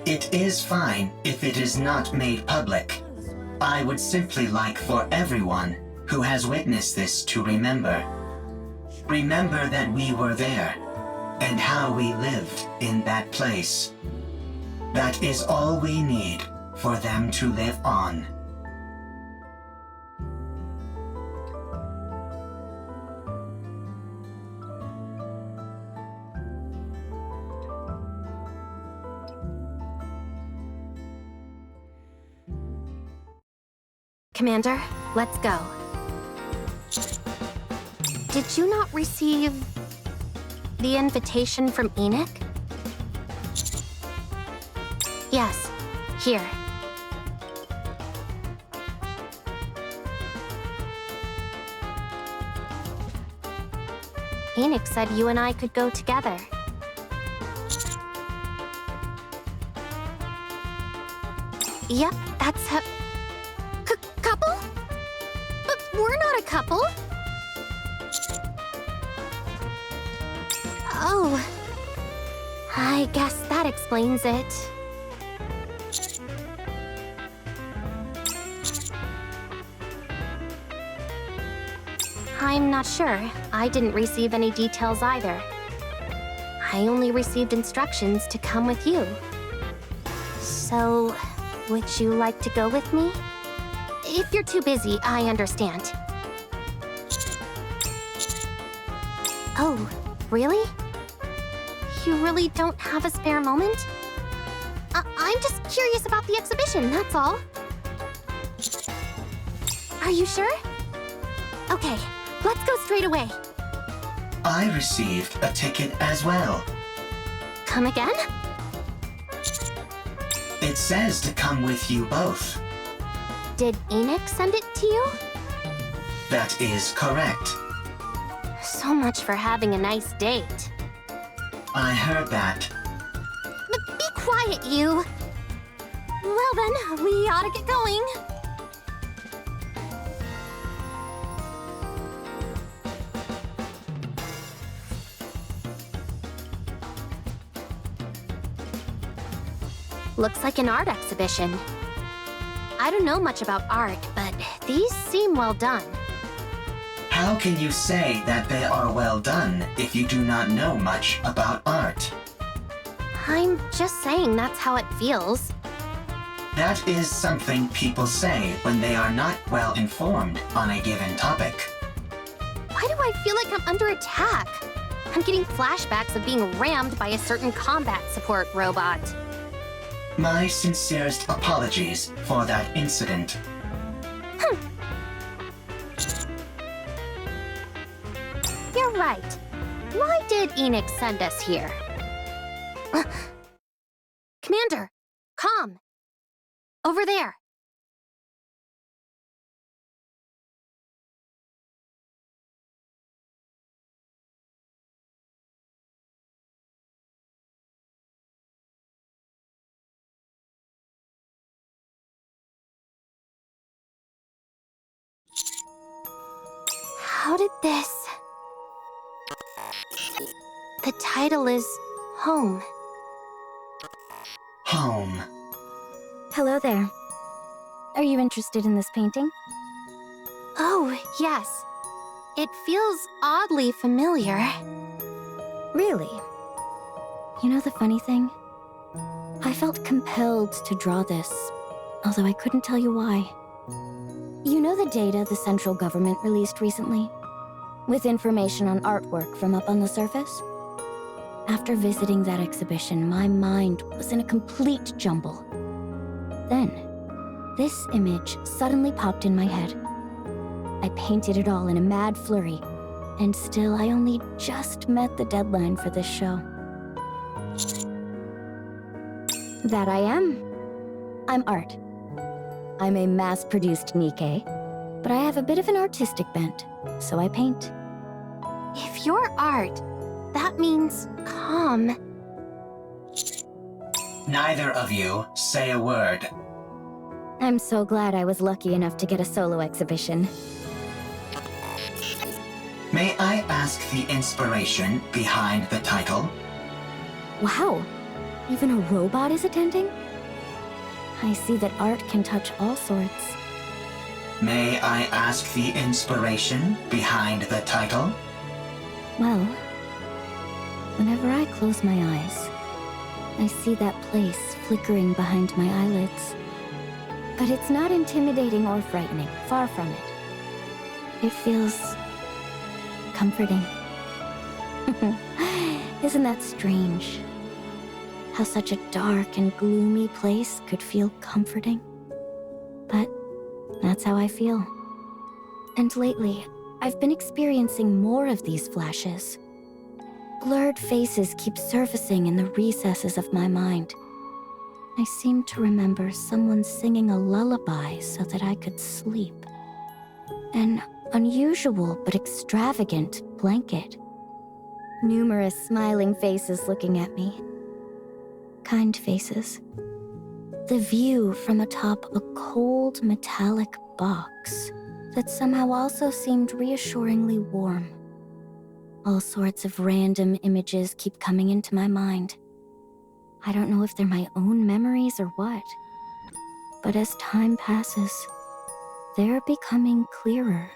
It is fine if it is not made public. I would simply like for everyone who has witnessed this to remember. Remember that we were there, and how we lived in that place. That is all we need for them to live on. Commander, let's go. Did you not receive the invitation from Enoch? Yes, here. Enoch said you and I could go together. Yep, that's how... Couple? But we're not a couple. Oh. I guess that explains it. I'm not sure. I didn't receive any details either. I only received instructions to come with you. So, would you like to go with me? If you're too busy, I understand. Oh, really? You really don't have a spare moment? I'm just curious about the exhibition, that's all. Are you sure? Okay, let's go straight away. I received a ticket as well. Come again? It says to come with you both. Did Enoch send it to you? That is correct. So much for having a nice date. I heard that. Be quiet, you. Well then, we ought to get going. Looks like an art exhibition. I don't know much about art, but these seem well done. How can you say that they are well done if you do not know much about art? I'm just saying that's how it feels. That is something people say when they are not well informed on a given topic. Why do I feel like I'm under attack? I'm getting flashbacks of being rammed by a certain combat support robot. My sincerest apologies for that incident. You're right. Why did Enix send us here? Commander, calm. Over there. How did this... The title is Home. Home. Hello there. Are you interested in this painting? Oh, yes. It feels oddly familiar. Really? You know the funny thing? I felt compelled to draw this, although I couldn't tell you why. You know the data the central government released recently? With information on artwork from up on the surface? After visiting that exhibition, my mind was in a complete jumble. Then, this image suddenly popped in my head. I painted it all in a mad flurry, and still I only just met the deadline for this show. That I am. I'm art. I'm a mass-produced Nikke, but I have a bit of an artistic bent, so I paint. If you're art, that means calm. Neither of you say a word. I'm so glad I was lucky enough to get a solo exhibition. May I ask the inspiration behind the title? Wow, even a robot is attending? I see that art can touch all sorts. May I ask the inspiration behind the title? Well, whenever I close my eyes, I see that place flickering behind my eyelids. But it's not intimidating or frightening, far from it. It feels... comforting. Isn't that strange? How such a dark and gloomy place could feel comforting? But that's how I feel. And lately, I've been experiencing more of these flashes. Blurred faces keep surfacing in the recesses of my mind. I seem to remember someone singing a lullaby so that I could sleep. An unusual but extravagant blanket. Numerous smiling faces looking at me. Kind faces. The view from atop a cold metallic box that somehow also seemed reassuringly warm. All sorts of random images keep coming into my mind. I don't know if they're my own memories or what. But as time passes, they're becoming clearer.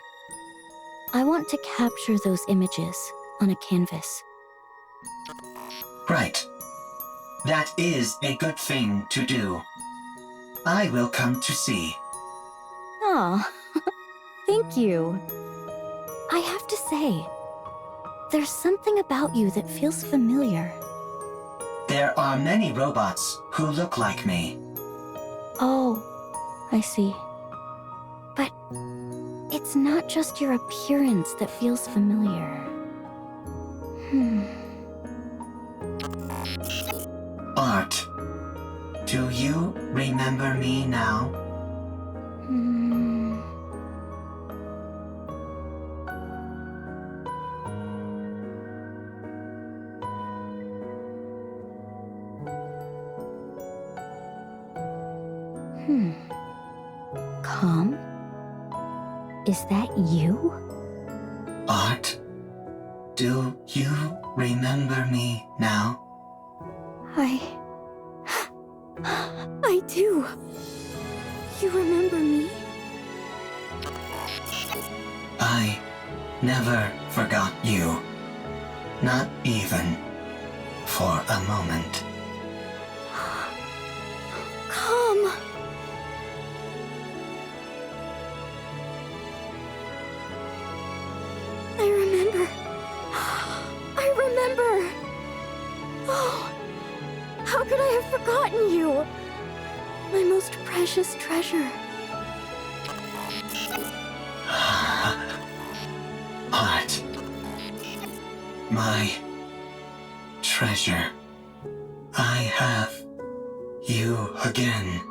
I want to capture those images on a canvas. Right. That is a good thing to do. I will come to see. Aw, thank you. I have to say, there's something about you that feels familiar. There are many robots who look like me. Oh, I see. But it's not just your appearance that feels familiar. Art, do you remember me now? Calm? Is that you? Art, do you remember me now? I do. You remember me? I never forgot you. Not even for a moment. Come. I remember. I remember. Oh, how could I have forgotten you? My most precious treasure. Heart. My treasure. I have you again.